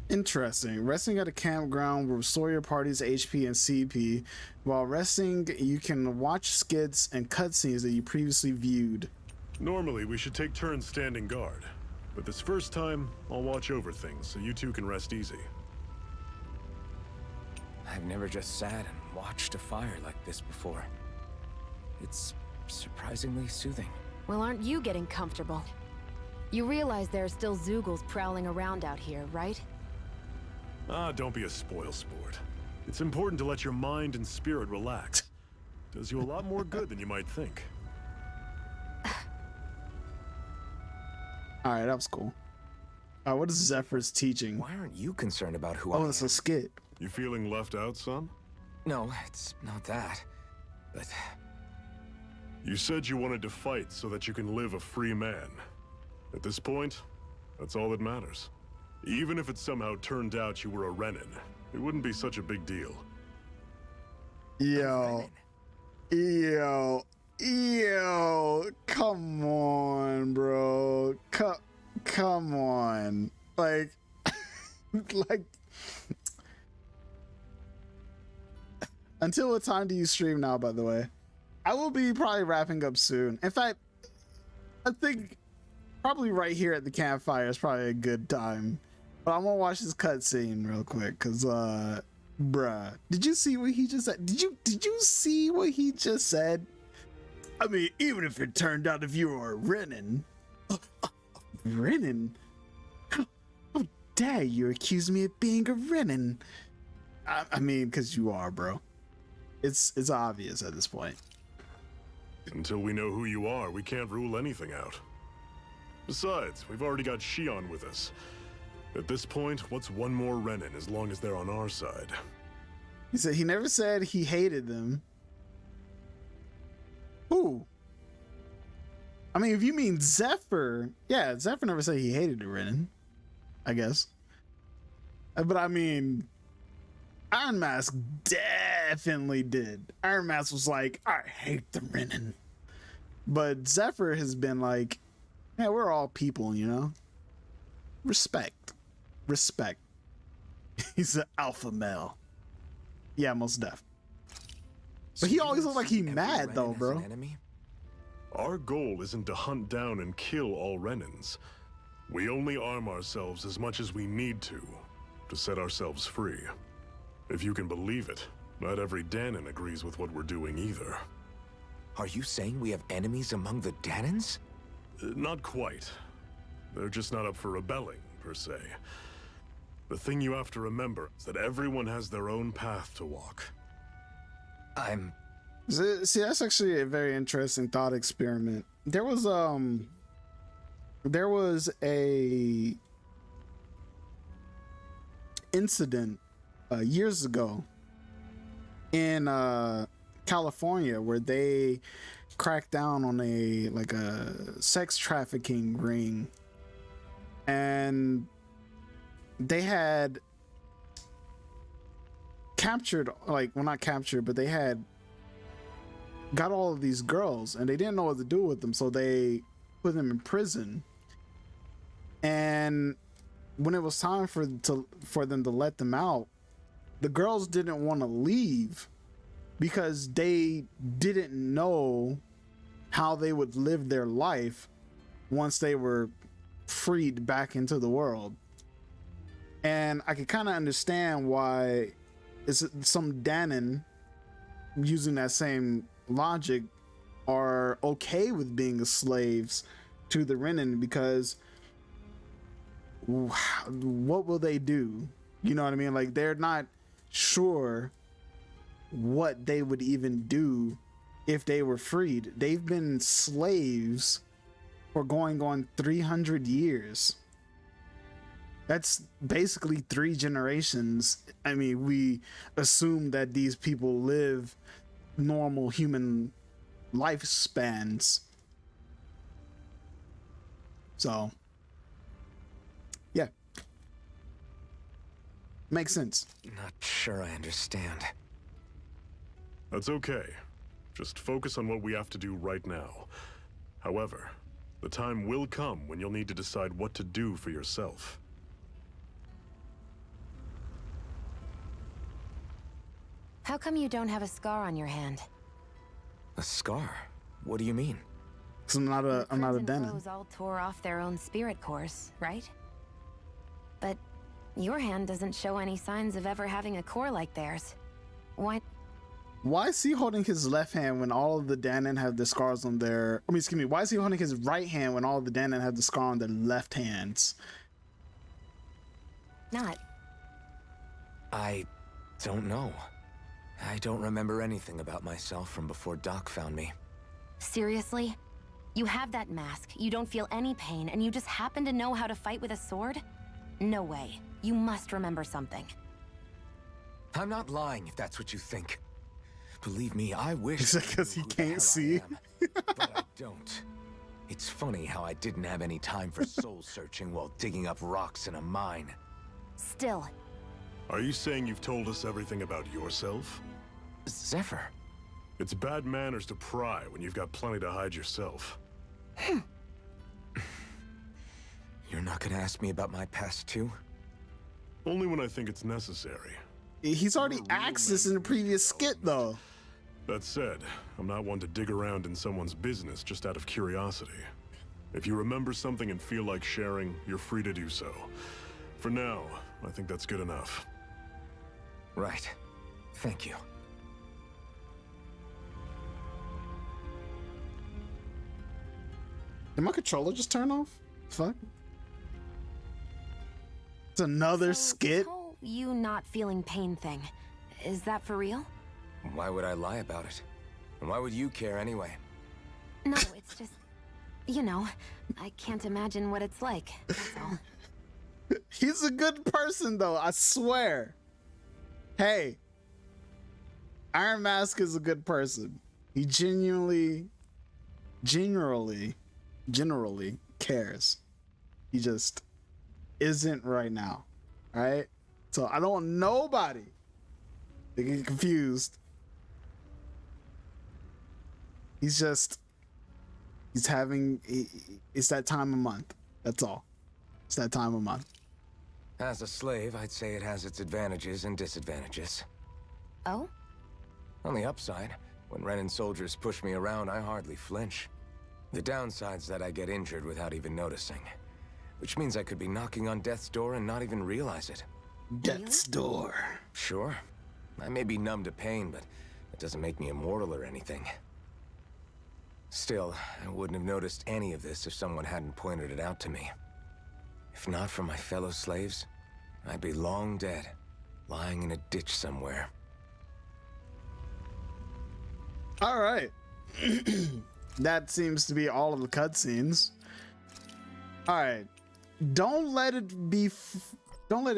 Interesting. Resting at a campground will restore your party's HP and CP. While resting, you can watch skits and cutscenes that you previously viewed. Normally, we should take turns standing guard. But this first time, I'll watch over things so you two can rest easy. I've never just sat and watched a fire like this before. It's surprisingly soothing. Well, aren't you getting comfortable? You realize there are still Zeugles prowling around out here, right? Ah, don't be a spoilsport. It's important to let your mind and spirit relax. Does you a lot more good than you might think. All right, that was cool. What is Zephyr's teaching? Why aren't you concerned about who I am? Oh, it's a skit. You feeling left out, son? No, it's not that. But You said you wanted to fight so that you can live a free man. At this point, that's all that matters. Even if it somehow turned out you were a Renin, it wouldn't be such a big deal. Yo, come on, bro. Come on. Like, like, until what time do you stream now, by the way? I will be probably wrapping up soon. In fact, I think probably right here at the campfire is probably a good time. But I'm gonna watch this cutscene real quick, cause bruh, did you see what he just said? Did you see what he just said? I mean, even if it turned out if you were a Renin, Renin? How dare you accuse me of being a Renin? I mean, cause you are, bro. It's obvious at this point. Until we know who you are, we can't rule anything out. Besides, we've already got Shion with us. At this point, what's one more Renin as long as they're on our side? He said he never said he hated them. Who? I mean, if you mean Zephyr, yeah, Zephyr never said he hated the Renin, I guess. But I mean, Iron Mask definitely did. Iron Mask was like, I hate the Renin. But Zephyr has been like, yeah, we're all people, you know? Respect. He's an alpha male. Yeah, most def. But he always looked like he mad though, bro. Our goal isn't to hunt down and kill all Renins. We only arm ourselves as much as we need to set ourselves free. If you can believe it, not every Danon agrees with what we're doing either. Are you saying we have enemies among the Danons? Not quite. They're just not up for rebelling, per se. The thing you have to remember is that everyone has their own path to walk. See, that's actually a very interesting thought experiment. There was a incident years ago in California where they cracked down on a sex trafficking ring, and they had captured, well, not captured, but they had got all of these girls and they didn't know what to do with them, so they put them in prison. And when it was time for them to let them out, the girls didn't want to leave because they didn't know how they would live their life once they were freed back into the world. And I could kind of understand why some Danon, using that same logic, are okay with being slaves to the Renin, because what will they do? You know what I mean? Like, they're not sure what they would even do if they were freed. They've been slaves for going on 300 years. That's basically 3 generations. I mean, we assume that these people live normal human lifespans. So, yeah. Makes sense. Not sure I understand. That's okay. Just focus on what we have to do right now. However, the time will come when you'll need to decide what to do for yourself. How come you don't have a scar on your hand? A scar? What do you mean? I'm not a Danon. Foes all tore off their own spirit cores, right? But your hand doesn't show any signs of ever having a core like theirs. Why? Why is he holding his left hand when all of the Danon have the scars on their... I mean, excuse me. Why is he holding his right hand when all of the Danon have the scar on their left hands? Not. I don't know. I don't remember anything about myself from before Doc found me. Seriously? You have that mask, you don't feel any pain, and you just happen to know how to fight with a sword? No way. You must remember something. I'm not lying if that's what you think. Believe me, I wish. Is it because he can't see? But I don't. It's funny how I didn't have any time for soul searching while digging up rocks in a mine. Still. Are you saying you've told us everything about yourself? Zephyr. It's bad manners to pry when you've got plenty to hide yourself. You're not gonna ask me about my past too? Only when I think it's necessary. He's already asked this in the previous skit, though. That said, I'm not one to dig around in someone's business just out of curiosity. If you remember something and feel like sharing, you're free to do so. For now, I think that's good enough. Right. Thank you. Did my controller just turn off? Fuck. It's another skit. This whole you not feeling pain thing, is that for real? Why would I lie about it? And why would you care anyway? No, it's just, you know, I can't imagine what it's like, that's all. He's a good person, though, I swear. Hey, Iron Mask is a good person. He generally cares. He just isn't right now, right? So I don't want nobody to get confused. He's having, it's that time of month. That's all. It's that time of month. As a slave, I'd say it has its advantages and disadvantages. Oh? On the upside, when Renan soldiers push me around, I hardly flinch. The downside's that I get injured without even noticing. Which means I could be knocking on death's door and not even realize it. Death's door. Sure. I may be numb to pain, but it doesn't make me immortal or anything. Still, I wouldn't have noticed any of this if someone hadn't pointed it out to me. If not for my fellow slaves, I'd be long dead, lying in a ditch somewhere. All right. That seems to be all of the cutscenes. All right. Don't let it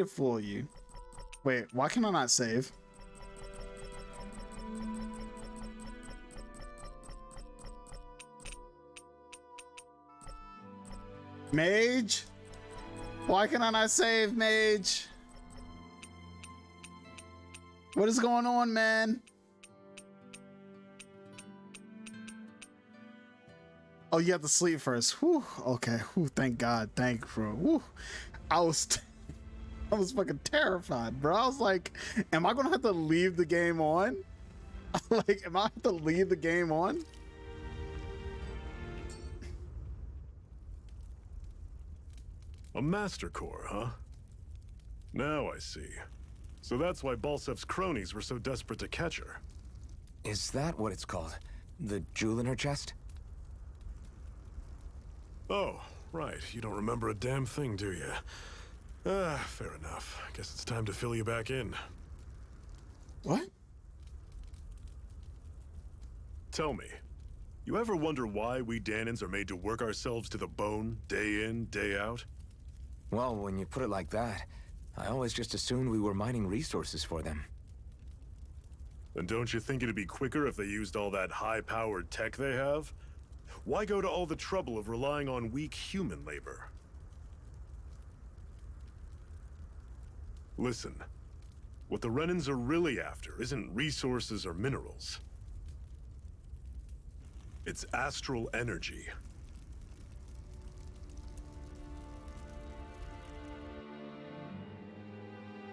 fool you. Wait, why can I not save? Mage? Why can I not save, Mage? What is going on, man? Oh, you have to sleep first. Whew. Okay. Whew, thank God. Thank you, bro. Whew. I was fucking terrified, bro. I was like, am I gonna have to leave the game on? Like, am I have to leave the game on? A Master Core, huh? Now I see. So that's why Balsef's cronies were so desperate to catch her. Is that what it's called? The jewel in her chest? Oh, right. You don't remember a damn thing, do you? Ah, fair enough. Guess it's time to fill you back in. What? Tell me, you ever wonder why we Danons are made to work ourselves to the bone, day in, day out? Well, when you put it like that, I always just assumed we were mining resources for them. And don't you think it'd be quicker if they used all that high-powered tech they have? Why go to all the trouble of relying on weak human labor? Listen, what the Renans are really after isn't resources or minerals. It's astral energy.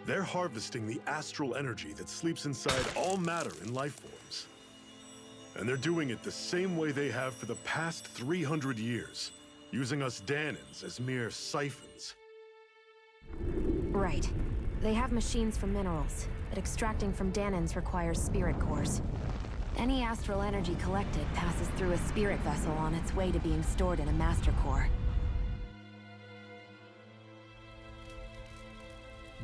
They're harvesting the astral energy that sleeps inside all matter in life forms. And they're doing it the same way they have for the past 300 years, using us Danons as mere siphons. Right. They have machines for minerals, but extracting from Danans requires spirit cores. Any astral energy collected passes through a spirit vessel on its way to being stored in a master core.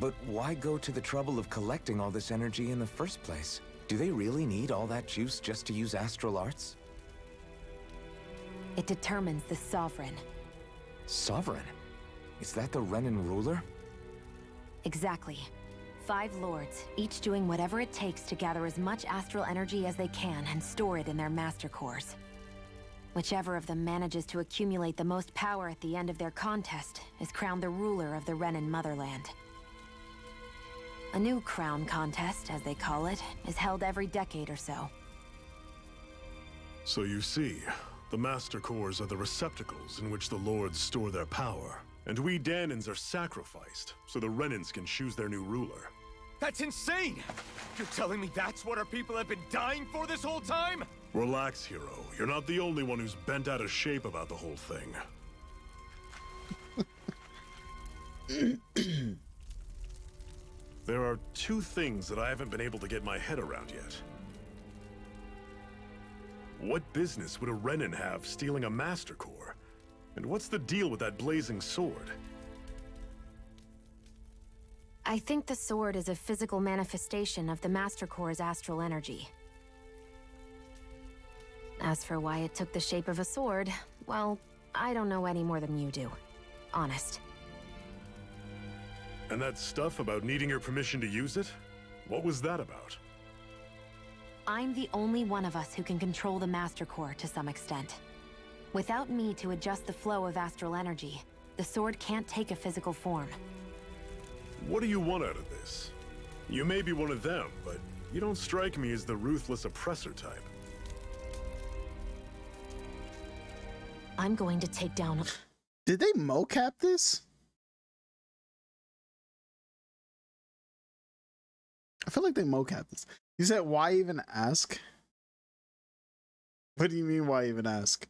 But why go to the trouble of collecting all this energy in the first place? Do they really need all that juice just to use astral arts? It determines the Sovereign. Sovereign? Is that the Renan ruler? Exactly. 5 lords, each doing whatever it takes to gather as much astral energy as they can and store it in their master cores. Whichever of them manages to accumulate the most power at the end of their contest is crowned the ruler of the Renan motherland. A new crown contest, as they call it, is held every decade or so. So you see, the Master Cores are the receptacles in which the Lords store their power. And we Danans are sacrificed, so the Renans can choose their new ruler. That's insane! You're telling me that's what our people have been dying for this whole time? Relax, hero. You're not the only one who's bent out of shape about the whole thing. There are 2 things that I haven't been able to get my head around yet. What business would a Renan have stealing a Master Core? And what's the deal with that blazing sword? I think the sword is a physical manifestation of the Master Core's astral energy. As for why it took the shape of a sword, well, I don't know any more than you do. Honest. And that stuff about needing your permission to use it? What was that about? I'm the only one of us who can control the Master Core to some extent. Without me to adjust the flow of astral energy, the sword can't take a physical form. What do you want out of this? You may be one of them, but you don't strike me as the ruthless oppressor type. I'm going to take down... Did they mocap this? I feel like they mocap this. You said, why even ask? What do you mean, why even ask?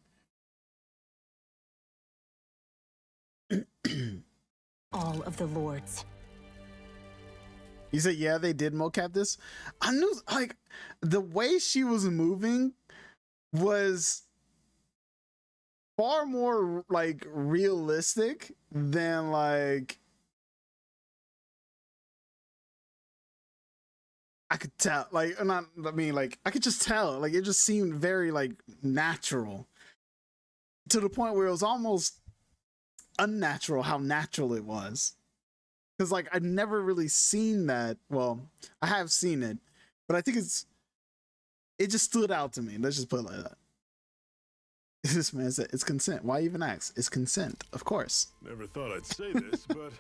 All of the lords. You said, yeah, they did mocap this? I knew, like, the way she was moving was far more, like, realistic than, like... I could tell, like, not, I mean, like, I could just tell, like, it just seemed very, like, natural. To the point where it was almost unnatural how natural it was. Because, like, I've never really seen that. Well, I have seen it, but I think it just stood out to me. Let's just put it like that. This man said, it's consent. Why even ask? It's consent, of course. Never thought I'd say this, but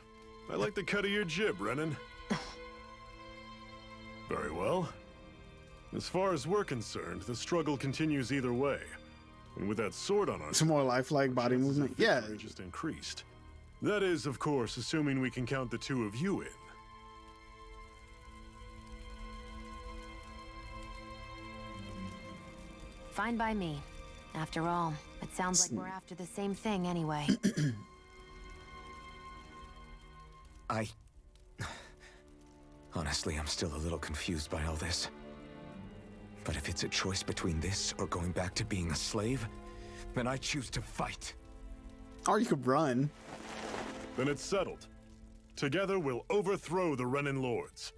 I like the cut of your jib, Renan. Very well. As far as we're concerned, the struggle continues either way. And with that sword on our Some more lifelike body movement. Yeah. Just increased. That is, of course, assuming we can count the 2 of you in. Fine by me. After all, it sounds like we're after the same thing anyway. Honestly, I'm still a little confused by all this. But if it's a choice between this or going back to being a slave, then I choose to fight. Or you could run. Then it's settled. Together we'll overthrow the Renan Lords.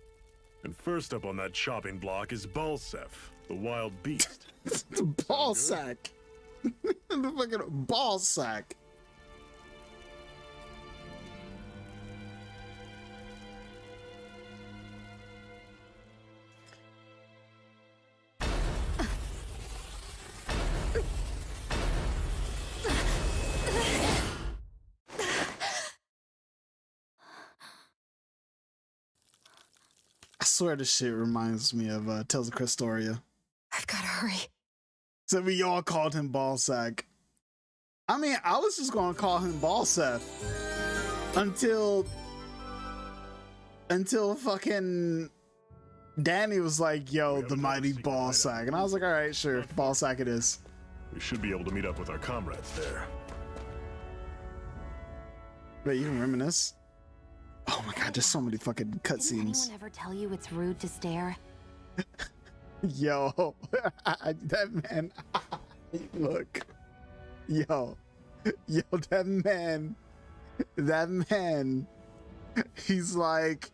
And first up on that chopping block is Balsef, the wild beast. The ball sack. The fucking ball sack. I swear this shit reminds me of Tales of Crestoria. I've gotta hurry. So we all called him Ballsack. I mean, I was just gonna call him Ballseth until fucking Danny was like, yo, the mighty Ballsack. And I was like, all right, sure, Ballsack it is. We should be able to meet up with our comrades there. Wait, you can reminisce? Oh my god, just so many fucking Didn't cutscenes. anyone ever tell you it's rude to stare? Yo, that man. Look, yo, that man. He's like,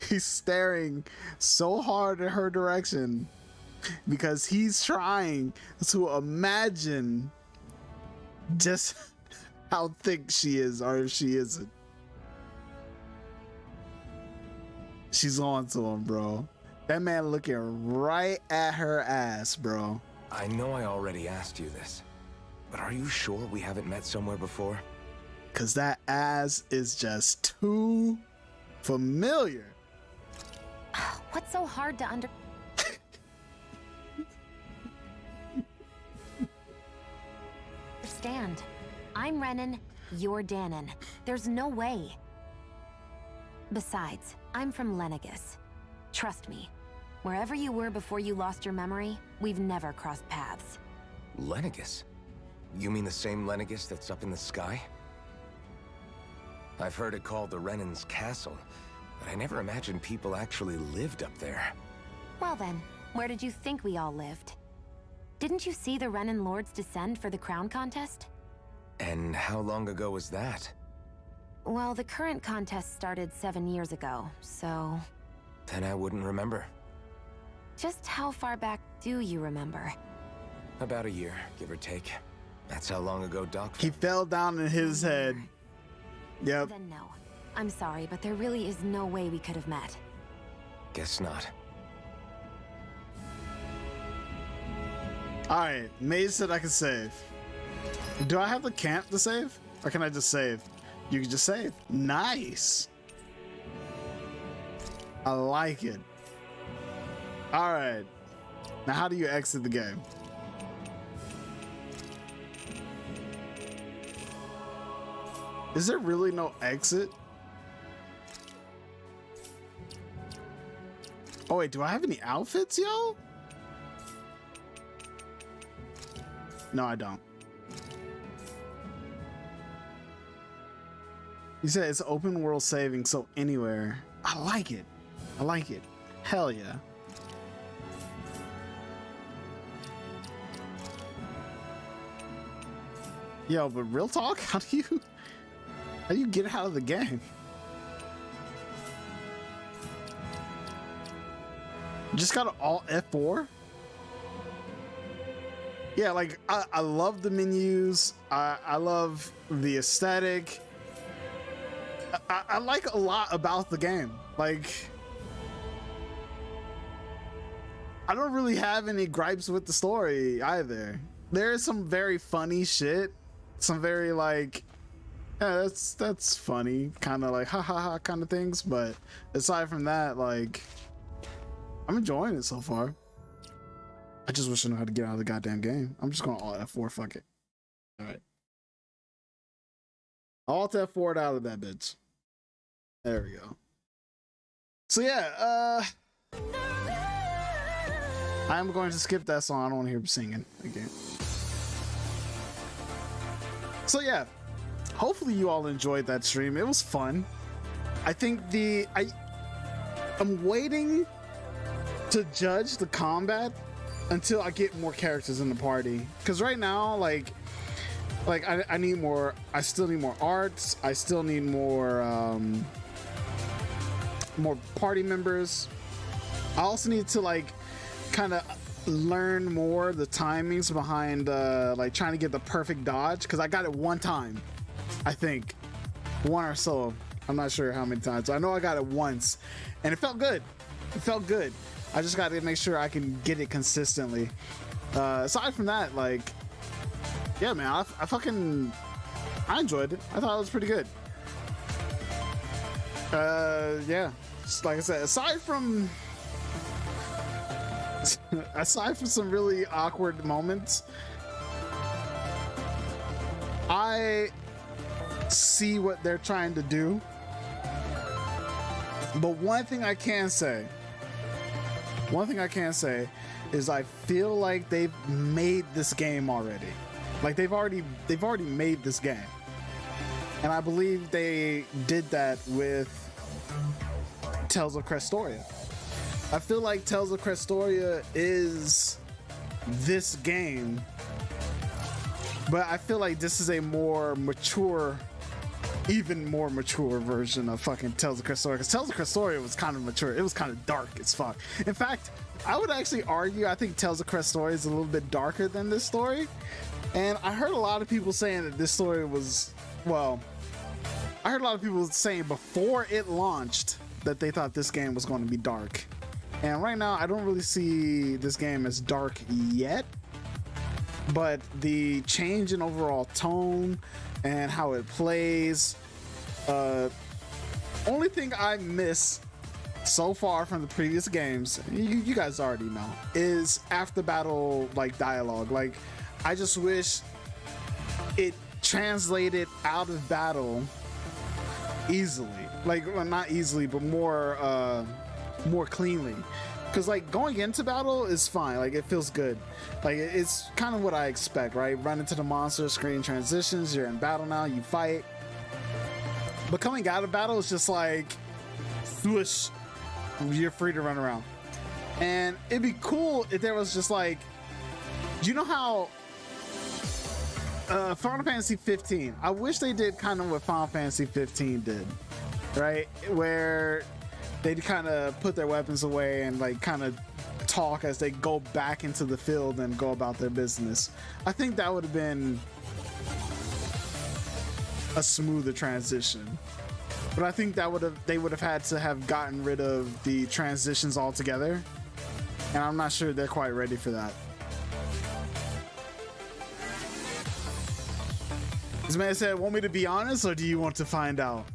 he's staring so hard at her direction because he's trying to imagine just how thick she is, or if she isn't. She's on to him, bro. That man looking right at her ass, bro. I know I already asked you this, but are you sure we haven't met somewhere before? Cause that ass is just too familiar. What's so hard to understand? I'm Renan, you're Danon. There's no way. Besides, I'm from Lenegus. Trust me, wherever you were before you lost your memory, we've never crossed paths. Lenegus? You mean the same Lenegus that's up in the sky? I've heard it called the Renan's Castle, but I never imagined people actually lived up there. Well then, where did you think we all lived? Didn't you see the Renan Lords descend for the crown contest? And how long ago was that? Well, the current contest started 7 years ago, so... Then I wouldn't remember. Just how far back do you remember? About a year, give or take. That's how long ago Doc... He fell down in his head. Yep. Then no. I'm sorry, but there really is no way we could have met. Guess not. Alright, Maze said I can save. Do I have the camp to save? Or can I just save? You can just save. Nice. I like it. Alright. Now how do you exit the game? Is there really no exit? Oh wait, do I have any outfits, yo? No, I don't. You said it's open world saving, so anywhere. I like it. I like it. Hell yeah. Yo, but real talk, how do you get out of the game? You just gotta alt F4? Yeah, like I love the menus. I love the aesthetic. I like a lot about the game. Like, I don't really have any gripes with the story either. There is some very funny shit. Some very like, yeah, that's funny, kind of like ha ha ha kind of things. But aside from that, like, I'm enjoying it so far. I just wish I knew how to get out of the goddamn game. I'm just gonna alt F4, fuck it. All right. Alt F4 out of that bitch. There we go. So yeah, I'm going to skip that song. I don't want to hear him singing again. So yeah, hopefully you all enjoyed that stream. It was fun. I think I'm waiting to judge the combat until I get more characters in the party. Because right now, like I need more. I still need more arts. I still need more party members. I also need to like kind of learn more the timings behind like trying to get the perfect dodge, because I got it one time, I think, one or so. I'm not sure how many times. I know I got it once and it felt good. It felt good. I just got to make sure I can get it consistently. Aside from that, like, yeah, man, I enjoyed it. I thought it was pretty good. Yeah, just like I said, aside from some really awkward moments, I see what they're trying to do. But one thing I can say is I feel like they've made this game already. Like they've already made this game. And I believe they did that with Tales of Crestoria. I feel like Tales of Crestoria is this game, but I feel like this is a more mature, even more mature version of fucking Tales of Crestoria, because Tales of Crestoria was kind of mature. It was kind of dark as fuck. In fact, I would actually argue I think Tales of Crestoria is a little bit darker than this story. And I heard a lot of people saying that this story was, well, I heard a lot of people saying before it launched that they thought this game was going to be dark. And right now, I don't really see this game as dark yet, but the change in overall tone and how it plays, only thing I miss so far from the previous games, you guys already know, is after battle like dialogue. Like, I just wish it translated out of battle easily, like, well, not easily, but more cleanly, because like going into battle is fine, like it feels good, like it's kind of what I expect, right? Run into the monster, screen transitions, you're in battle now, you fight. But coming out of battle is just like whoosh, you're free to run around. And it'd be cool if there was just like, you know how Final Fantasy 15, I wish they did kind of what Final Fantasy 15 did, right? Where they'd kind of put their weapons away and like kind of talk as they go back into the field and go about their business. I think that would have been a smoother transition. But I think that they would have had to have gotten rid of the transitions altogether. And I'm not sure they're quite ready for that. This man said, want me to be honest, or do you want to find out?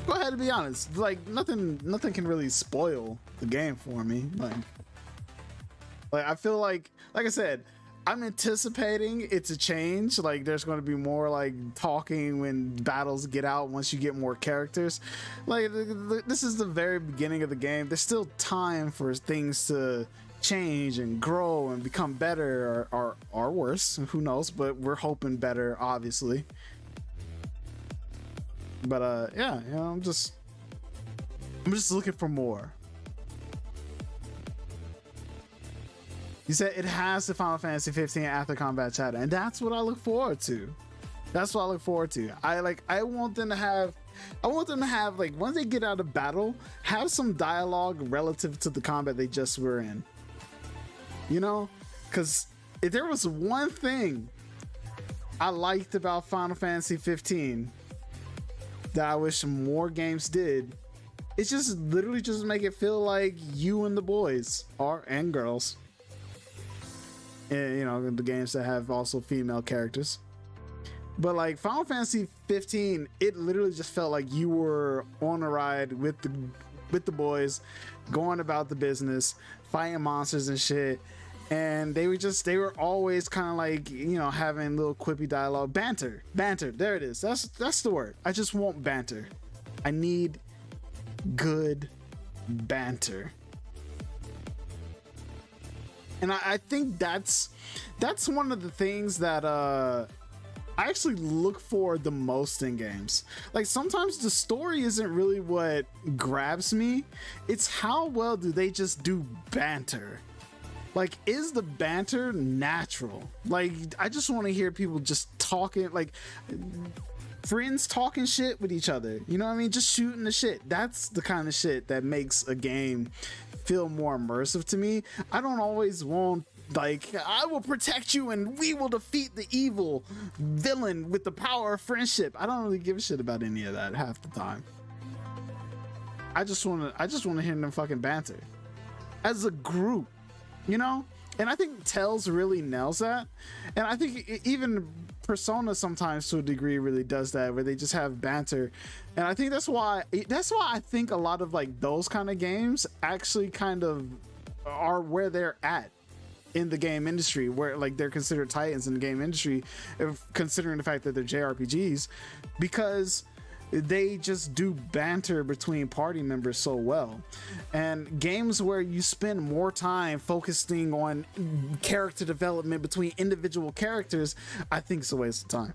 Go ahead and be honest. Like, nothing can really spoil the game for me. Like I feel like I said, I'm anticipating it to change. Like, there's going to be more like talking when battles get out once you get more characters. Like, this is the very beginning of the game. There's still time for things to change and grow and become better or worse. Who knows? But we're hoping better, obviously. But yeah, you know, I'm just looking for more. You said it has the Final Fantasy 15 after combat chatter, and that's what I look forward to. That's what I look forward to. I want them to have like, once they get out of battle, have some dialogue relative to the combat they just were in. You know, because if there was one thing I liked about Final Fantasy 15 that I wish more games did, it's just literally just make it feel like you and the boys and girls. And, you know, the games that have also female characters. But like Final Fantasy 15, it literally just felt like you were on a ride with the boys, going about the business, fighting monsters and shit. And they were always kind of like, you know, having little quippy dialogue, banter. There it is. That's the word. I just want banter. I need good banter. And I think that's one of the things that I actually look for the most in games. Like, sometimes the story isn't really what grabs me. It's how well do they just do banter. Like, is the banter natural? Like, I just want to hear people just talking, like friends talking shit with each other. You know what I mean? Just shooting the shit. That's the kind of shit that makes a game feel more immersive to me. I don't always want, like, I will protect you and we will defeat the evil villain with the power of friendship. I don't really give a shit about any of that half the time. I just want to hear them fucking banter as a group. You know, and I think Tales really nails that, and I think even Persona sometimes to a degree really does that, where they just have banter, and I think that's why I think a lot of like those kind of games actually kind of are where they're at in the game industry, where like they're considered titans in the game industry, considering the fact that they're JRPGs, because they just do banter between party members so well. And games where you spend more time focusing on character development between individual characters, I think it's a waste of time.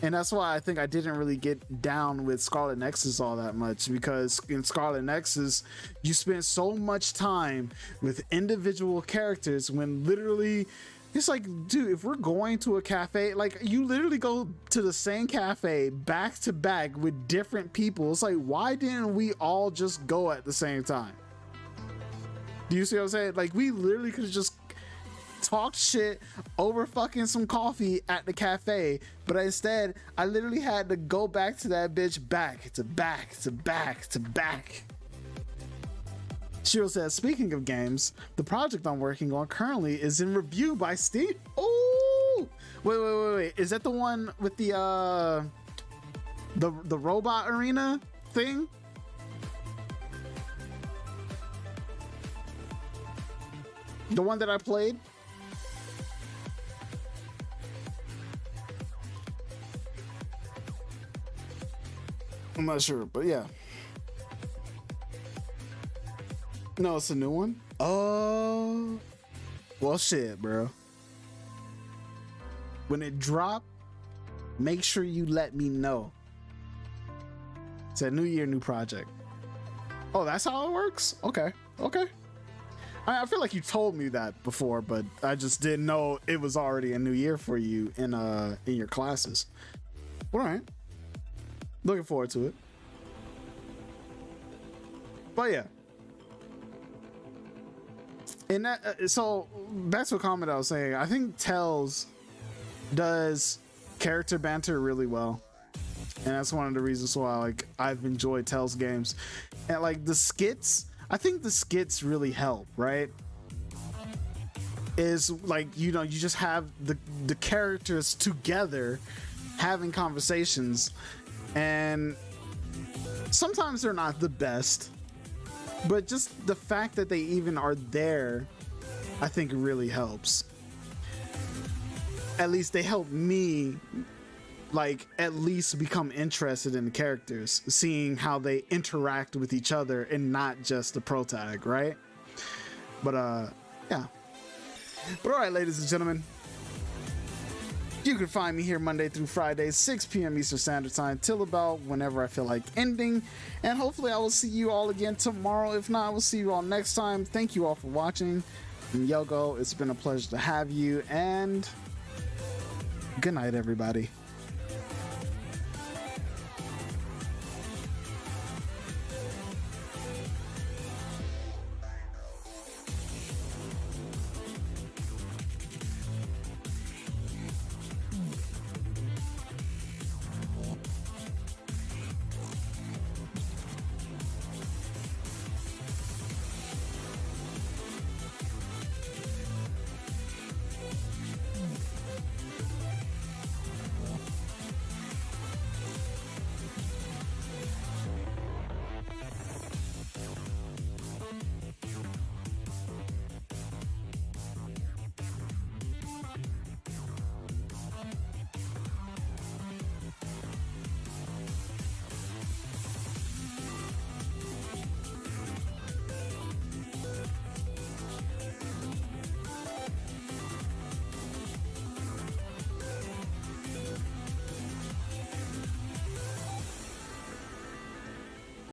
And that's why I think I didn't really get down with Scarlet Nexus all that much, because in Scarlet Nexus you spend so much time with individual characters when literally it's like, dude, if we're going to a cafe, like you literally go to the same cafe back to back with different people. It's like, why didn't we all just go at the same time? Do you see what I'm saying? Like, we literally could have just talked shit over fucking some coffee at the cafe, but instead I literally had to go back to that bitch back to back to back to back. Shiro says, speaking of games, the project I'm working on currently is in review by Steam. Oh, wait. Is that the one with the robot arena thing? The one that I played? I'm not sure, but yeah. No, it's a new one. Oh, well, shit, bro. When it drop, make sure you let me know. It's a new year, new project. Oh, that's how it works? Okay. I feel like you told me that before, but I just didn't know it was already a new year for you in your classes. All right. Looking forward to it. But yeah. And that, so back to a comment I was saying, I think Tales does character banter really well, and that's one of the reasons why like I've enjoyed Tales games. And like the skits, I think the skits really help, right? Is like, you know, you just have the characters together having conversations, and sometimes they're not the best, but just the fact that they even are there, I think really helps. At least they help me, like, at least become interested in the characters, seeing how they interact with each other and not just the protag, right? But yeah. But all right, ladies and gentlemen, you can find me here Monday through Friday, 6 p.m. Eastern Standard Time, till about whenever I feel like ending. And hopefully I will see you all again tomorrow. If not, I will see you all next time. Thank you all for watching. And Yogo, it's been a pleasure to have you. And good night, everybody.